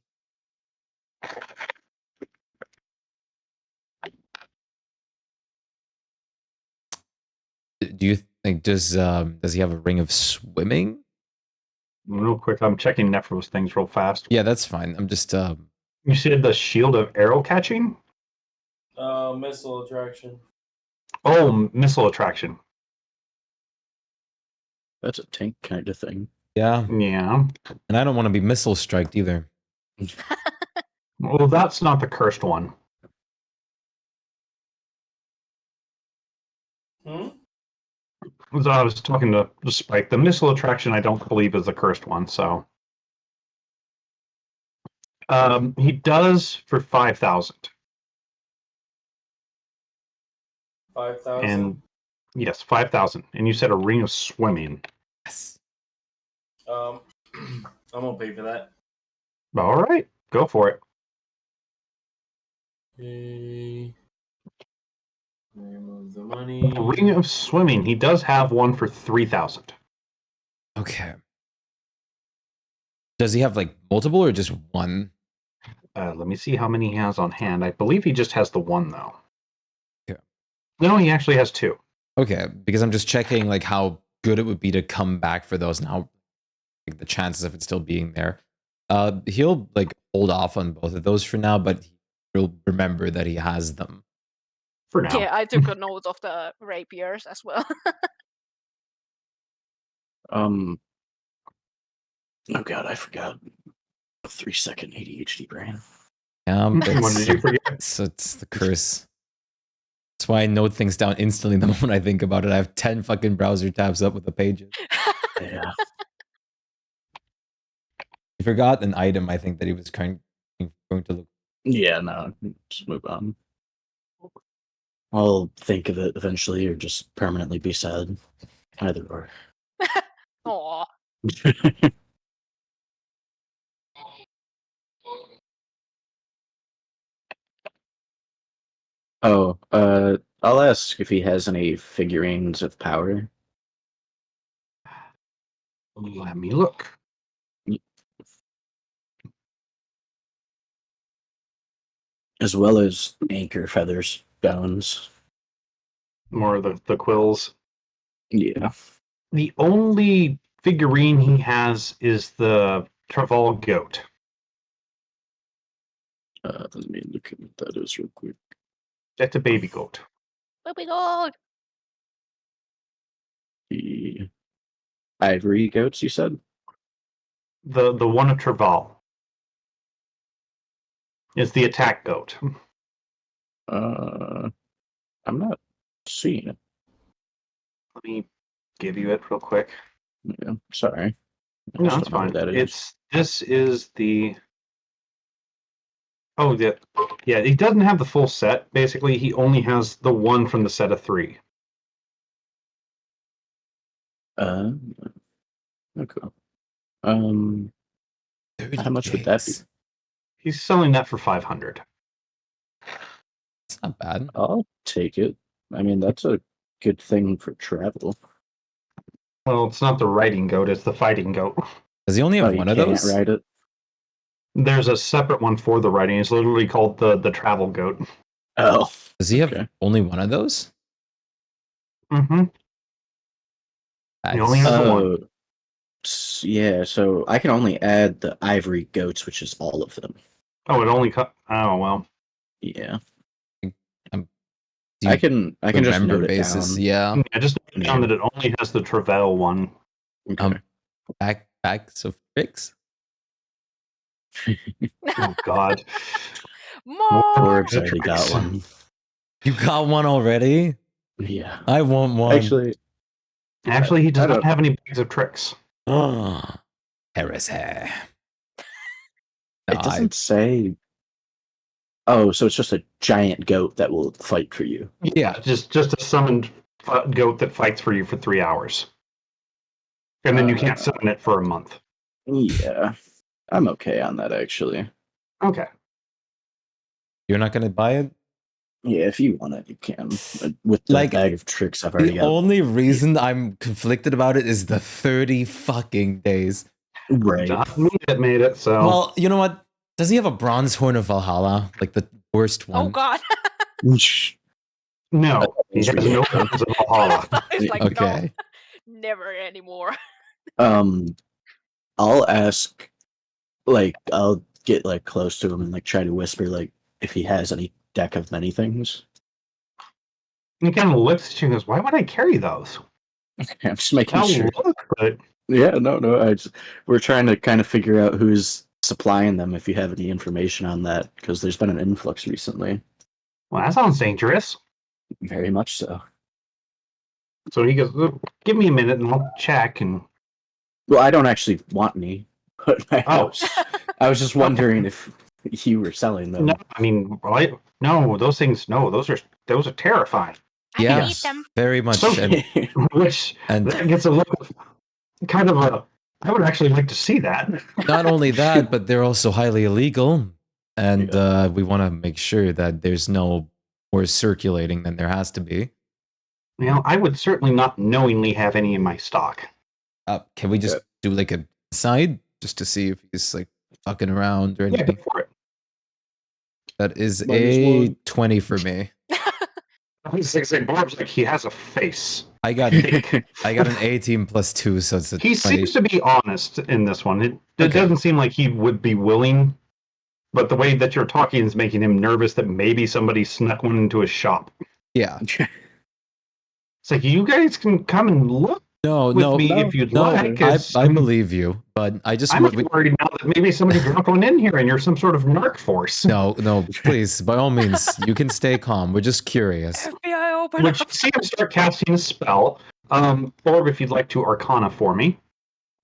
Do you think does he have a ring of swimming? Real quick, I'm checking Nephros things real fast. Yeah, that's fine. I'm just You said the shield of arrow catching? Missile attraction. Oh, missile attraction. That's a tank kind of thing. yeah, Yeah. and I don't want to be missile striked either. Well, that's not the cursed one. So I was talking to Shpyke. The missile attraction, I don't believe, is the cursed one. So he does for 5,000. 5,000. And yes, 5,000. And you said a ring of swimming. Yes. I'm gonna pay for that. All right, go for it. Okay. Remove the money. A ring of swimming. He does have one for 3,000. Okay. Does he have like multiple or just one? Let me see how many he has on hand. I believe he just has the one though. Yeah. No, he actually has 2. Okay, because I'm just checking like how good it would be to come back for those and how like the chances of it still being there. He'll like hold off on both of those for now, but he'll remember that he has them. For now. Yeah, I took a note of the rapiers as well. Oh god, I forgot. A 3-second ADHD brain. Yeah, What but did you forget? it's the curse. That's why I note things down instantly the moment I think about it. I have 10 fucking browser tabs up with the pages. Yeah. He forgot an item, I think, that he was going to look. Yeah, no, just move on. I'll think of it eventually or just permanently be sad. Either or. Aw. I'll ask if he has any figurines of power. Let me look. As well as anchor feathers, bones. More of the quills. Yeah. The only figurine he has is the Traval goat. Let me look at what that is real quick. That's a baby goat. Baby dog. The ivory goats, you said? The one of Traval is the attack goat. I'm not seeing it. Let me give you it real quick. Yeah, sorry. I No, just that's don't know fine. what that is. This is the. Oh yeah. He doesn't have the full set. Basically, he only has the one from the set of 3. Okay. How much would that be? He's selling that for 500. It's not bad. I'll take it. I mean, that's a good thing for travel. Well, it's not the riding goat; it's the fighting goat. Does he only have You one of can't those? ride it. There's a separate one for the riding. It's literally called the travel goat. Oh, Does he have okay. only one of those? Mm-hmm. He only That's- has the one. Yeah, so I can only add the ivory goats, which is all of them. Oh, it only cut. Oh well. Yeah, do I you can just remember note it basis? down. Yeah. I just found that it only has the Travail one. Okay. Bags of tricks. Oh God. More. Orbs already got one. You got one already? Yeah. I want one. Actually, he does I not don't- have any bags of tricks. Oh, heresy. It doesn't say. Oh, so it's just a giant goat that will fight for you. Yeah. Just a summoned goat that fights for you for 3 hours, and then you can't summon it for a month. Yeah, I'm okay on that actually. Okay. You're not gonna buy it? Yeah, if you want it, you can. With the Like, bag of tricks I've already The got. only reason I'm conflicted about it is the 30 fucking days. Right. Not me that made it. So Well, you know what? Does he have a bronze horn of Valhalla? Like the worst one? Oh God. no, he has no hands of Valhalla. It's like Okay. no, never anymore. I'll ask, like, I'll get like close to him and like try to whisper like if he has any deck of many things. He kind of looks at you and goes, "Why would I carry those?" I'm just making I'll sure. look, but Yeah, no. We're trying to kind of figure out who's supplying them. If you have any information on that, because there's been an influx recently. well, that sounds dangerous. Very much so. So he goes, "Look, give me a minute and I'll check." And Well, I don't actually want any, but my Oh. house. I was just wondering if you were selling them. no, I mean, right? No, those things. No, those are terrifying. I Yeah. can eat them. Very much. So- And, Which and that gets a look of kind of a. I would actually like to see that. not only that, but they're also highly illegal. And we want to make sure that there's no more circulating than there has to be. You know, I would certainly not knowingly have any in my stock. Can we just do like a side just to see if he's like fucking around or Yeah, anything? go for it. That is Minus a one. 20 for me. Barb's like he has a face. I got an 18 plus 2, so it's a He 20. seems to be honest in this one. It Okay. doesn't seem like he would be willing, but the way that you're talking is making him nervous that maybe somebody snuck one into his shop. Yeah. It's like you guys can come and look No, with me if you'd like. I believe you, but I just I'm want. worried now that maybe somebody dropped one in here and you're some sort of narc force. No, please, by all means, you can stay calm. We're just curious. FBI open Which you up. see him start casting a spell. Orb, if you'd like to Arcana for me.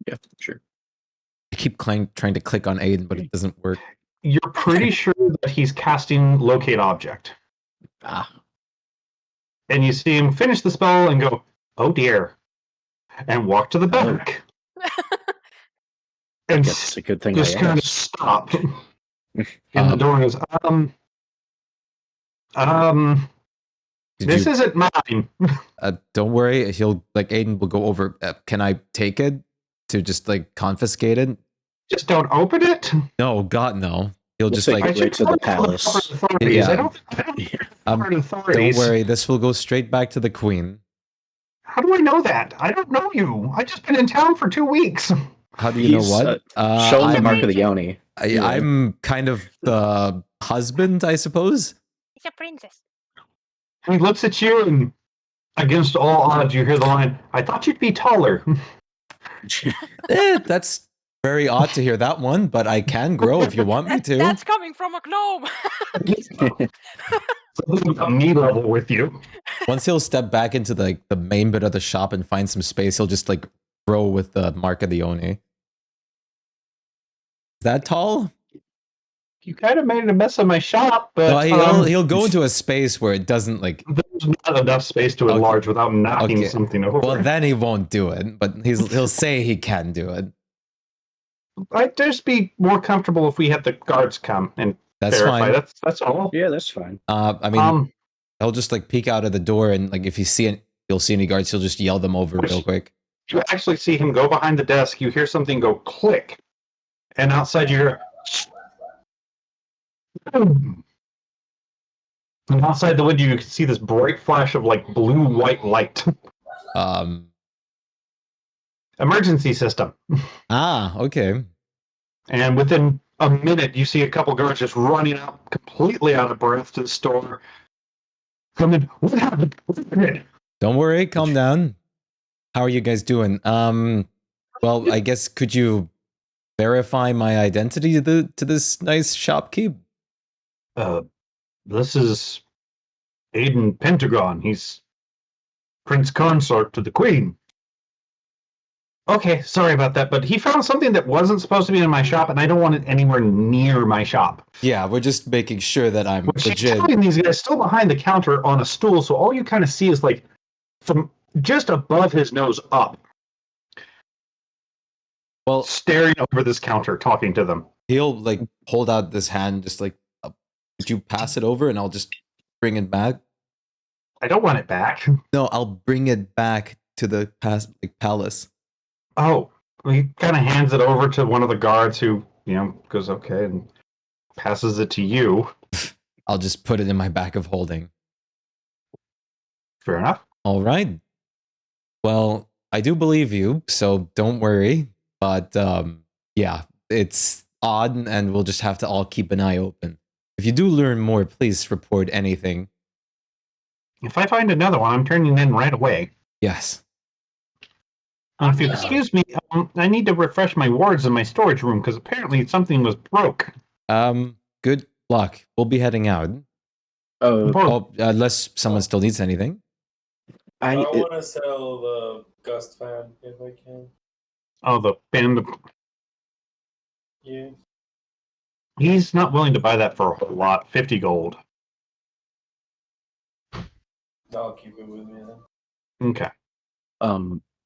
Yeah, sure. I keep trying to click on Aiden, but it doesn't work. You're pretty sure that he's casting Locate Object. Ah, And you see him finish the spell and go, "Oh dear," and walk to the back. I And guess it's a good thing just I kind of asked. stop in the door and goes, Did this you- isn't mine. Don't worry, Aiden will go over. Can I take it to just like confiscate it? Just don't open it. No, God, no. He'll just take like. it right to the probably call palace. the authorities. Yeah. I don't call the authorities. Don't worry, this will go straight back to the Queen. How do I know that? I don't know you. I just been in town for 2 weeks. How do you know He's, what? Show him the I'm- mark of the Yoni. I'm kind of the husband, I suppose. It's a princess. He looks at you, and against all odds, you hear the line, "I thought you'd be taller." That's very odd to hear that one, but I can grow if you want me to. That's coming from a gnome. Something about me level with you. Once he'll step back into the main bit of the shop and find some space, he'll just like throw with the mark of the One. Is that tall? You kind of made a mess of my shop, but No, he'll go into a space where it doesn't like. there's not enough space to enlarge without knocking Okay. something over. Well, then he won't do it, but he'll say he can do it. I'd just be more comfortable if we had the guards come and That's verify. fine. That's all. Yeah, that's fine. I mean, he'll just like peek out of the door and like if you'll see any guards, he'll just yell them over real quick. You actually see him go behind the desk. You hear something go click, and outside you hear. And outside the window, you can see this bright flash of like blue-white light. Emergency system. Okay. And within a minute, you see a couple guards just running out, completely out of breath, to the store. Coming. What happened? What happened? Don't worry, calm down. How are you guys doing? Well, I guess could you verify my identity to this nice shopkeep? This is Aiden Pentagon. He's Prince Consort to the Queen. Okay, sorry about that, but he found something that wasn't supposed to be in my shop, and I don't want it anywhere near my shop. Yeah, we're just making sure that I'm Which he's legit. telling these guys still behind the counter on a stool, so all you kind of see is like from just above his nose up, Well, staring over this counter, talking to them. he'll like hold out this hand, just like, would you pass it over and I'll just bring it back? I don't want it back. No, I'll bring it back to the palace. Oh, he kind of hands it over to one of the guards who, goes, okay, and passes it to you. I'll just put it in my bag of holding. Fair enough. All right. Well, I do believe you, so don't worry. But yeah, it's odd, and we'll just have to all keep an eye open. If you do learn more, please report anything. If I find another one, I'm turning in right away. Yes. If you excuse me, I need to refresh my wards in my storage room because apparently something was broke. Good luck. We'll be heading out. Unless someone still needs anything. I want to sell the Gust fan if I can. Oh, the band. Yeah. He's not willing to buy that for a whole lot. 50 gold. I'll keep it with me then. Okay.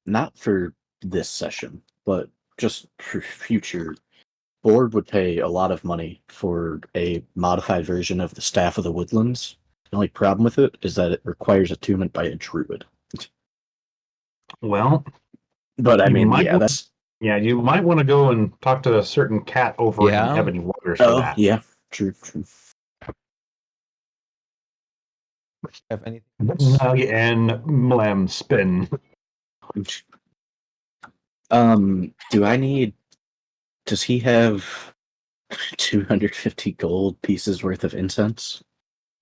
Not for this session, but just for future. Board would pay a lot of money for a modified version of the Staff of the Woodlands. The only problem with it is that it requires attunement by a druid. Well, but I you mean, might yeah, want- that's. Yeah, you might want to go and talk to a certain cat over in Yeah? Ebony Waters for Oh, that. yeah, true. Have anything? Nug and Mlem spin. Do I need? Does he have 250 gold pieces worth of incense?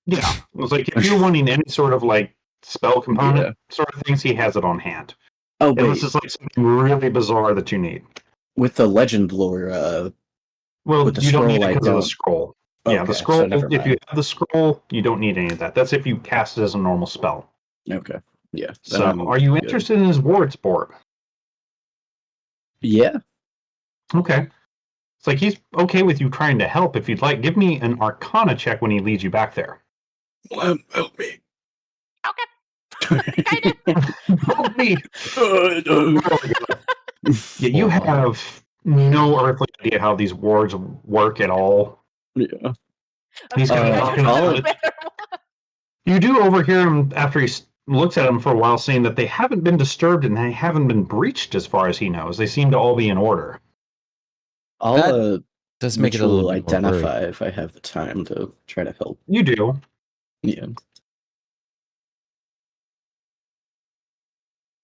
Yeah, it was like if you're wanting any sort of like spell component Yeah. sort of things, he has it on hand. Oh, Unless wait, it's like something really bizarre that you need. with the legend lore, Well, with the you don't need scroll, it I because of the don't. scroll. Yeah, Okay, the so scroll. never If you mind. have the scroll, you don't need any of that. That's if you cast it as a normal spell. Okay, yeah. then So, I'm are you good. interested in his ward sport? Yeah. Okay. It's like he's okay with you trying to help if you'd like. Give me an Arcana check when he leads you back there. Help me. Okay. Help me! Yeah, you have no earthly idea how these wards work at all. Yeah. He's kind of Uh, talking I'll- about it. You do overhear him after he looks at him for a while, saying that they haven't been disturbed and they haven't been breached as far as he knows. They seem to all be in order. I'll That Does make it a little ritual bit more worrying. identify if I have the time to try to help. You do. Yeah.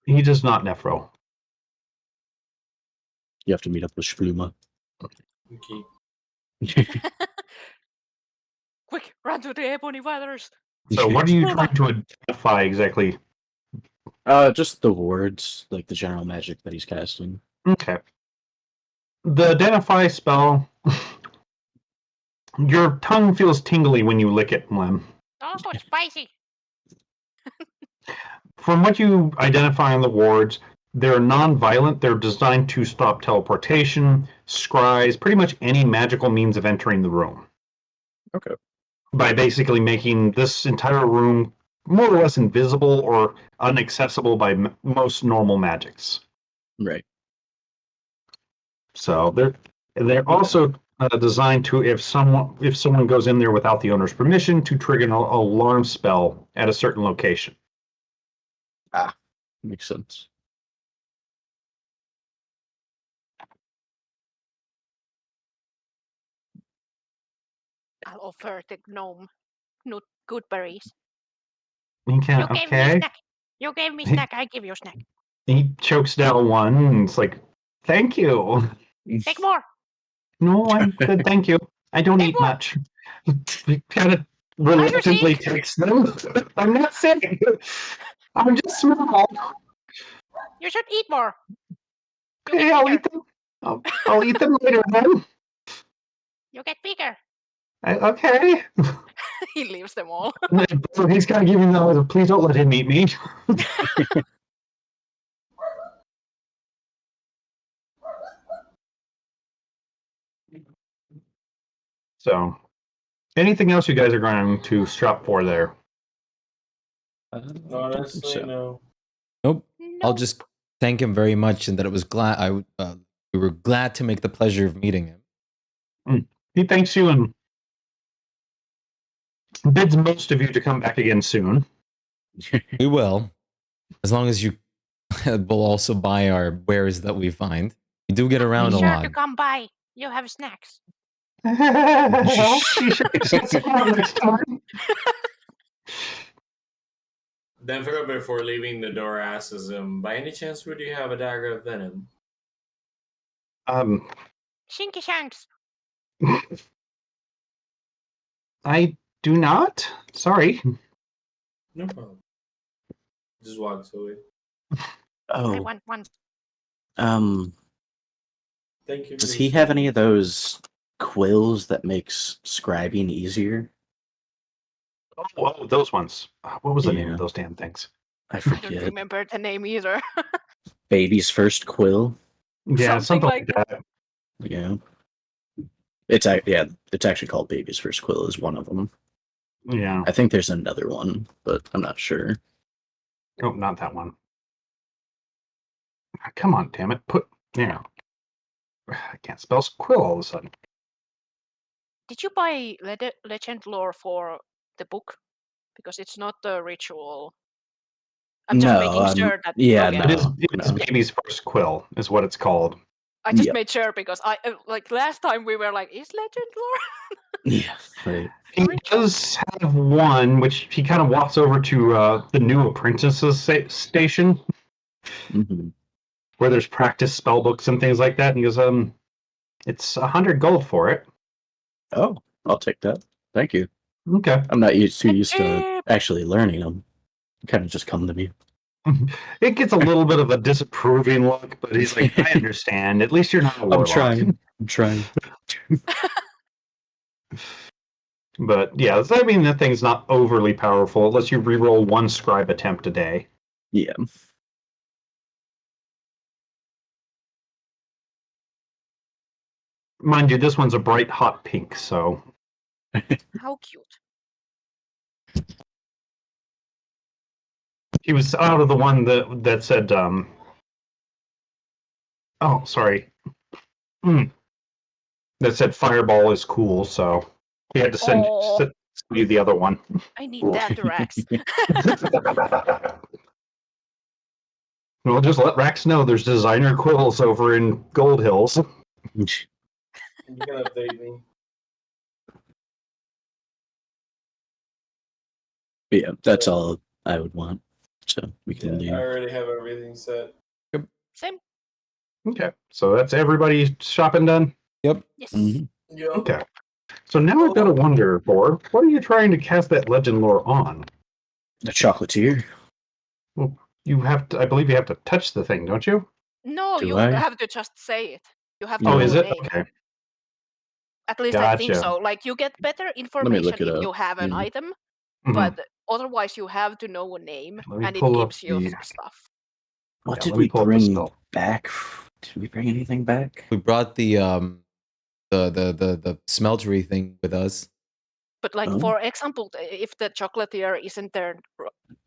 He does not, Nephro. You have to meet up with Shpluma. Okay. Quick, run to the Ebony Waters. So what are you trying to identify exactly? Just the words, like the general magic that he's casting. Okay. The identify spell. Your tongue feels tingly when you lick it, Lem. Oh, spicy. From what you identify on the wards, they're non-violent. They're designed to stop teleportation, scries, pretty much any magical means of entering the room. Okay. By basically making this entire room more or less invisible or inaccessible by most normal magics. Right. So they're also designed to, if someone goes in there without the owner's permission, to trigger an alarm spell at a certain location. Makes sense. I'll offer the gnome good berries. You You can't. gave me Okay. snack. You gave me snack. I give you snack. He chokes down one, and it's like, "Thank you." Take more. No, I'm good. Thank you. I don't Take eat more. much. He kind of reluctantly takes them. I'm not sick. I'm just small. You should eat more. You Okay, get I'll bigger. eat them. I'll eat them later then. You get bigger. Okay. He leaves them all. So he's kind of giving those. Please don't let him eat me. So, anything else you guys are going to shop for there? Honestly, no. Nope. No. I'll just thank him very much, and that it was we were glad to make the pleasure of meeting him. He thanks you and bids most of you to come back again soon. We will, as long as you will also buy our wares that we find. We do get around Be a sure lot. to come by. You have snacks. I'll be sure to set some out next time. Denver, before leaving the door, asks him, by any chance, would you have a dagger of venom? Shinky shanks. I do not. Sorry. No problem. Just walks away. I Oh, want one. Thank you. does he have any of those quills that makes scribing easier? Oh, those ones. What was the name Yeah. of those damn things? I I don't forget. remember the name either. Baby's first quill. Yeah, Something something like like that. Yeah. It's actually called Baby's First Quill is one of them. Yeah. I think there's another one, but I'm not sure. Oh, not that one. Come on, damn it. I can't spell quill all of a sudden. Did you buy Legend Lore for the book? Because it's not the ritual. I'm just making sure that. yeah, okay. It's Baby's First Quill, is what it's called. I just Yeah. made sure because I like last time we were like, is Legend Lore? Yeah, right. He does have one, which he kind of walks over to the new apprentices station, Mm-hmm. where there's practice spell books and things like that. And he goes, it's 100 gold for it. Oh, I'll take that. Thank you. Okay. I'm not used to actually learning them. Kind of just come to me. It gets a little bit of a disapproving look, but he's like, I understand. At least you're not a warlock. I'm trying. But yeah, I mean, the thing's not overly powerful. It lets you reroll one scribe attempt a day. Yeah. Mind you, this one's a bright hot pink, so How cute. he was out of the one that said, oh, sorry. That said fireball is cool, so he had to send you the other one. I need that Rax. Well, just let Rax know there's designer quills over in Gold Hills. You can update me. Yeah, that's all I would want. So we can leave. I already have everything set. Same. Okay, so that's everybody shopping done? Yep. Yes. Mm-hmm. Yep. Okay. So now I've got to wonder, Borg, what are you trying to cast that legend lore on? The chocolatier. Well, you have to, I believe you have to touch the thing, don't you? No, Do you I? have to just say it. You have to Oh, roll is a it? name. Okay. At least I think Gotcha. so. Like you get better look information it if up. you have an Yeah. item, Mhm. but Otherwise, you have to know a name, Let me and it pull up gives you the. stuff. What Yeah, did let me we pull up the bring spell. back? Did we bring anything back? We brought the smeltery thing with us. But like Oh. for example, if the chocolatier isn't their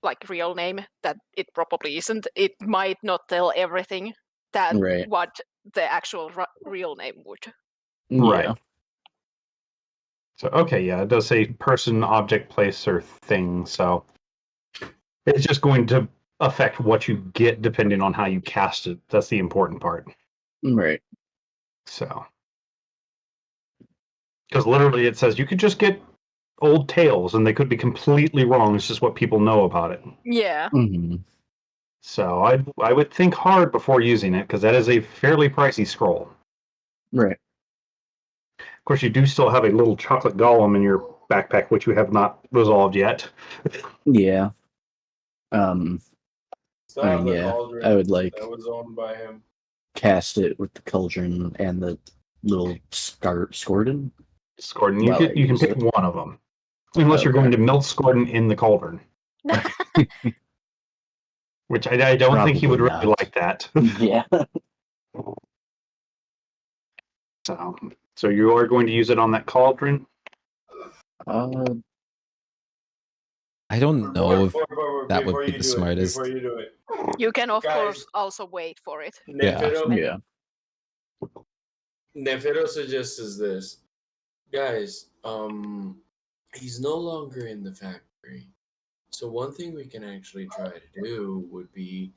like real name, that it probably isn't, it might not tell everything that Right. what the actual real name would. Right. Yeah. So okay, yeah, it does say person, object, place, or thing. So it's just going to affect what you get depending on how you cast it. That's the important part. Right. So, because literally it says you could just get old tales and they could be completely wrong. It's just what people know about it. Yeah. Mm-hmm. So I would think hard before using it because that is a fairly pricey scroll. Right. Of course, you do still have a little chocolate golem in your backpack, which you have not resolved yet. Yeah. Still I have mean, the yeah, cauldron I would like that was owned by him. cast it with the cauldron and the little Scorden. Scorden, While I you can use pick it. one of them, unless you're Okay. going to melt Scorden in the cauldron, which I don't think he would Probably really not. like that. Yeah. So you are going to use it on that cauldron. I don't know if that would Before be you the do it, smartest. before you do it, You can of Guys. course also wait for it. Nefido, Yeah. Nefido suggests this. Guys, he's no longer in the factory. So one thing we can actually try to do would be,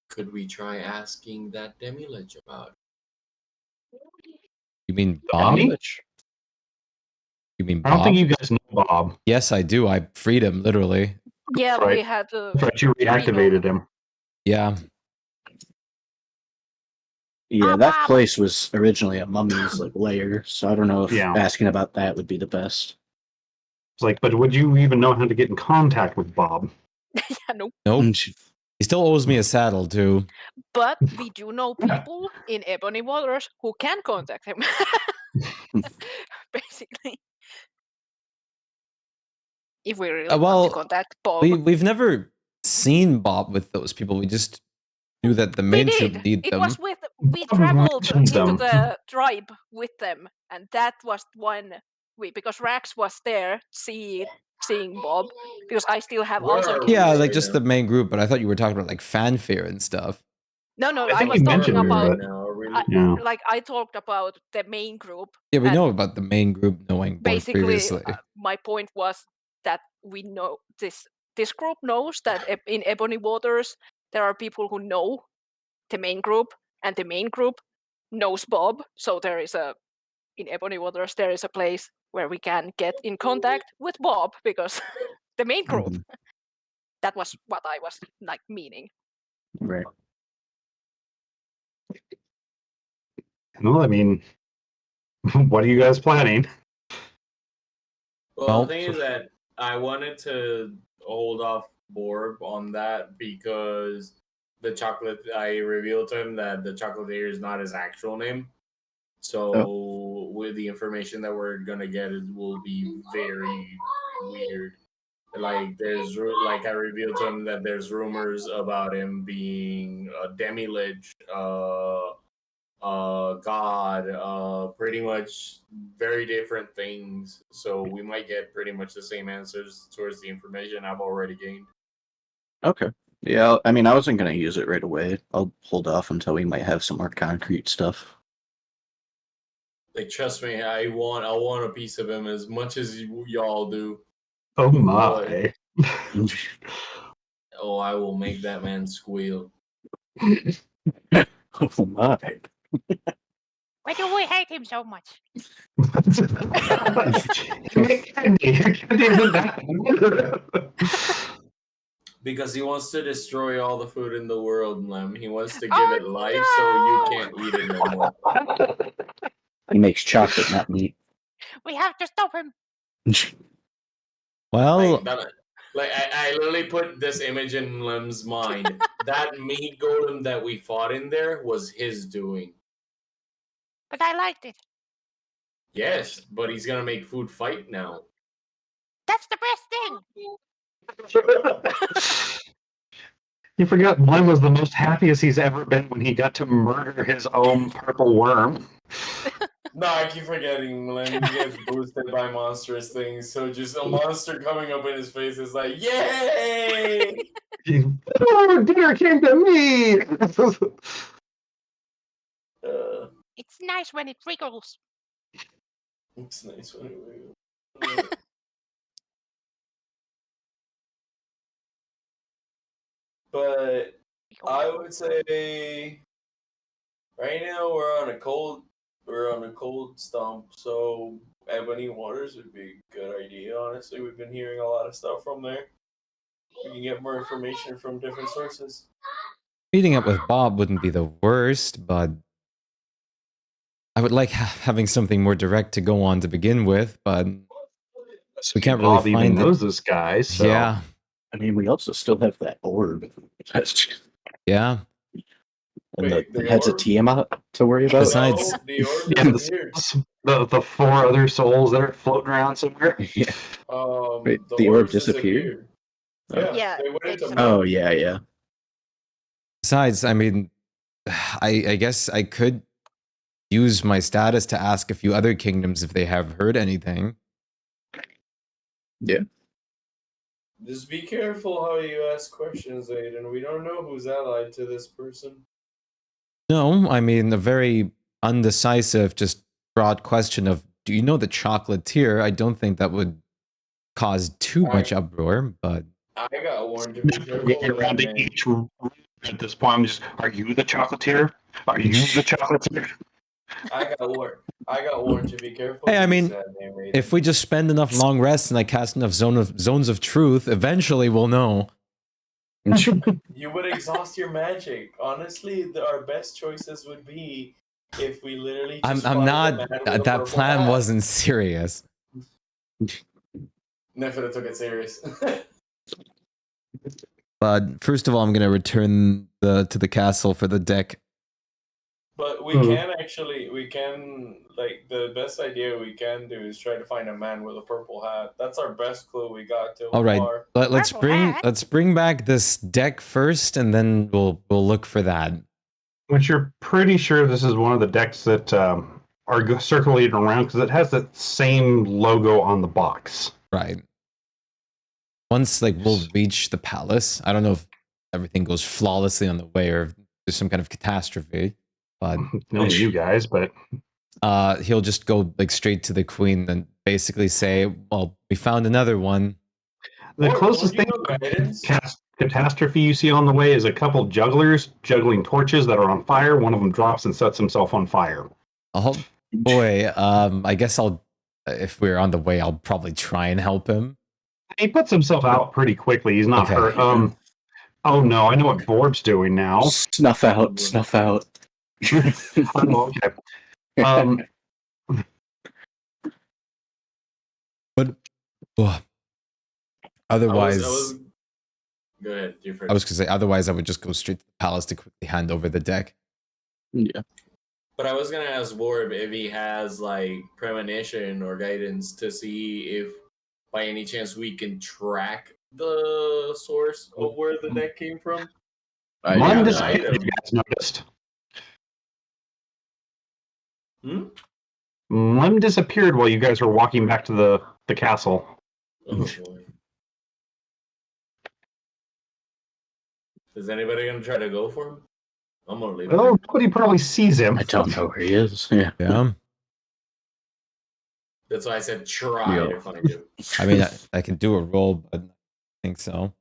could we try asking that Demilich about it? You mean Bob? Demi? You mean I don't think Bob? you guys know Bob. Yes, I do. I freed him literally. Yeah, Right. we had to. That's right, you reactivated him. Yeah. Yeah, Ah, that Bob. place was originally a mummy's like lair, so I don't know if Yeah. asking about that would be the best. It's like, but would you even know how to get in contact with Bob? Yeah, no. Nope. He still owes me a saddle too. But we do know people in Ebony Waters who can contact him. Basically. If we really want well, to contact Bob. We've never seen Bob with those people. We just knew that the main troop did. need It them. was with we Bob traveled mentioned into them. the tribe with them, and that was one because Rax was there seeing Bob, because I still have Where also are given we Yeah, right like just now? the main group, but I thought you were talking about like fanfare and stuff. No, I I think was you talking mentioned it, about but now, yeah. like I talked about the main group. Yeah, we and know about the main group knowing Bob basically previously. my point was that we know this group knows that in Ebony Waters there are people who know the main group, and the main group knows Bob, so there is in Ebony Waters there is a place where we can get in contact with Bob, because the main group. Mhm. That was what I was like meaning. Right. Well, I mean, what are you guys planning? Well, Well, the thing is that I wanted to hold off Borb on that because I revealed to him that the chocolatier is not his actual name. So with the information that we're gonna get, it will be very weird. Like I revealed to him that there's rumors about him being a demi-lich, god, pretty much very different things. So we might get pretty much the same answers towards the information I've already gained. Okay. Yeah, I mean, I wasn't going to use it right away. I'll hold off until we might have some more concrete stuff. Like, trust me, I want a piece of him as much as y'all do. Oh my. Oh, I will make that man squeal. Oh my. Why do we hate him so much? Because he wants to destroy all the food in the world, Lem. He wants to give it life, so you can't eat it no more. He makes chocolate, not meat. We have to stop him. well, I literally put this image in Lem's mind. That meat golem that we fought in there was his doing. But I liked it. Yes, but he's gonna make food fight now. That's the best thing. You forgot Glenn was the most happiest he's ever been when he got to murder his own purple worm. No, I keep forgetting Glenn gets boosted by monstrous things, so just a monster coming up in his face is like, yay! Oh, dinner came to me! It's nice when it wriggles. It's nice when it But I would say right now we're on a cold stump, so Ebony Waters would be a good idea. Honestly, we've been hearing a lot of stuff from there. We can get more information from different sources. Meeting up with Bob wouldn't be the worst, but I would like having something more direct to go on to begin with, but we can't really Bob even find knows this guy, so Yeah, I mean, we also still have that orb. yeah. And Wait, the the heads of orb? Tiamat to worry about. Besides- No, the orb yeah, disappeared. the four other souls that are floating around somewhere. Yeah. Wait, The the orb orbs disappeared? Yeah, Yeah, they went they into disappeared. mud. Oh yeah, yeah. Besides, I mean, I guess I could use my status to ask a few other kingdoms if they have heard anything. Just be careful how you ask questions, Aiden. We don't know who's allied to this person. No, I mean, a very undecisive, just broad question of, do you know the chocolatier? I don't think that would cause too much uproar, but I got warned to be careful Getting with around that to name. each room at this point, I'm just, are you the chocolatier? Are you the chocolatier? I got warned to be careful. Hey, I with mean, that name, Aiden. if we just spend enough long rests and I cast enough zones of truth, eventually we'll know. You would exhaust your magic. Honestly, our best choices would be if we literally I'm just find not. the man with the That purple plan hat. wasn't serious. Never took it serious. But first of all, I'm gonna return to the castle for the deck. But we can the best idea we can do is try to find a man with a purple hat. That's our best clue we got till All right, far. let's Purple hat? bring back this deck first, and then we'll look for that. Which you're pretty sure this is one of the decks that are circulating around because it has that same logo on the box. Right. Once we'll reach the palace. I don't know if everything goes flawlessly on the way or if there's some kind of catastrophe, but Knowing you guys, but he'll just go straight to the queen and basically say, "Well, we found another one." the Or closest don't you thing know guidance? catastrophe you see on the way is a couple jugglers juggling torches that are on fire. One of them drops and sets himself on fire. Oh boy, I guess if we're on the way, I'll probably try and help him. He puts himself out pretty quickly. He's not Okay. hurt. Oh no, I know what Vorb's doing now. Snuff out, snuff out. Oh, okay. But otherwise, Go ahead, you first. I was gonna say, otherwise I would just go straight to the palace to quickly hand over the deck. Yeah. But I was gonna ask Vorb if he has premonition or guidance to see if by any chance we can track the source of where the deck came from. Mine got disappeared, item. if you guys noticed. Hmm? Mine disappeared while you guys were walking back to the castle. Oh boy. Is anybody gonna try to go for him? I'm gonna leave Oh, it. nobody probably sees him. I don't know where he is. Yeah. Yeah. That's why I said try Yeah. to find him. I mean, I can do a roll, but I think so.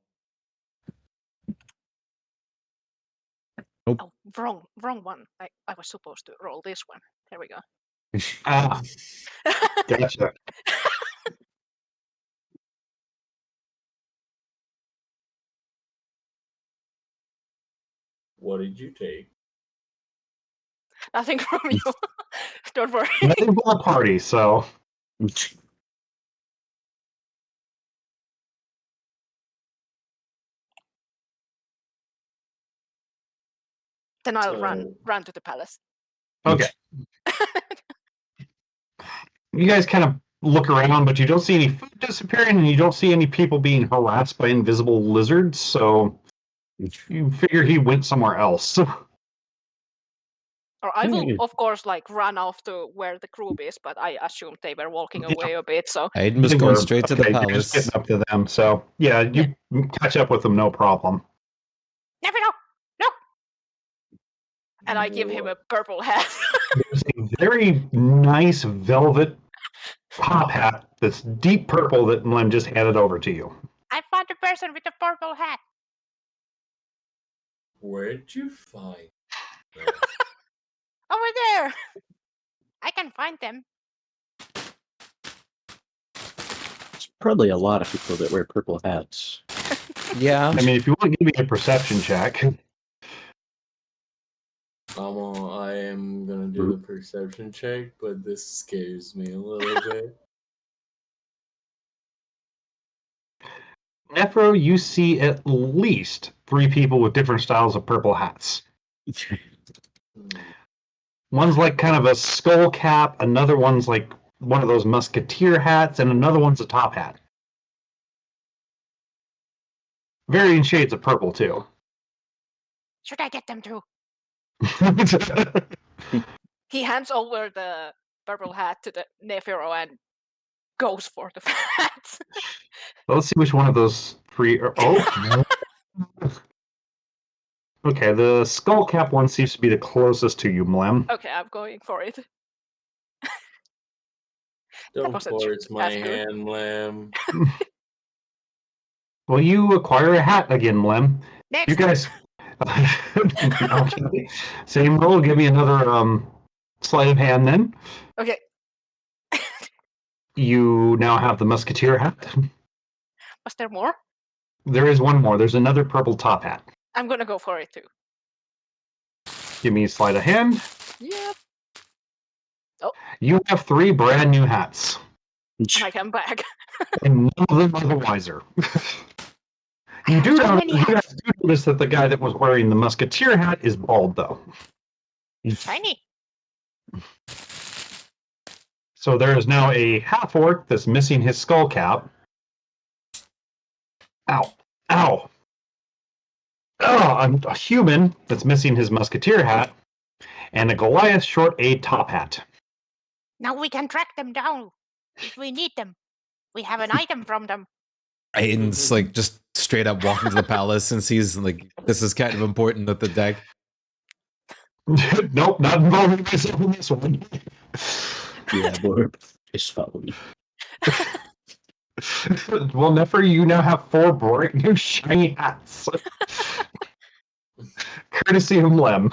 Oh, wrong one. I was supposed to roll this one. There we go. Ah, gotcha. What did you take? Nothing from you. Don't worry. Nothing but a party, so Then I'll So- run to the palace. okay. You guys kind of look around, but you don't see any food disappearing, and you don't see any people being harassed by invisible lizards. So you figure he went somewhere else. Or I will, of course, like run off to where the group is, but I assumed they were walking away a bit. So Aiden was going straight to the Okay, you're just palace. getting up to them. So yeah, you catch up with them, no problem. never know, no. And I give him a purple hat. There's a very nice velvet top hat that's deep purple that Mlem just handed over to you. I found the person with the purple hat. Where'd you find that? Over there. I can find them. There's probably a lot of people that wear purple hats. Yeah. I mean, if you want to give me a perception check. I am gonna do the perception check, but this scares me a little bit. Nephro, you see at least 3 people with different styles of purple hats. One's like kind of a skull cap, another one's like one of those musketeer hats, and another one's a top hat. Varying shades of purple, too. Should I get them too? He hands over the purple hat to the Nephiro and goes for the hat. Let's see which one of those 3 are. Oh! Okay, the skull cap one seems to be the closest to you, Mlem. Okay, I'm going for it. Don't wasn't force my as good. hand, Lamb. Well, you acquire a hat again, Mlem. Next. You guys. Okay. Same roll. Give me another sleight of hand then. Okay. You now have the musketeer hat. Was there more? There is one more. There's another purple top hat. I'm gonna go for it too. Give me a sleight of hand. Yep. You have 3 brand new hats, And I come back. and none of them are the wiser. You do so notice, many you hats. guys do notice that the guy that was wearing the musketeer hat is bald, though. Shiny. So there is now a half orc that's missing his skull cap. Ow. Ow. Oh, a human that's missing his musketeer hat, and a Goliath short A top hat. Now we can track them down if we need them. We have an item from them. Aiden's like just straight up walking to the palace and sees like this is kind of important at the deck. Nope, not involving myself in this one. Yeah, Borb, just follow me. Well, Nefer, you now have 4 bright new shiny hats. Courtesy of Lem.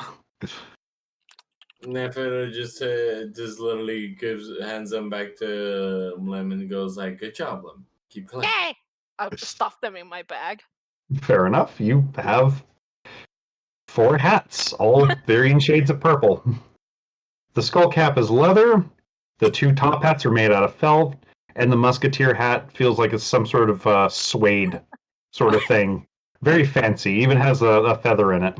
Nefer just literally hands them back to Lem and goes like, "Good job, Lem. Keep collecting." Yay! I stuffed them in my bag. Fair enough. You have 4 hats, all varying shades of purple. The skull cap is leather. The 2 top hats are made out of felt, and the musketeer hat feels like it's some sort of suede sort of thing. Very fancy. Even has a feather in it.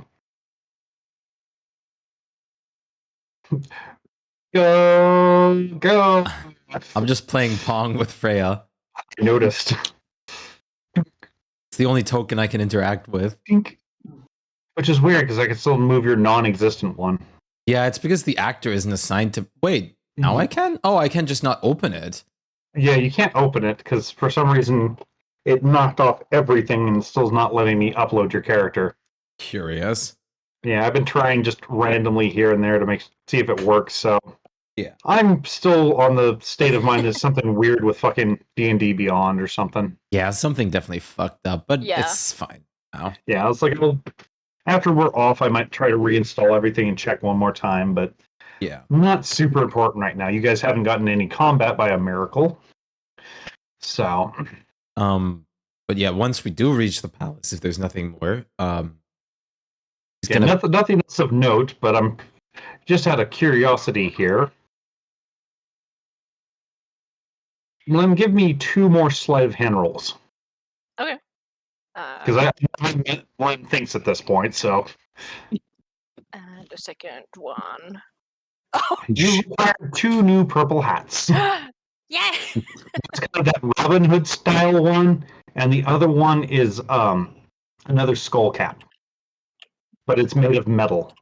Go! I'm just playing Pong with Freya. I noticed. It's the only token I can interact with. Which is weird because I can still move your non-existent one. Yeah, it's because the actor isn't assigned to. Wait, now I can? Oh, I can just not open it. Yeah, you can't open it because for some reason it knocked off everything and still's not letting me upload your character. Curious. Yeah, I've been trying just randomly here and there to see if it works. So yeah, I'm still on the state of mind there's something weird with fucking D&D Beyond or something. Yeah, something definitely fucked up, but Yeah. it's fine now. Yeah, it's like after we're off, I might try to reinstall everything and check one more time, but Yeah. not super important right now. You guys haven't gotten any combat by a miracle. So But yeah, once we do reach the palace, if there's nothing more, he's yeah, gonna nothing else of note, but I'm just out of curiosity here. Lem, give me 2 more sleight of hand rolls. Okay. Because I haven't Lem thinks at this point, so. And the second one. You acquired 2 new purple hats. Yeah. It's kind of that Robin Hood style one, and the other one is another skull cap, but it's made of metal.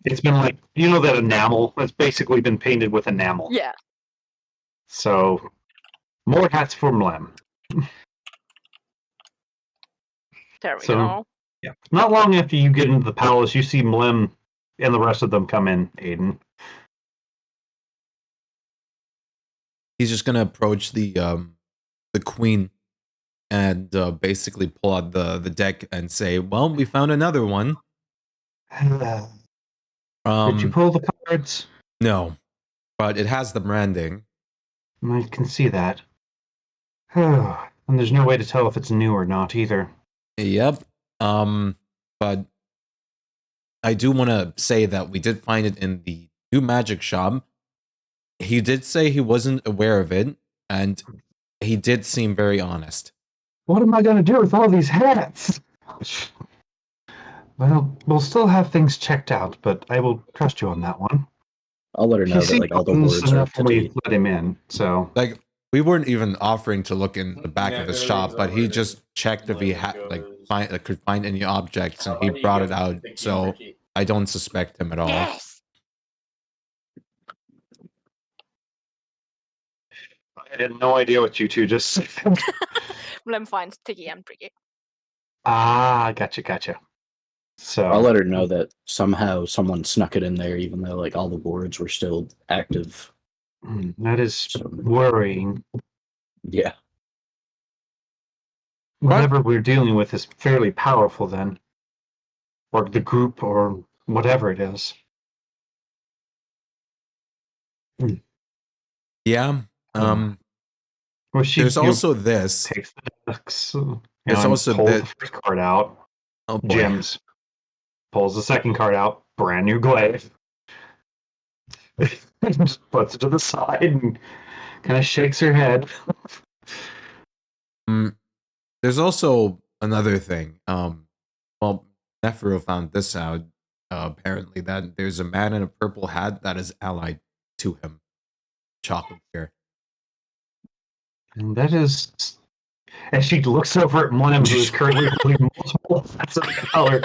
It's been like, you know, that enamel. It's basically been painted with enamel. Yeah. So more hats for Mlem. There we So- go. Yeah. Not long after you get into the palace, you see Mlem and the rest of them come in, Aiden. He's just gonna approach the queen and basically pull out the deck and say, "Well, we found another one." Did you pull the cards? No, but it has the branding. I can see that. And there's no way to tell if it's new or not either. Yep. But I do want to say that we did find it in the new magic shop. He did say he wasn't aware of it, and he did seem very honest. What am I going to do with all these hats? Well, we'll still have things checked out, but I will trust you on that one. I'll let her know that like all the honest words are up enough to when we date. let him in, so Like, we weren't even offering to look in the back of his Yeah, shop, but he over just checked if he had could find any objects, and How he about you brought give it out. the key So Ricky? I don't suspect him at all. Yes. I had no idea what you two just said. Mlem finds Tiggy and Bricky. Gotcha. So I'll let her know that somehow someone snuck it in there, even though like all the wards were still active. That is So, worrying. yeah. Whatever we're dealing with is fairly powerful then. Or the group or whatever it is. Yeah. Well, she There's also this. takes the decks. There's also pulls that. the first card out. Oh boy. Gems. Pulls the second card out. Brand new glaive. Just puts it to the side and kind of shakes her head. There's also another thing. Well, Nephiro found this out. Apparently, that there's a man in a purple hat that is allied to him. Chocolate here. And that is. As she looks over at Mlem, who is currently holding multiple hats of the color,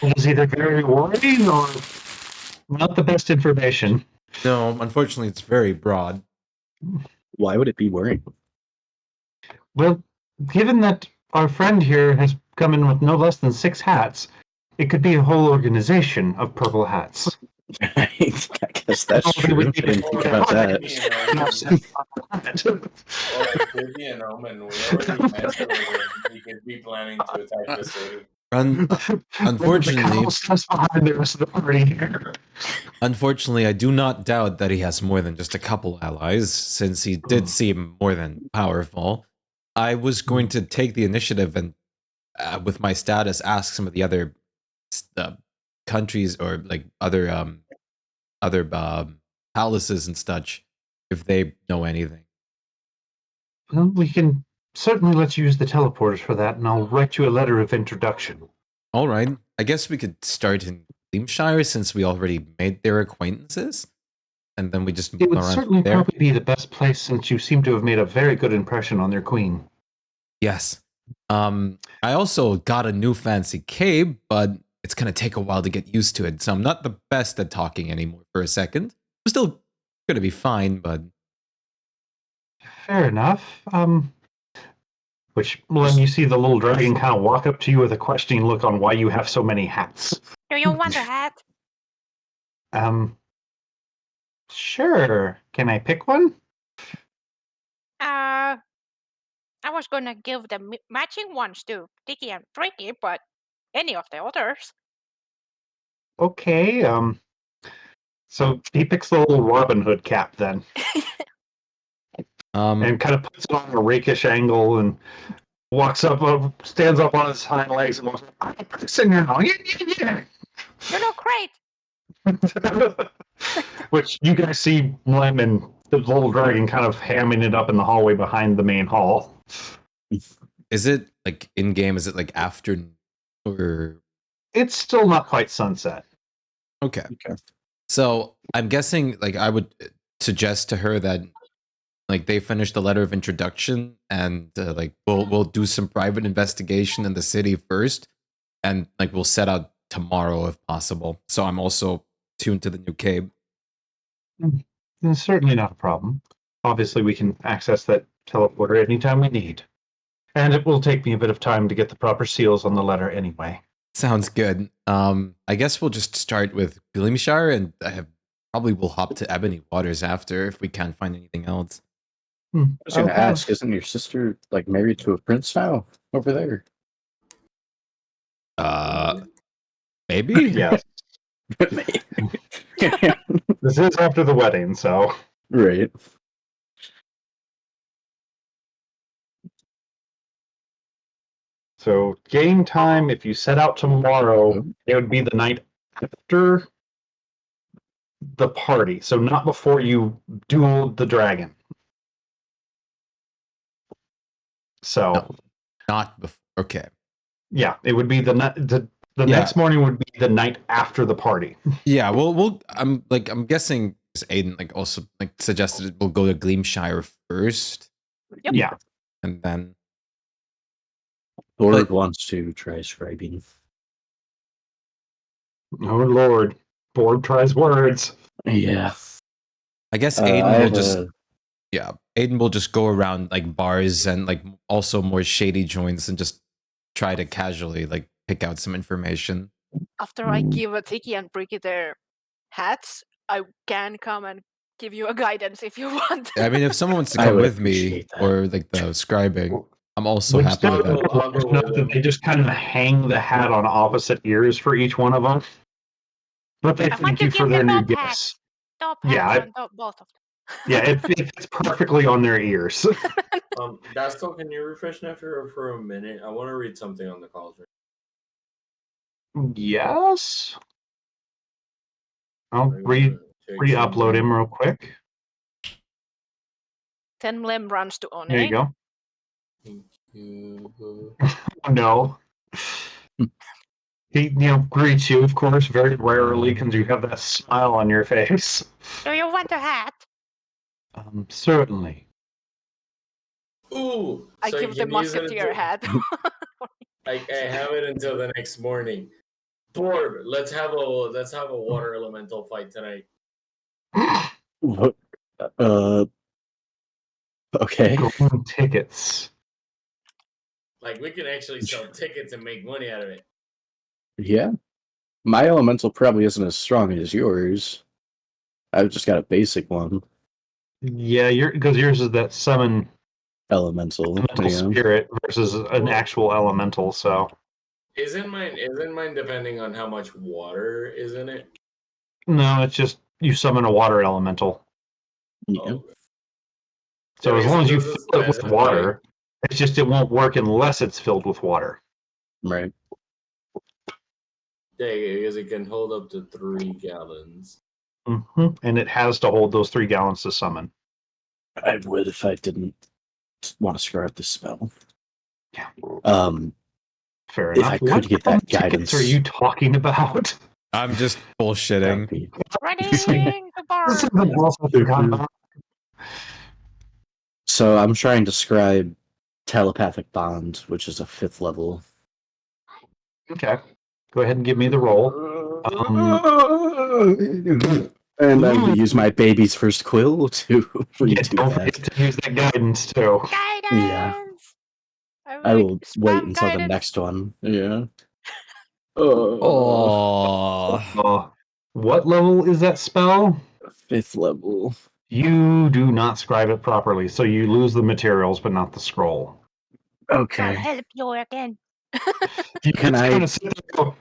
it is either very worrying or not the best information. No, unfortunately, it's very broad. Why would it be worrying? Well, given that our friend here has come in with no less than 6 hats, it could be a whole organization of purple hats. I guess that's Oh, true. I we need to didn't think about that. Or it could be an omen. We already mentioned he could be planning to attack the city. Unfortunately, behind the rest of the party here. Unfortunately, I do not doubt that he has more than just a couple allies, since he did seem more than powerful. I was going to take the initiative and, with my status, ask some of the other countries or like other palaces and such if they know anything. Well, we can certainly let you use the teleporters for that, and I'll write you a letter of introduction. All right, I guess we could start in Gleamshire since we already made their acquaintances, and then we just It move would around certainly there. probably be the best place since you seem to have made a very good impression on their queen. Yes. I also got a new fancy cape, but it's gonna take a while to get used to it, so I'm not the best at talking anymore for a second. I'm still gonna be fine, but Fair enough. Which, when you see the little dragon kind of walk up to you with a questioning look on why you have so many hats. Do you want a hat? Sure. Can I pick one? I was gonna give the matching ones to Dicky and Tricky, but any of the others. Okay. So he picks the little Robin Hood cap then, and kind of puts it on a rakish angle and walks up, stands up on his hind legs and walks. I'm a person now. Yeah. You look great. Which you guys see Mlem and the little dragon kind of hamming it up in the hallway behind the main hall. is it like in game? Is it like afternoon or? It's still not quite sunset. Okay. Okay. So I'm guessing like I would suggest to her that like they finish the letter of introduction and like we'll do some private investigation in the city first, and like we'll set out tomorrow if possible. So I'm also tuned to the new cave. It's certainly not a problem. Obviously, we can access that teleporter anytime we need. And it will take me a bit of time to get the proper seals on the letter anyway. Sounds good. I guess we'll just start with Glimshire, and probably we'll hop to Ebony Waters after if we can't find anything else. I was going I'll to ask, have- isn't your sister like married to a prince now over there? Maybe? Yes. Maybe. This is after the wedding, so. Right. So game time, if you set out tomorrow, it would be the night after the party. So not before you duel the dragon. So No. Not before. Okay. yeah, it would be the Yeah. next morning would be the night after the party. Yeah, I'm guessing Aiden like also like suggested we'll go to Gleamshire first, Yep. Yeah. and then Lord But- wants to try scribing. Oh Lord. Board tries words. Yeah. I guess I Aiden will have just a- Aiden will just go around like bars and like also more shady joints and just try to casually like pick out some information. After I give a Tiki and Bricky their hats, I can come and give you a guidance if you want. I mean, if someone wants to I come would with me appreciate that. or like the scribing, I'm also Which happy don't- that. I'll go with them. They just kind of hang the hat on opposite ears for each one of them. But they I want thank to you give for their them new both gifts. hats. Top Yeah, hats on both of them. Yeah, it fits perfectly on their ears. Dasco, can you refresh me for a minute? I want to read something on the cauldron. Yes. I'll I'm gonna take re-upload something. him real quick. Then Lem runs to One. There you go. Thank you. Oh, no. He, greets you, of course, very rarely because you have that smile on your face. Do you want a hat? Certainly. Ooh! I so give the you can use it musketeer until- hat. I have it until the next morning. Board, let's have a water elemental fight tonight. What? Okay. Golden tickets. Like we can actually sell tickets and make money out of it. Yeah. My elemental probably isn't as strong as yours. I've just got a basic one. Yeah, because yours is that summon Elemental. elemental Yeah. spirit versus an actual elemental, so. Isn't mine depending on how much water is in it? No, it's just you summon a water elemental. Yeah. Oh, So Yeah, as long as you because it fill it with doesn't water, it's just it won't work unless it's filled with water. Right. yeah, because it can hold up to 3 gallons. And it has to hold those 3 gallons to summon. I would if I didn't want to screw up this spell. Yeah. Fair If enough. I could What get that tickets guidance. are you talking about? I'm just That would bullshitting. be- Running to bar. This is the boss I forgot about. So I'm trying to scribe telepathic bond, which is a 5th level. Okay. Go ahead and give me the roll. And I'm going to use my baby's first quill to Yeah, redo don't that. forget to use that guidance too. Guidance. I will spam wait until the guidance. next one. Yeah. Oh, What level is that spell? 5th level. You do not scribe it properly, so you lose the materials but not the scroll. I'll Okay. help you again. You Can just I- kinda sit there and go,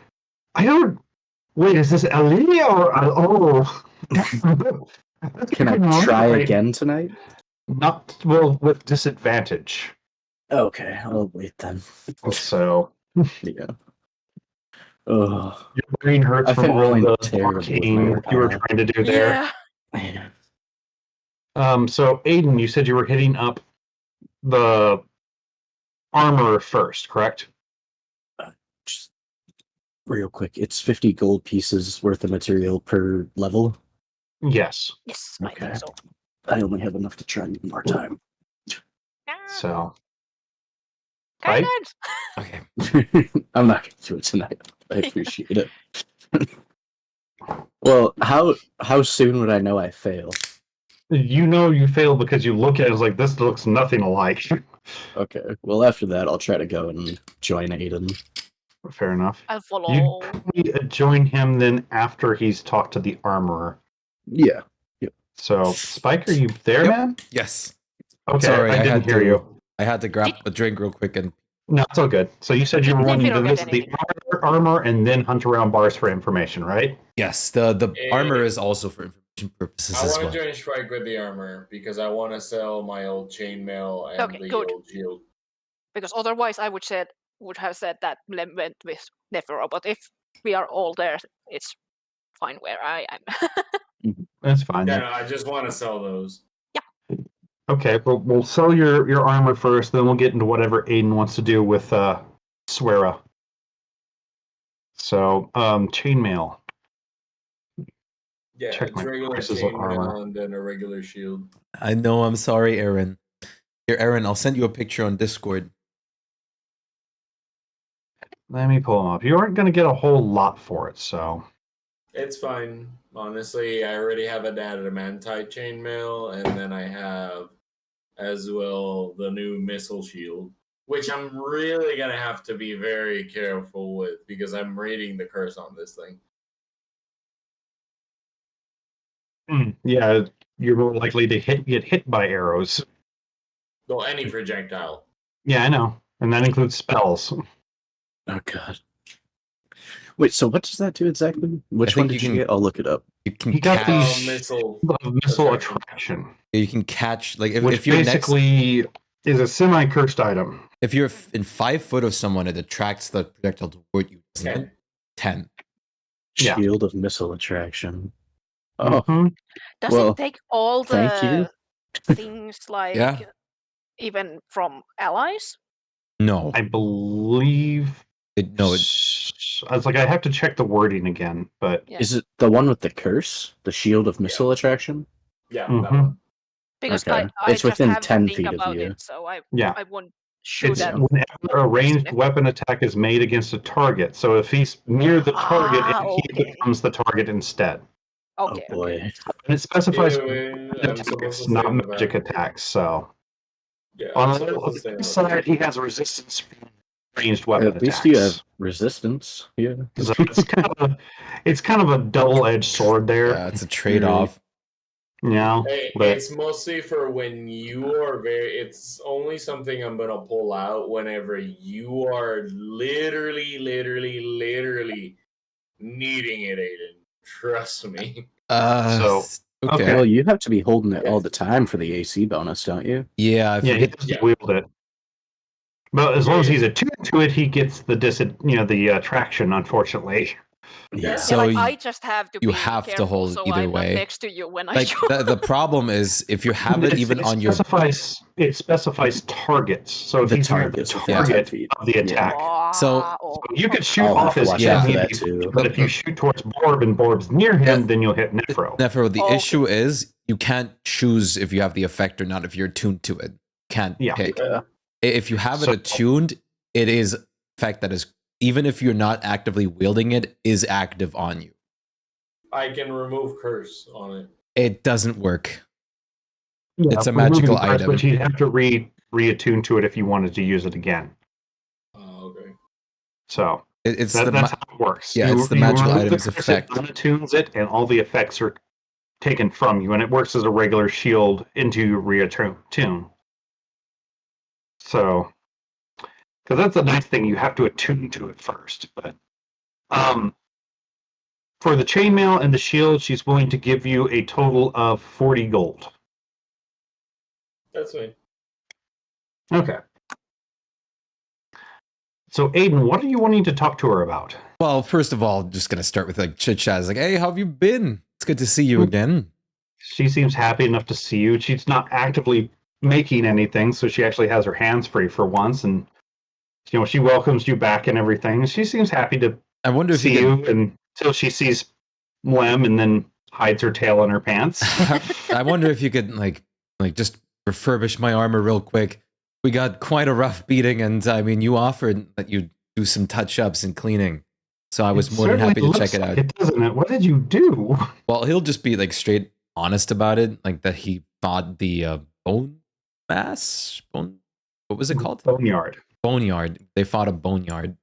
I don't. Wait, is this Alia or oh? Can I try again tonight? Not well with disadvantage. Okay, I'll wait then. So Yeah. Oh. your brain hurts I've from been all rolling the terrible with my arcane you were arcana. trying to do there. Yeah. So Aiden, you said you were hitting up the armor first, correct? Just real quick, it's 50 gold pieces worth of material per level. Yes, I Okay. think so. I only have enough to try and get more time. So, Right? Guidance! Okay. I'm not going to do it tonight. I appreciate it. Well, how soon would I know I fail? you know you fail because you look at it as like, this looks nothing alike. Okay. Well, after that, I'll try to go and join Aiden. Fair enough. I'll You follow. probably join him then after he's talked to the armorer. Yeah. So, Spike, are you there, Yep. man? Yes. Okay, Sorry, I didn't hear you. I had to grab a drink real quick and No, it's all good. So you said you were Did wanting we to don't get visit the armor and then hunt around bars for information, right? yes, the armor is also for information purposes I as want well. to join Shpyke with the armor because I want to sell my old chainmail and Okay, the good. old shield. Because otherwise I would have said that Lem went with Nephiro, but if we are all there, it's fine where I am. That's fine. Yeah, Then. no, I just want to sell those. Okay, well, we'll sell your armor first, then we'll get into whatever Aiden wants to do with Swera. So, chainmail. Yeah, Check it's my regular prices of armor. chainmail and then a regular shield. I know, I'm sorry, Aaron. Here, Aaron, I'll send you a picture on Discord. Let me pull them up. You aren't going to get a whole lot for it, so. It's fine. Honestly, I already have an adamantite chainmail, and then I have as well the new missile shield, which I'm really gonna have to be very careful with because I'm reading the curse on this thing. Yeah, you're more likely to get hit by arrows. Well, any projectile. Yeah, I know. And that includes spells. Oh God. Wait, so what does that do exactly? Which think one did you get? I'll look it up. You can He got catch. these Missile. missile attraction. attraction, You can catch like which if you're next. basically is a semi-cursed item. If you're in 5 foot of someone, it attracts the projectile toward you. Doesn't it? 10. Yeah. Shield of missile attraction. Oh, Mhm. Does Well, it take all thank you. the things like Yeah. even from allies? No, I believe. no. I was like, I have to check the wording again, but Yeah. is it the one with the curse? The shield of missile attraction? Yeah, Mhm. that one. Because Okay. I It's just within have 10 to think feet of about you. it, so I yeah, won't shoot it's at. whenever a ranged weapon attack is made against a target. So if he's near the target, he Okay. becomes the target instead. Okay. Oh boy. And it specifies Either way, I'm supposed attacks, to not stay in the magic back. attacks. So Yeah, on I'm the supposed to stay in other the side, back. he has resistance from ranged weapon At least attacks. you have resistance. Yeah. So it's kind of a double-edged sword there. Yeah, it's a trade-off. You know, Hey, but it's mostly for when you are it's only something I'm gonna pull out whenever you are literally needing it, Aiden. Trust me. So, okay. Well, you have to be holding it all the time for the AC bonus, don't you? Yeah, I yeah, he forget. has to wield it. But as long as he's attuned to it, he gets the the attraction. Unfortunately, Yeah. So yeah, like I just have to you be have to careful, hold so either I'm way. not next to you when I Like shoot. the problem is if you have it even on your it specifies targets. So if The he's near the targets within 10 target feet. of the attack, So- Oh, you could shoot I'll have off to his watch out enemy, for that too. but if you shoot towards Borb and Borb's near him, Yeah. then you'll hit Nephro. Nephro, the Okay. issue is you can't choose if you have the effect or not if you're attuned to it. Can't Yeah. pick. Yeah. If you have it So- attuned, it is effect that is, even if you're not actively wielding it, is active on you. I can remove curse on it. It doesn't work. Yeah, It's a removing magical cards, item. but you'd have to reattune to it if you wanted to use it again. Oh, okay. So It's that's the how it works. yeah, it's the magical remove item's the curse, effect. It unattunes it, and all the effects are taken from you, and it works as a regular shield into your reattune. So, because that's the nice thing, you have to attune to it first. But for the chainmail and the shield, she's willing to give you a total of 40 gold. That's fine. Okay. So, Aiden, what are you wanting to talk to her about? Well, first of all, just gonna start with like chit chat. Like, hey, how have you been? It's good to see you again. She seems happy enough to see you. She's not actively making anything, so she actually has her hands free for once, and she welcomes you back and everything. She seems happy to I wonder if see you you until she sees Lem, and then hides her tail in her pants. I wonder if you could like just refurbish my armor real quick. We got quite a rough beating, and I mean, you offered that you'd do some touch-ups and cleaning, so I was more than happy to check it out. It doesn't it? What did you do? Well, he'll just be like straight honest about it, like that he fought the what was it called? Boneyard. Boneyard. They fought a boneyard.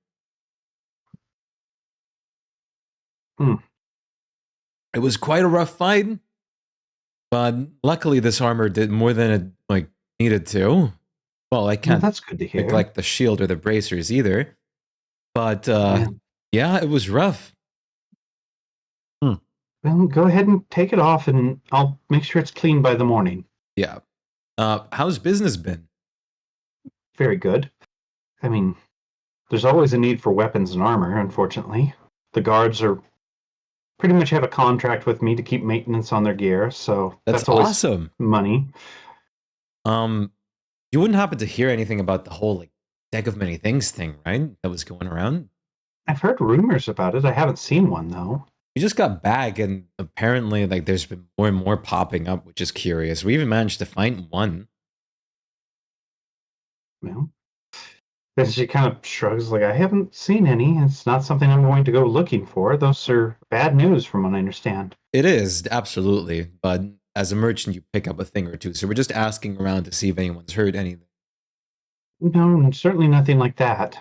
It was quite a rough fight, but luckily this armor did more than it like needed to. Well, I can't That's good to hear. neglect the shield or the bracers either. But yeah, it was rough. Well, go ahead and take it off, and I'll make sure it's clean by the morning. Yeah. How's business been? Very good. I mean, there's always a need for weapons and armor, unfortunately. The guards are pretty much have a contract with me to keep maintenance on their gear, so That's always awesome. money. You wouldn't happen to hear anything about the whole like deck of many things thing, right? That was going around. I've heard rumors about it. I haven't seen one, though. We just got back, and apparently, like, there's been more and more popping up, which is curious. We even managed to find one. Well, then she kind of shrugs, like, I haven't seen any. It's not something I'm going to go looking for. Those are bad news, from what I understand. It is, absolutely. But as a merchant, you pick up a thing or two. So we're just asking around to see if anyone's heard anything. No, certainly nothing like that.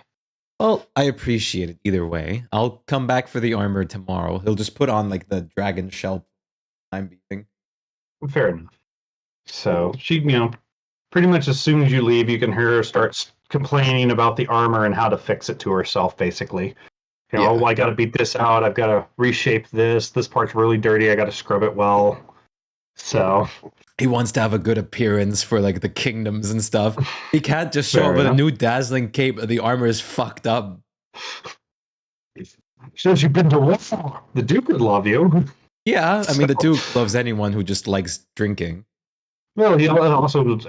Well, I appreciate it either way. I'll come back for the armor tomorrow. He'll just put on, like, the dragon shell I'm beating. Fair enough. So she, pretty much as soon as you leave, you can hear her start complaining about the armor and how to fix it to herself, basically. Oh, I got to beat this out. I've got to reshape this. This part's really dirty. I got to scrub it well. So he wants to have a good appearance for like the kingdoms and stuff. He can't just show up with a new dazzling cape. The armor is fucked up. Shows you've been to war. The Duke would love you. Yeah, I mean the Duke loves anyone who just likes drinking. Well, he also,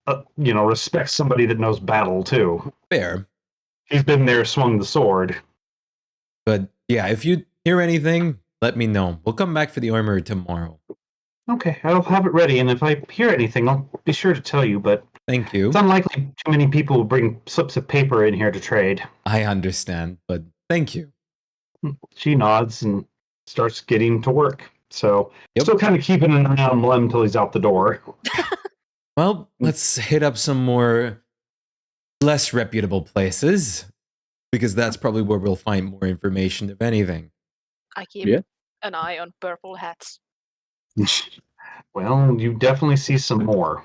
respects somebody that knows battle too. Fair. He's been there, swung the sword. But yeah, if you hear anything, let me know. We'll come back for the armor tomorrow. Okay, I'll have it ready, and if I hear anything, I'll be sure to tell you, but thank you. It's unlikely too many people will bring slips of paper in here to trade. I understand, but thank you. She nods and starts getting to work. So still kind of keeping an eye on Lem until he's out the door. Well, let's hit up some more less reputable places, because that's probably where we'll find more information, if anything. I keep an eye on purple hats. Well, you definitely see some more.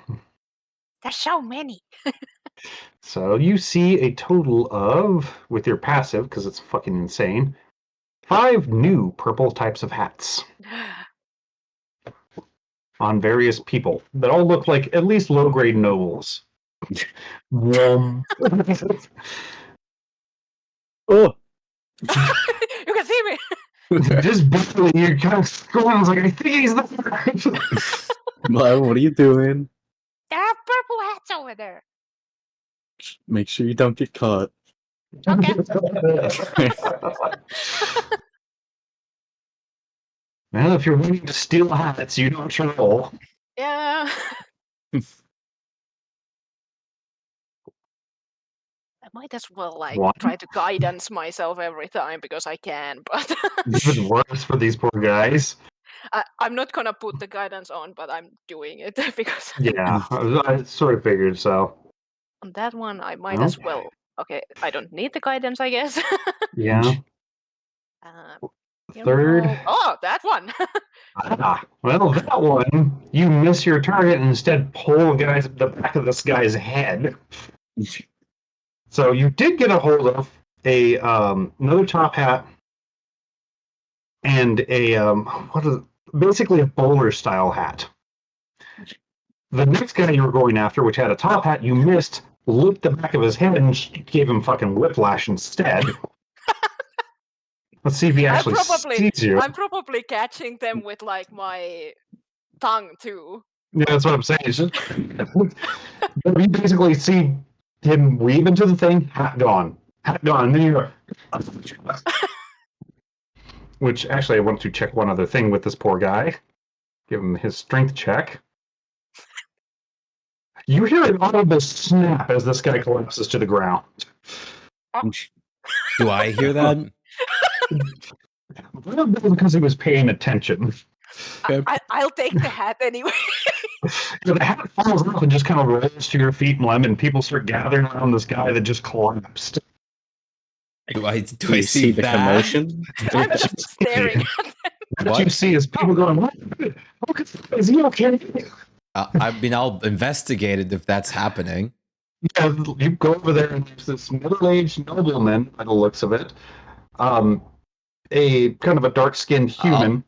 There's so many. So you see a total of, with your passive, because it's fucking insane, 5 new purple types of hats on various people that all look like at least low-grade nobles. Oh, You can see me. Just barely, you're kind of scrolling. I was like, I think he's the Well, what are you doing? There are purple hats over there. Make sure you don't get caught. Okay. Well, if you're willing to steal hats, you don't roll. Yeah. I might as well try to guidance myself every time because I can, but even worse for these poor guys. I'm not gonna put the guidance on, but I'm doing it because yeah, I sort of figured so. On that one, I might as well. Okay, I don't need the guidance, I guess. Yeah. Third. Oh, that one. Well, that one, you miss your target and instead pull the back of this guy's head. So you did get a hold of another top hat and basically a bowler style hat. The next guy you were going after, which had a top hat, you missed, looped the back of his head and gave him fucking whiplash instead. Let's see if he actually sees you. I'm probably catching them with my tongue too. Yeah, that's what I'm saying. It's just, you basically see him weave into the thing, hat gone, and then you go. which actually I want to check one other thing with this poor guy. Give him his strength check. You hear an audible snap as this guy collapses to the ground. Do I hear that? Because he was paying attention. I'll take the hat anyway. The hat falls off and just kind of rolls to your feet, Lem, and people start gathering around this guy that just collapsed. Do I Do you see the that? commotion? I'm just staring at them. What you see is people going, "What? Is he okay?" I mean, I'll investigate it if that's happening. Yeah, you go over there, and there's this middle-aged nobleman, by the looks of it, a kind of a dark-skinned human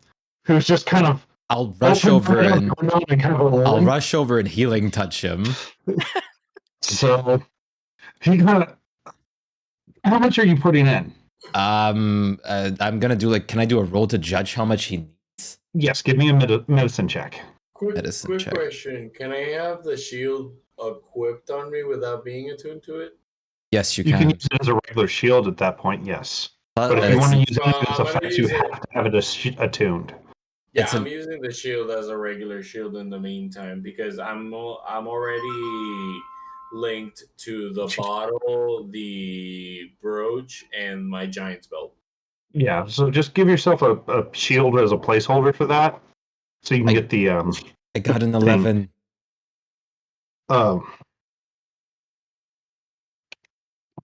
who's just kind of I'll rush over and I'll limp. rush over and healing touch him. So he kind of. How much are you putting in? I'm gonna do can I do a roll to judge how much he needs? Yes, give me a medicine check. Quick Medicine check. question. Can I have the shield equipped on me without being attuned to it? Yes, you You can. can use it as a regular shield at that point, yes. But But if you want to use Well, it as I'm a gonna effect, you use it. have to have it attuned. Yeah, It's I'm using the shield as a regular shield in the meantime because I'm already linked to the bottle, the brooch, and my giant's belt. Yeah, so just give yourself a shield as a placeholder for that, so you can get the I got an 11.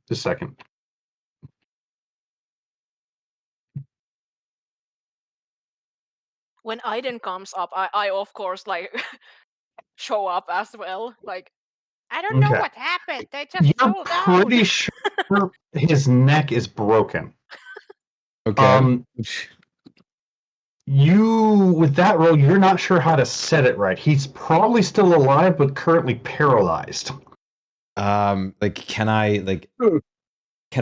just a second. When Aiden comes up, I of course like show up as well. Like, I don't know Okay. what happened. They just You're fell down. pretty sure his neck is broken. Okay. You with that roll, you're not sure how to set it right. He's probably still alive, but currently paralyzed. Can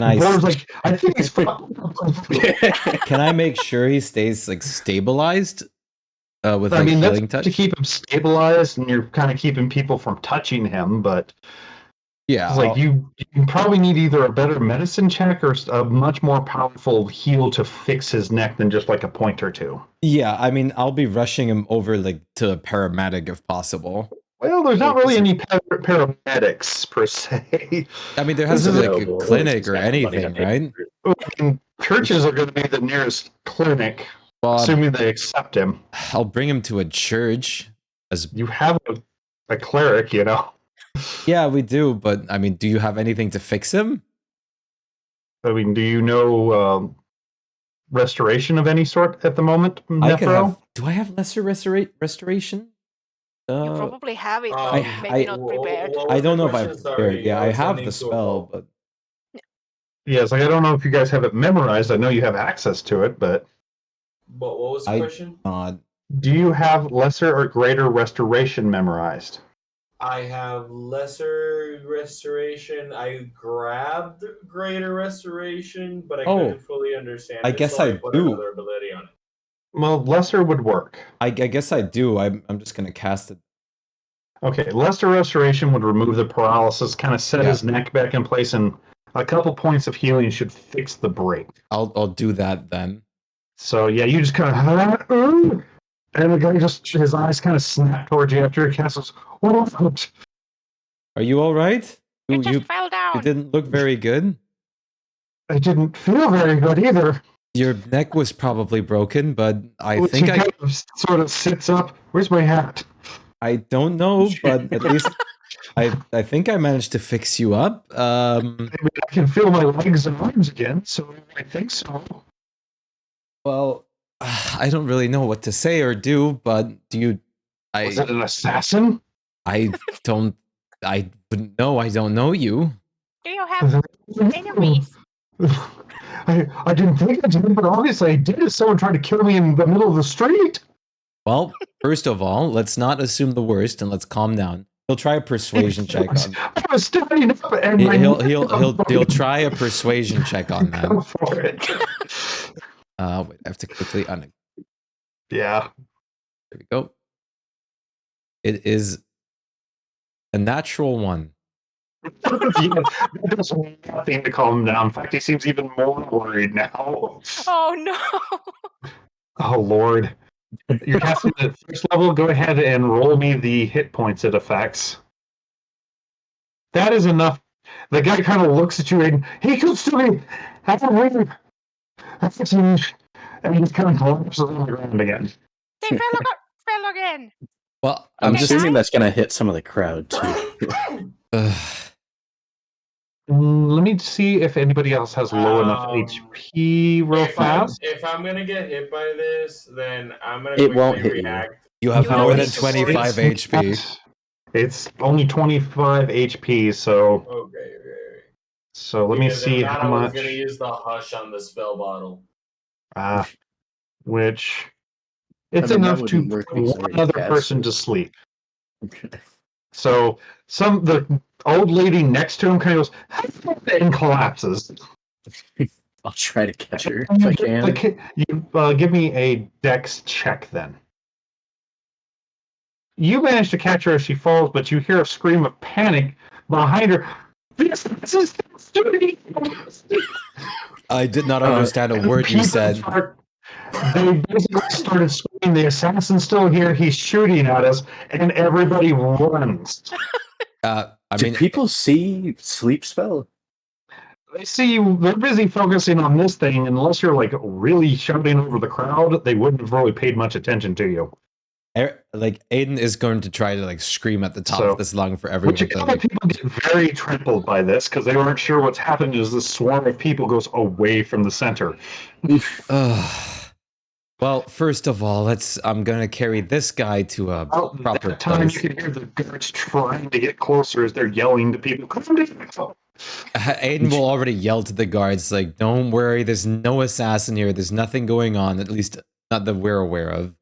I Boar's like, I think he's can I make sure he stays stabilized with I mean, that's healing touch? to keep him stabilized, and you're kind of keeping people from touching him. But Yeah, it's like you probably need either a better medicine check or a much more powerful heal to fix his neck than just like a point or two. yeah. I mean, I'll be rushing him over to a paramedic if possible. Well, there's not really any paramedics per se. I mean, there has to be like a Available. clinic or Just have money to anything, pay right? for it. And churches are going to be the nearest clinic, Well, assuming they accept him. I'll bring him to a church. You have a cleric, you know. Yeah, we do, but I mean, do you have anything to fix him? I mean, do you know restoration of any sort at the moment, I could Nephro? have. Do I have lesser restoration? You probably have it, but I- maybe not prepared. I don't know if I'm prepared. Yeah, I have the spell, but Yeah, it's like I don't know if you guys have it memorized. I know you have access to it, but But what was the I- question? do you have lesser or greater restoration memorized? I have lesser restoration. I grabbed greater restoration, but I couldn't fully understand I it, guess so I put do. another ability on it. Well, lesser would work. I guess I do. I'm just gonna cast it. Okay, lesser restoration would remove the paralysis, kind of set Yeah. his neck back in place, and a couple points of healing should fix the break. I'll do that then. So yeah, you just kind of, and the guy just his eyes kind of snap towards you after he casts. What happened? Are you all right? You just You fell down. didn't look very good. I didn't feel very good either. Your neck was probably broken, but I think He kind of sort of sits up. Where's my hat? I don't know, but at least I think I managed to fix you up. I mean, I can feel my legs and arms again, so I think so. Well, I don't really know what to say or do, but do you? Was it an assassin? I wouldn't know. I don't know you. Do you have enemies? I didn't think I did, but obviously I did. Someone tried to kill me in the middle of the street. Well, first of all, let's not assume the worst and let's calm down. He'll try a persuasion check on. I was standing up, and He'll try a persuasion check on that. Go for it. Wait, I have to quickly Yeah. There we go. It is a natural one. That does nothing to calm him down. In fact, he seems even more worried now. Oh no! Oh, Lord. You're casting at first level. Go ahead and roll me the hit points it affects. That is enough. The guy kind of looks at you and he could still be. That's a weird. That's a huge. And he just kind of collapses on the ground again. They fell again. Well, I'm Okay, assuming guys. that's going to hit some of the crowd too. Let me see if anybody else has low enough HP real fast. If I'm gonna get hit by this, then I'm gonna It quickly won't hit you. react. you have You more have than to worry. 25 HP. It's only 25 HP, so Okay. let me Because see if not, how I was much. gonna use the hush on the spell bottle. Which it's I mean, that enough to wouldn't work put because one I already other cast person it. to sleep. Okay. So the old lady next to him kind of goes and collapses. I'll try to catch her if I can. You give me a dex check then. You manage to catch her as she falls, but you hear a scream of panic behind her. This is dirty. I did not understand a word you said. They basically started screaming, "The assassin's still here! He's shooting at us!" And everybody runs. I Do mean, people see sleep spell? They see you. They're busy focusing on this thing. Unless you're like really shouting over the crowd, they wouldn't have really paid much attention to you. like Aiden is going to try to like scream at the top So- of this lung for everyone Which a to couple like, people get very trampled by this because they weren't sure what's happening as this swarm of people goes away from the center. Well, first of all, I'm gonna carry this guy to a About proper that time, place. you can hear the guards trying to get closer as they're yelling to people. "Come down." Aiden will already yell to the guards, like, don't worry, there's no assassin here, there's nothing going on, at least not that we're aware of.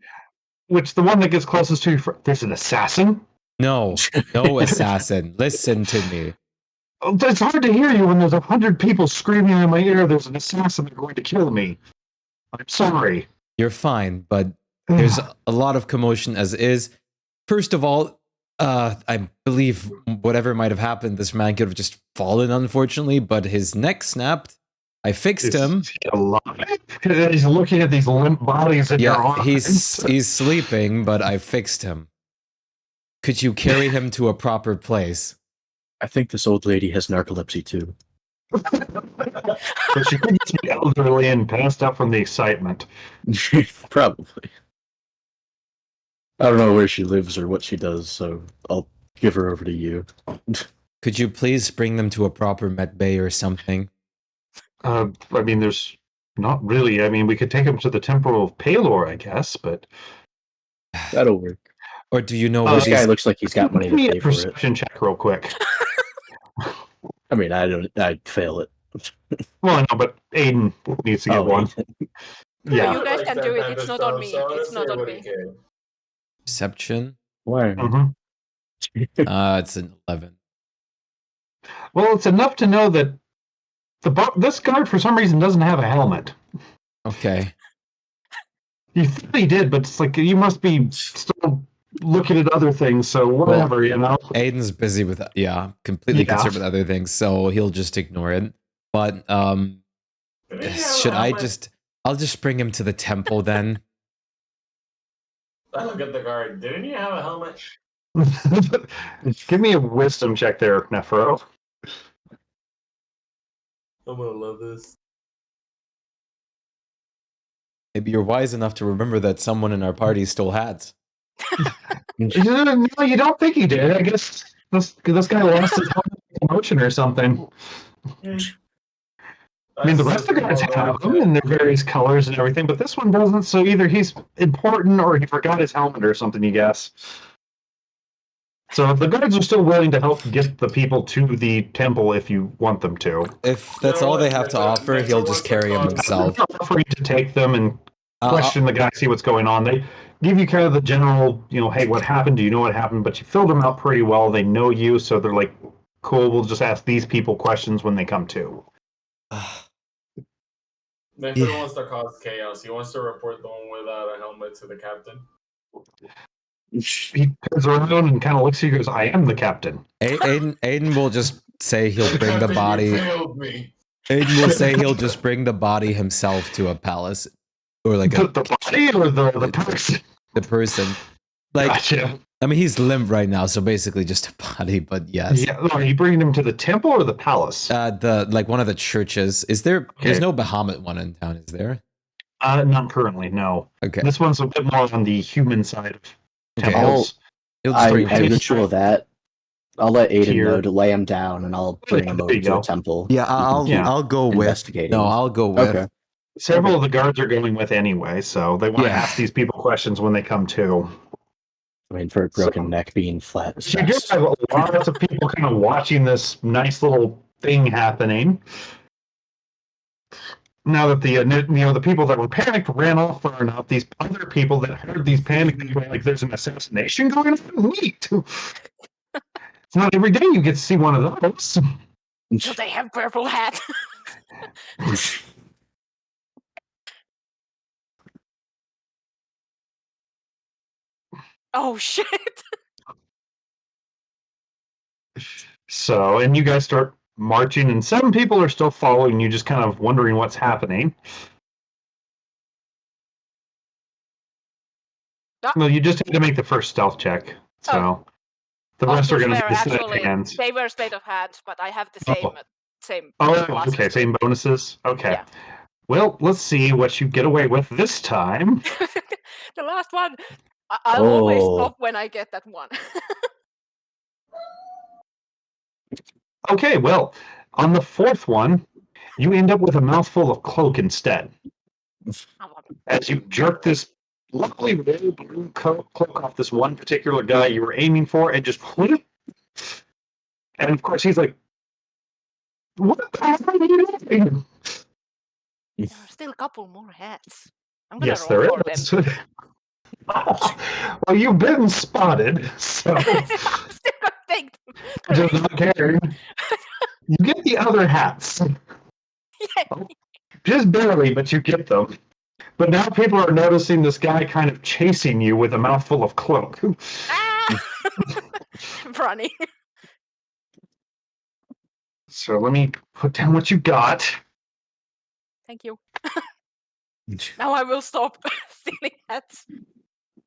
Which the one that gets closest to you, there's an assassin? No assassin. Listen to me. It's hard to hear you when there's 100 people screaming in my ear, "There's an assassin, they're going to kill me." I'm sorry. You're fine, but there's a lot of commotion as is. First of all, I believe whatever might have happened, this man could have just fallen, unfortunately, but his neck snapped. I fixed him. Is he alive? He's looking at these limp bodies in your Yeah, arms. he's sleeping, but I fixed him. Could you carry him to a proper place? I think this old lady has narcolepsy too. But she could be elderly and passed out from the excitement. Probably. I don't know where she lives or what she does, so I'll give her over to you. Could you please bring them to a proper med bay or something? I mean, there's not really. I mean, we could take him to the Temple of Palor, I guess, but That'll work. Or do you know This where guy these... looks like he's got money give to me pay a for it. perception check real quick. I mean, I'd fail it. Well, I know, but Aiden needs to get one. Yeah. You guys can do it. It's not on me. So It's not on me. Perception? Why? Mhm. It's an 11. Well, it's enough to know that this guard, for some reason, doesn't have a helmet. Okay. You thought he did, but it's like you must be still looking at other things, so whatever, you know? Aiden's busy with, completely Yeah. concerned with other things, so he'll just ignore it. But, should I'll just bring him to the temple then. I look at the guard. Didn't you have a helmet? Give me a wisdom check there, Nephro. I'm gonna love this. Maybe you're wise enough to remember that someone in our party stole hats. No, you don't think he did. I guess this guy lost his helmet in promotion or something. I mean, the rest of the guys have them in their various colors and everything, but this one doesn't, so either he's important or he forgot his helmet or something, you guess. So the guards are still willing to help get the people to the temple if you want them to. If that's all they have to offer, he'll just carry him himself. They're offering to take them and question the guy, see what's going on. They give you kind of the general, hey, what happened? Do you know what happened? But you filled them out pretty well. They know you, so they're like, cool, we'll just ask these people questions when they come to. Nathan wants to cause chaos. He wants to report the one without a helmet to the captain. He turns around and kind of looks at you and goes, "I am the captain." Aiden will just say he'll bring the body. Aiden will say he'll just bring the body himself to a palace, or like The body or the person? the person. Like, Gotcha. I mean, he's limp right now, so basically just a body. But yes, Yeah. Are you bringing him to the temple or the palace? the like one of the churches. Is there? Okay. There's no Bahamut one in town, is there? Not currently. No. Okay. This one's a bit more on the human side of Okay. temples. He'll just I bring him to- ritual that. I'll let Aiden Here. know to lay him down, and I'll bring him There over you to go. a temple. Yeah, You can I'll keep I'll go with. investigating. No, I'll go with. Okay. Several of the guards are going with anyway, so they want to Yeah. ask these people questions when they come too. I mean, for a broken neck being flat is So you do best. have lots of people kind of watching this nice little thing happening. Now that the people that were panicked ran off far enough, these other people that heard these panic people like there's an assassination going on. Neat. It's not every day you get to see one of those. Do they have purple hat? Oh shit! So, and you guys start marching, and 7 people are still following you, just kind of wondering what's happening. Ah. Well, you just had to make the first stealth check. So the Oh, rest are those going to were be sleight of actually hands. they were sleight of hand, but I have the Oh. same. Oh, classes okay, too. same bonuses. Okay. Yeah. Well, let's see what you get away with this time. The last one. I'll always Oh. stop when I get that one. Okay, well, on the 4th one, you end up with a mouthful of cloak instead. As you jerk this lovely royal blue cloak off this one particular guy you were aiming for, and just put it. And of course, he's like, "What the hell are you doing?" There are still a couple more hats. I'm gonna Yes, roll there for them. is. Well, you've been spotted, so I'm still gonna take them. just not caring. You get the other hats. Yay. Just barely, but you get them. But now people are noticing this guy kind of chasing you with a mouthful of cloak. Ah! I'm running. So let me put down what you got. Thank you. Now I will stop stealing hats,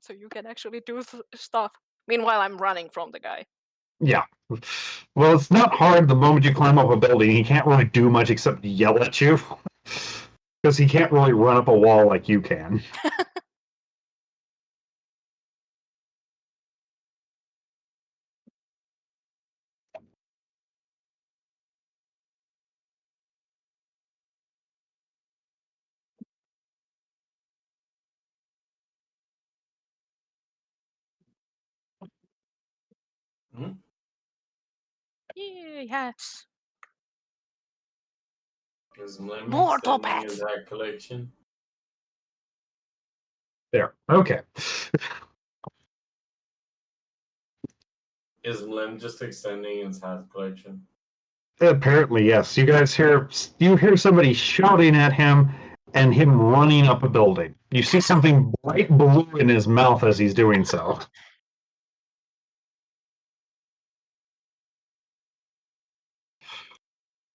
so you can actually do stuff. Meanwhile, I'm running from the guy. Yeah. Well, it's not hard the moment you climb up a building. He can't really do much except yell at you. Because he can't really run up a wall like you can. Yay, hats. Is Mlim More top extending hats. his hat collection? There. Okay. Is Mlim just extending his hat collection? Apparently, yes. You guys hear somebody shouting at him and him running up a building. You see something bright blue in his mouth as he's doing so.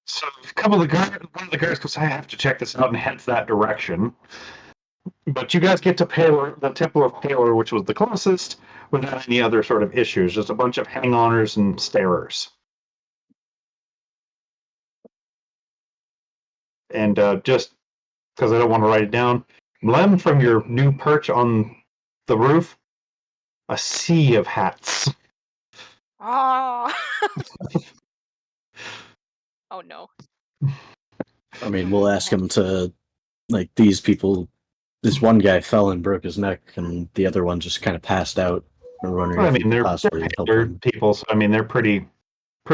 So one of the guards goes, I have to check this out, and heads that direction. But you guys get to the Temple of Palor, which was the closest, without any other sort of issues. Just a bunch of hang-oners and starers. And just because I don't want to write it down, Lem, from your new perch on the roof, a sea of hats. Ah. Oh no. I mean, we'll ask him to, like, these people. This one guy fell and broke his neck, and the other one just kind of passed out. We're wondering I if we mean, could they're possibly help Palor him. people, so I mean, they're pretty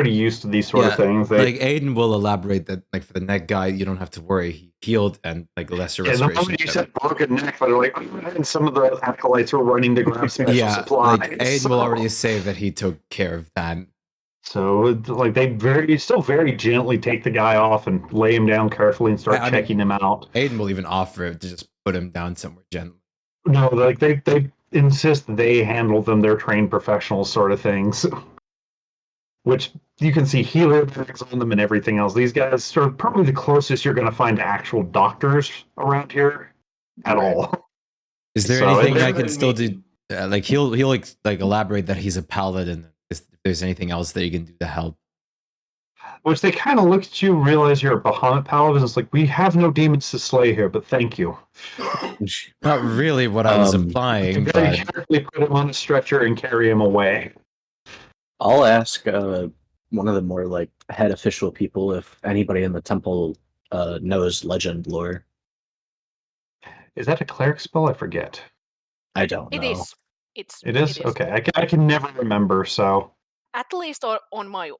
used to these sort of things. They, like Aiden will elaborate that, like for the neck guy, you don't have to worry. He healed and like lesser yeah, the restoration. moment you said broken neck, they're like, oh, and some of the acolytes were running to grab special supplies. like Aiden will already say that he took care of that. So, like, they still very gently take the guy off and lay him down carefully and start I mean, checking him out. Aiden will even offer to just put him down somewhere gently. No, like they insist they handle them. They're trained professionals, sort of things. which you can see healer bags on them and everything else. These guys are probably the closest you're going to find to actual doctors around here at Right. all. Is there So, anything and I then can still me- do? Like he'll like elaborate that he's a paladin. If there's anything else that you can do to help. Which they kind of look at you, realize you're a Bahamut paladin. It's like, we have no demons to slay here, but thank you. Not really what I was Um, You implying, very but carefully put him on a stretcher and carry him away. I'll ask one of the more like head official people if anybody in the temple knows legend lore. Is that a cleric spell? I forget. I don't It know. is. It is? Okay. I can never remember, so. At least on my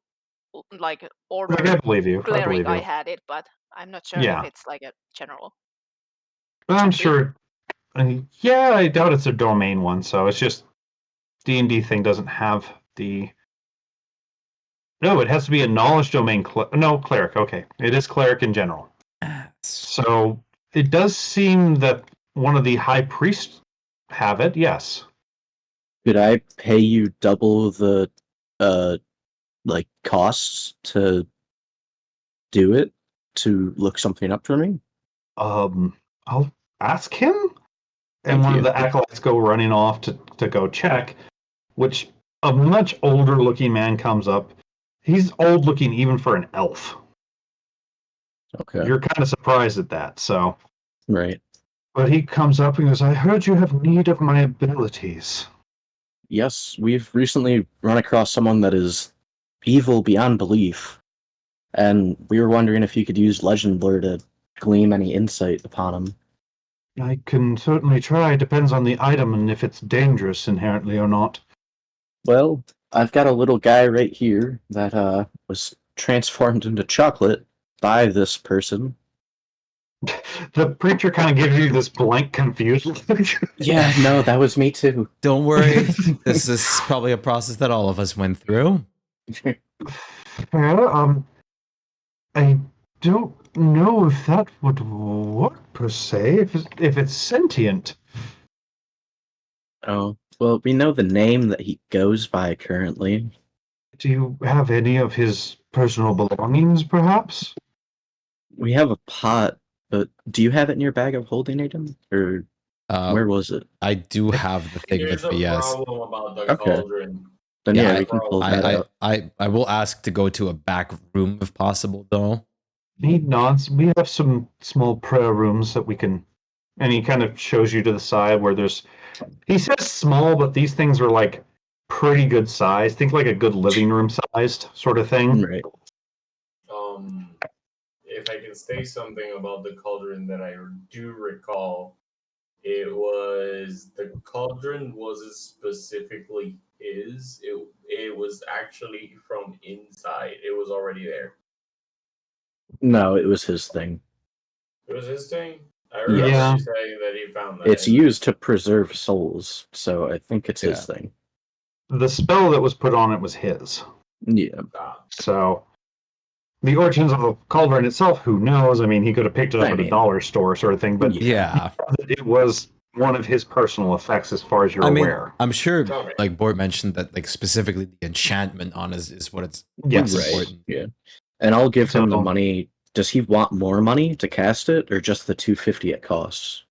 like Like, order I believe you. I cleric, believe I you. had it, but I'm not sure Yeah. if it's like a general. But I'm Should be. sure. Yeah, I doubt it's a domain one, so it's just D&D thing doesn't have the. No, it has to be a knowledge domain. No, cleric. Okay. It is cleric in general. So it does seem that one of the high priests have it, yes. Could I pay you double the like costs to do it to look something up for me? I'll ask him. And Thank one you. of the acolytes go running off to go check, which a much older looking man comes up. He's old looking even for an elf. Okay. You're kind of surprised at that, so. Right. But he comes up and goes, I heard you have need of my abilities. Yes, we've recently run across someone that is evil beyond belief, and we were wondering if you could use legend lore to glean any insight upon him. I can certainly try. Depends on the item and if it's dangerous inherently or not. Well, I've got a little guy right here that was transformed into chocolate by this person. The preacher kind of gives you this blank confusion. Yeah, no, that was me too. don't worry. This is probably a process that all of us went through. Well, I don't know if that would work per se, if it's sentient. Oh, well, we know the name that he goes by currently. Do you have any of his personal belongings, perhaps? We have a pot, but do you have it in your bag of holding, Aiden? Or where was it? I do have the thing Here's with a me, yes. problem about the Okay. cauldron. Then Yeah, yeah, we can pull that out. I will ask to go to a back room if possible, though. He nods. We have some small prayer rooms that we can. And he kind of shows you to the side where there's. He says small, but these things are like pretty good size. Think like a good living room sized sort of thing. Right. If I can say something about the cauldron that I do recall, it was the cauldron wasn't specifically his. It was actually from inside. It was already there. No, it was his thing. It was his thing. I remember Yeah. you saying that he found that. It's used to preserve souls, so I think it's his thing. The spell that was put on it was his. Yeah. So the origins of the cauldron itself, who knows? I mean, he could have picked it up I at a mean- dollar store sort of thing, but Yeah. it was one of his personal effects as far as you're I mean, aware. I'm sure, Okay. like Bort mentioned, that like specifically the enchantment on is what's Yes. important. Yeah. And I'll give him the So- money. Does he want more money to cast it, or just the $250 it costs?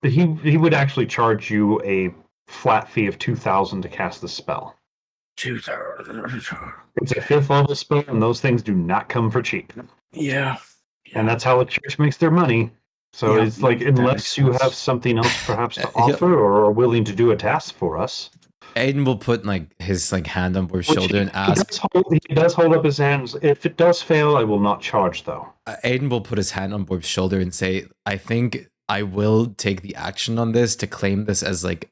He would actually charge you a flat fee of 2,000 to cast the spell. 2,000. It's a 5th level spell, and those things do not come for cheap. Yeah. And that's how the church makes their money. So Yeah, it's like, that makes unless you sense. have something else perhaps to He'll- offer or are willing to do a task for us. Aiden will put like his like hand on Bort's Which shoulder and ask. He does hold up his hands. If it does fail, I will not charge, though. Aiden will put his hand on Bort's shoulder and say, "I think I will take the action on this to claim this as like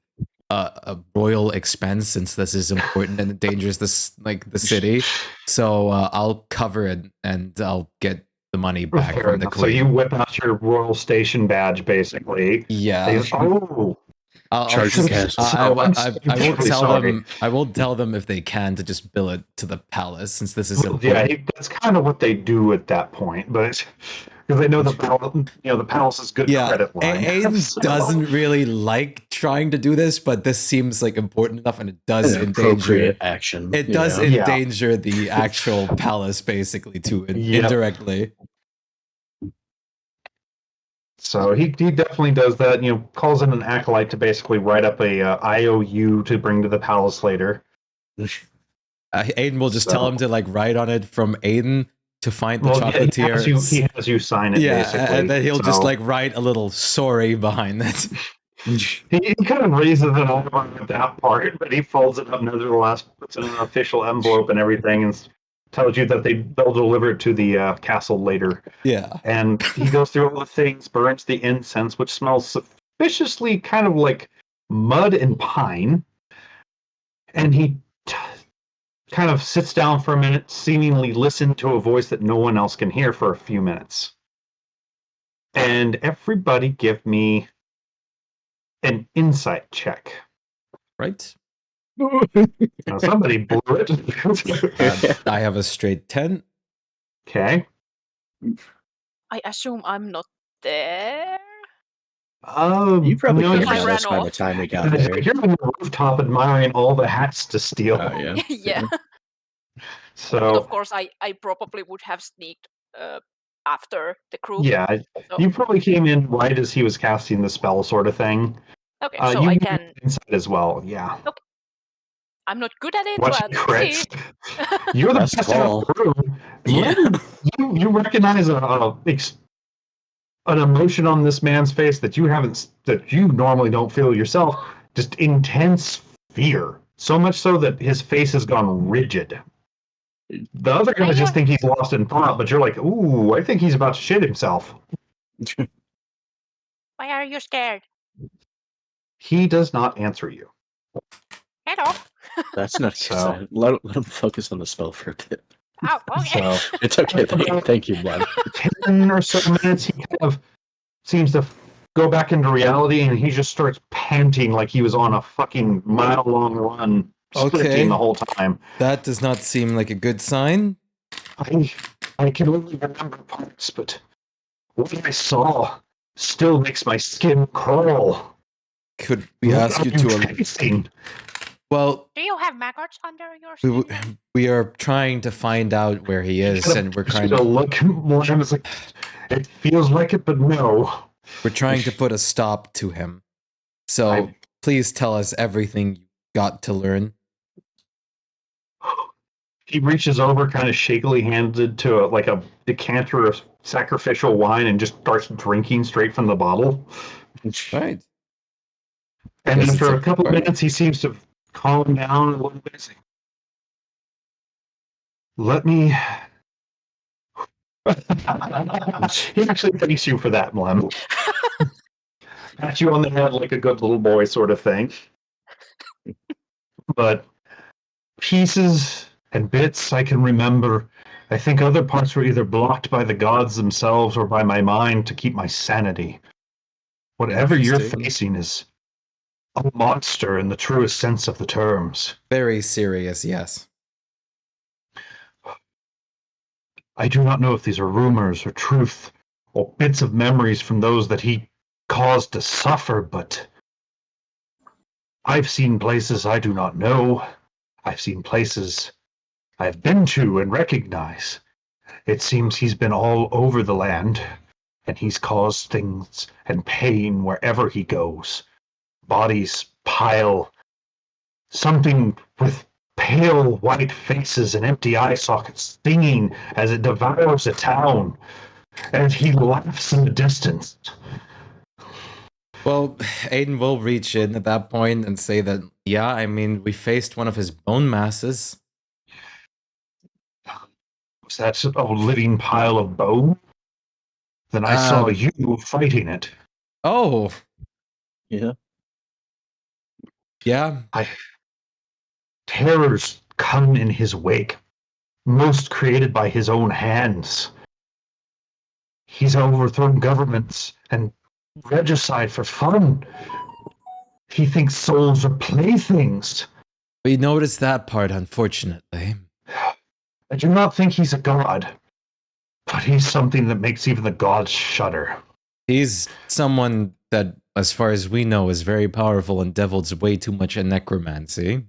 a royal expense, since this is important and endangers this like the city. So I'll cover it and I'll get the money back Fair from the enough. So you queen." whip out your royal station badge, basically. Yeah. Oh, I'll Charge just- the guests. I I'm won't really tell sorry. them. I will tell them if they can to just bill it to the palace, since this is yeah, important. that's kind of what they do at that point. But Because they know the palace is good Yeah, credit line. Aiden So- doesn't really like trying to do this, but this seems like important enough, and it does An endanger. appropriate action. It does yeah. endanger the actual palace, basically, too, Yep. indirectly. So he definitely does that. Calls in an acolyte to basically write up a IOU to bring to the palace later. Aiden will just So- tell him to like write on it from Aiden to find the Well, chocolatier. he has you sign it, Yeah, basically. and then he'll just So- like write a little sorry behind it. He kind of raises an eyebrow at that part, but he folds it up nevertheless, puts it in an official envelope and everything, and tells you that they'll deliver it to the castle later. Yeah. And he goes through all the things, burns the incense, which smells suspiciously kind of like mud and pine. And he kind of sits down for a minute, seemingly listen to a voice that no one else can hear for a few minutes. And everybody give me an insight check. Right? Now, somebody blew it. I have a straight 10. Okay. I assume I'm not there. You probably no, could I have ran us by the off. time we got there. You're on the rooftop admiring all the hats to steal. Oh, yeah. Yeah. So, Of course, I probably would have sneaked after the group. yeah, So, you probably came in right as he was casting the spell, sort of thing. okay, so you I need can. insight as well. Yeah. I'm not good at it, Watch but it let's see. crits. You're the Best best in call. the room. Yeah. You recognize an emotion on this man's face that you normally don't feel yourself. Just intense fear. So much so that his face has gone rigid. The other guys just think he's lost in thought, but you're like, ooh, I think he's about to shit himself. Why are you scared? He does not answer you. Hello. That's not So- so. Let him focus on the spell for a bit. Oh, okay. So It's okay. Thank you, Vlad. 10 or so minutes, he kind of seems to go back into reality, and he just starts panting like he was on a fucking mile-long run, sprinting Okay. the whole time. That does not seem like a good sign. I can only remember parts, but what I saw still makes my skin crawl. Could we ask you to... Tasting. Well, Do you have maggots under your we, skin? we are trying to find out where he is, and we're trying to to... look. One is like, it feels like it, but no. We're trying to put a stop to him. So please tell us everything you got to learn. He reaches over, kind of shakily handed to a decanter of sacrificial wine, and just starts drinking straight from the bottle. Right. And Guess after it's a couple party. minutes, he seems to calm down a little bit. He's like, let me. He actually thanks you for that, Mlem. Pat you on the head like a good little boy, sort of thing. But pieces and bits I can remember. I think other parts were either blocked by the gods themselves or by my mind to keep my sanity. Whatever you're Interesting. facing is a monster in the truest sense of the terms. Very serious, yes. I do not know if these are rumors or truth or bits of memories from those that he caused to suffer, but I've seen places I do not know. I've seen places I've been to and recognize. It seems he's been all over the land, and he's caused things and pain wherever he goes. Bodies pile, something with pale white faces and empty eye sockets stinging as it devours a town, and he laughs in the distance. Well, Aiden will reach in at that point and say that, yeah, I mean, we faced one of his bone masses. Was that a living pile of bone? Then I saw Um, you fighting it. Oh, Yeah. yeah. Terrors come in his wake, most created by his own hands. He's overthrown governments and regicide for fun. He thinks souls are playthings. We noticed that part, unfortunately. I do not think he's a god, But he's something that makes even the gods shudder. He's someone that, as far as we know, is very powerful and devils way too much in necromancy.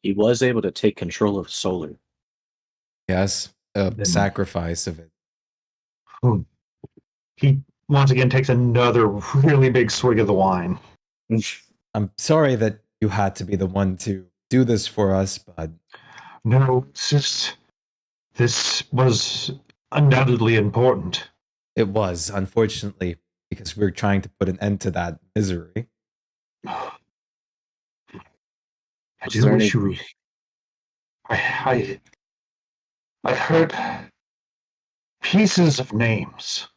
He was able to take control of solar. Yes, a Then- sacrifice of it. He once again takes another really big swig of the wine. I'm sorry that you had to be the one to do this for us, but No, this was undoubtedly important. it was, unfortunately, because we were trying to put an end to that misery. I Was do there wish any- you. I heard pieces of names.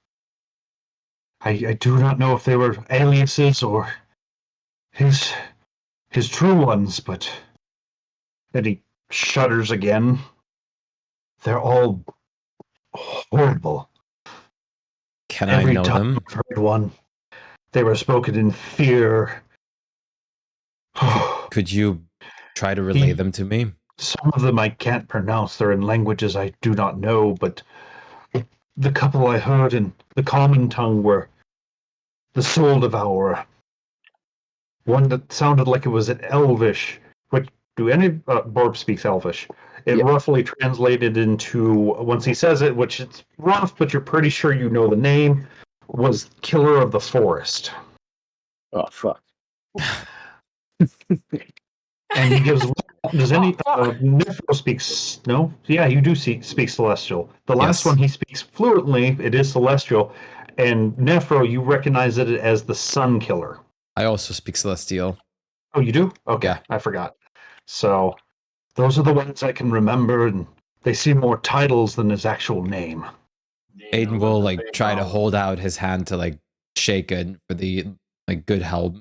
I do not know if they were aliases or his true ones, but then he shudders again. They're all horrible. Can I Every know time them? I've heard one, they were spoken in fear. Could you try to relay them to me? Some of them I can't pronounce. They're in languages I do not know, but the couple I heard in the common tongue were the Soul Devourer. One that sounded like it was an Elvish. Which do any Borb speaks Elvish? It Yep. roughly translated into, once he says it, which it's rough, but you're pretty sure you know the name, was Killer of the Forest. Oh fuck! And he gives. Does any Oh, fuck. Nephro speaks? No, yeah, you do speak Celestial. The last Yes. one he speaks fluently. It is Celestial, and Nephro, you recognize it as the Sun Killer. I also speak Celestial. Oh, you do? Okay, Yeah. I forgot. So those are the ones I can remember, and they seem more titles than his actual name. Aiden will like try to hold out his hand to like shake it for the like good help.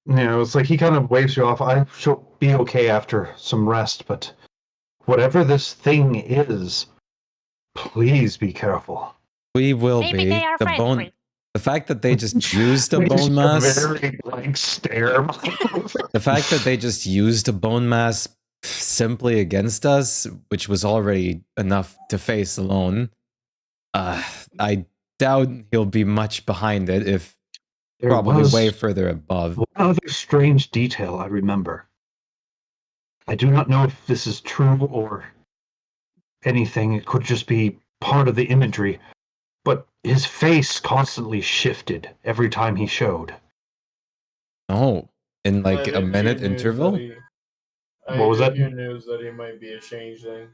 You know, it's like he kind of waves you off. I shall be okay after some rest, but whatever this thing is, please be careful. We will Maybe be. they are The bone. friendly. The fact that they just used a Just bone a mass. very blank stare. The fact that they just used a bone mass simply against us, which was already enough to face alone. I doubt he'll be much behind it, if There probably was way further above. one other strange detail I remember. I do not know if this is true or anything. It could just be part of the imagery, but his face constantly shifted every time he showed. Oh, in like I a did minute hear news interval? that he- I What was did that? hear news that he might be a changeling.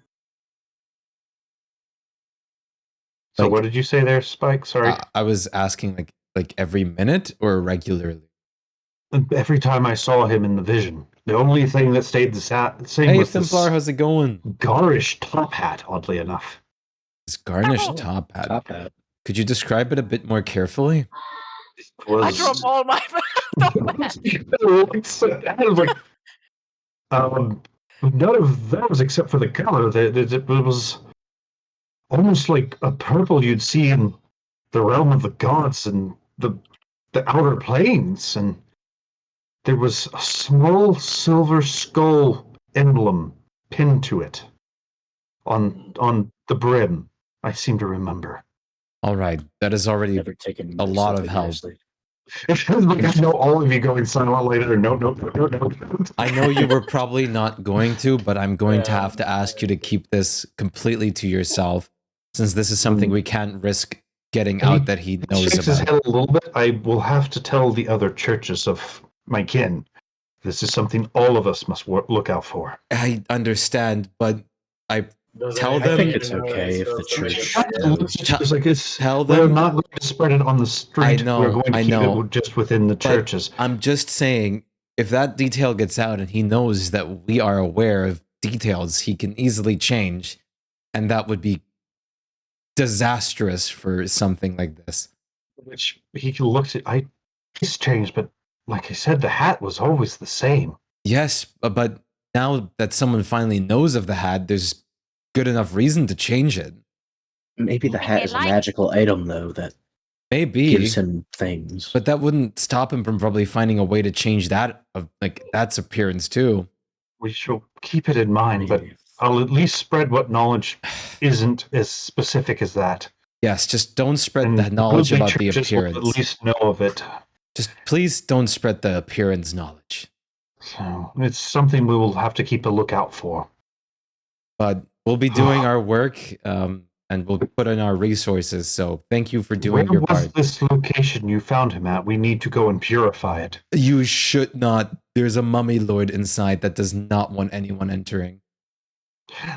So Like- what did you say there, Spike? Sorry. I was asking like every minute or regularly. Every time I saw him in the vision, the only thing that stayed the same Hey was Templar, this how's it going? garish top hat, oddly enough. This garnished Oh. top hat. Top hat. Could you describe it a bit more carefully? It I was drop all my. like none of those except for the color. It was almost like a purple you'd see in the realm of the gods and the outer planes, and there was a small silver skull emblem pinned to it on the brim. I seem to remember. All right, that is already Never taken a lot of something help. seriously. It feels like I know all of you going silent later. No. I know you were probably not going to, but I'm going to Yeah. have to ask you to keep this completely to yourself, since this is something we can't risk getting out that he knows Shakes his about. head a little bit. I will have to tell the other churches of my kin. This is something all of us must look out for. I understand, but I Does Tell anybody them- I think it's know okay that if the stuff that church they- knows. It's like tell we're them. not going to spread it on the street. I know, We're going to I keep know. it just within the churches. I'm just saying, if that detail gets out and he knows that we are aware of details, he can easily change, and that would be disastrous for something like this. Which he looked at. He's changed, but like I said, the hat was always the same. Yes, but now that someone finally knows of the hat, there's good enough reason to change it. Maybe the hat is a magical item though that Maybe, gives him things. but that wouldn't stop him from probably finding a way to change that that's appearance too. We shall keep it in mind. But I'll at least spread what knowledge isn't as specific as that. Yes, just don't spread And the knowledge goodly about the churches will appearance. at least know of it. Just please don't spread the appearance knowledge. So it's something we will have to keep a lookout for. But we'll be doing our work, and we'll put in our resources. So thank you for doing Where your was part. this location you found him at? We need to go and purify it. You should not. There's a mummy lord inside that does not want anyone entering.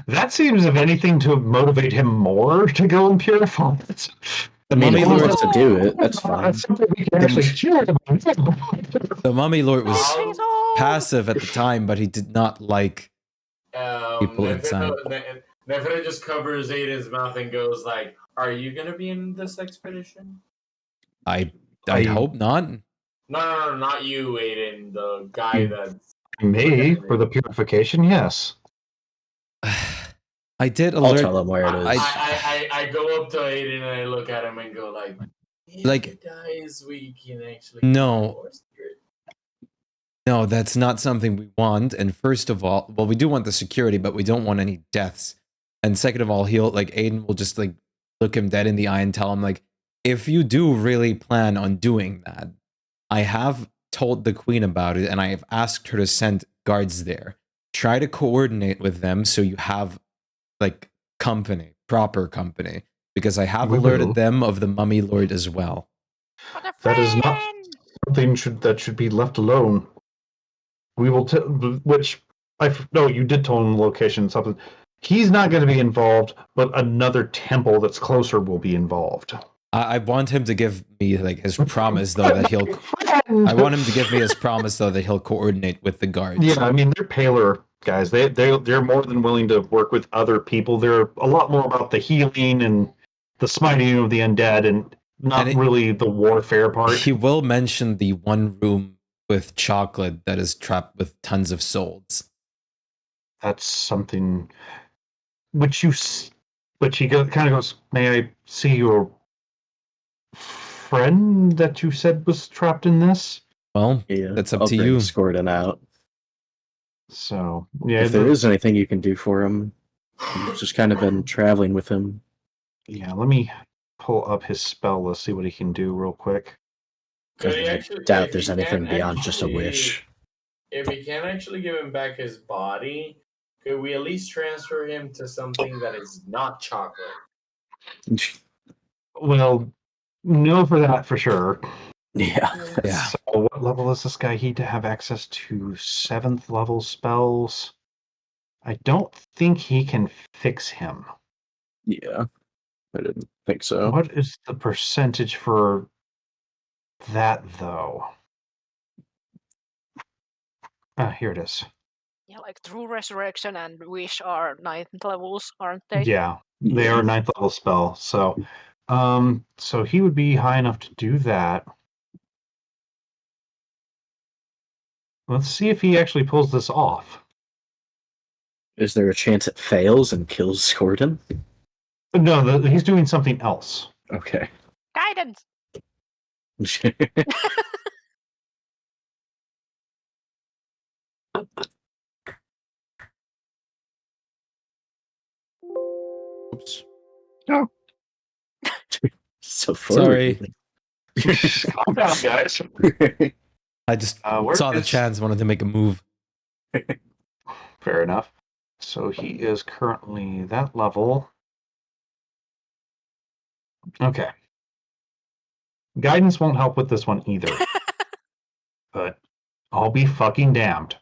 That seems, if anything, to motivate him more to go and purify it. I mean, mummy if he lord- wants to do it, that's fine. That's something we can actually cheer about. The mummy lord was Um, passive at the time, but he did not like people Nephiro- inside. Nephiro just covers Aiden's mouth and goes like, "Are you gonna be in this expedition?" I I- hope not. No, not you, Aiden. The guy that's May, for the purification, yes. I did I'll alert. tell him where it is. I go up to Aiden and I look at him and go like, if Like- he dies, we can actually No. more secret." No, that's not something we want. And first of all, well, we do want the security, but we don't want any deaths. And second of all, Aiden will just like look him dead in the eye and tell him like, if you do really plan on doing that, I have told the queen about it and I have asked her to send guards there. Try to coordinate with them so you have like company, proper company, because I have We alerted will. them of the mummy lord as well. What a That is not friend! something that should be left alone. We will no, you did tell him the location, something. He's not going to be involved, but another temple that's closer will be involved. I want him to give me like his promise though that he'll. I want him to give me his promise though that he'll coordinate with the guards. Yeah, I mean they're paler guys. They're more than willing to work with other people. They're a lot more about the healing and the smiting of the undead, and not really the warfare part. He will mention the one room with chocolate that is trapped with tons of souls. That's something which he kind of goes, "May I see your friend that you said was trapped in this?" Well, Yeah, that's up I'll to bring you. Scourdon out. So yeah, If there is anything you can do for him, you've just kind of been traveling with him. yeah. Let me pull up his spell list, see what he can do real quick. Could he I actually- doubt if there's he anything can't beyond just a actually- wish. If we can't actually give him back his body, could we at least transfer him to something that is not chocolate? Well, no, for that for sure. Yeah. Yeah. So what level is this guy? He'd have access to 7th level spells. I don't think he can fix him. Yeah. I didn't think so. What is the percentage for that, though? Here it is. Yeah, like True Resurrection and Wish are 9th levels, aren't they? Yeah, they are 9th level spell. So, so he would be high enough to do that. Let's see if he actually pulls this off. Is there a chance it fails and kills Scourdon? No, he's doing something else. Okay. Guidance! Oops. So Sorry. Calm down, guys. I just Where saw the is- chance, wanted to make a move. Fair enough. So he is currently that level. Okay. Guidance won't help with this one either. But I'll be fucking damned.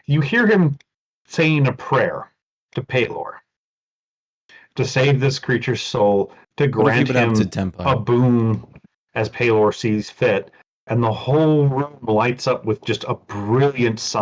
You hear him saying a prayer to Palor to save this creature's soul, to What if you grant put up him to a Templar? boon as Palor sees fit, and the whole room lights up with just a brilliant sun.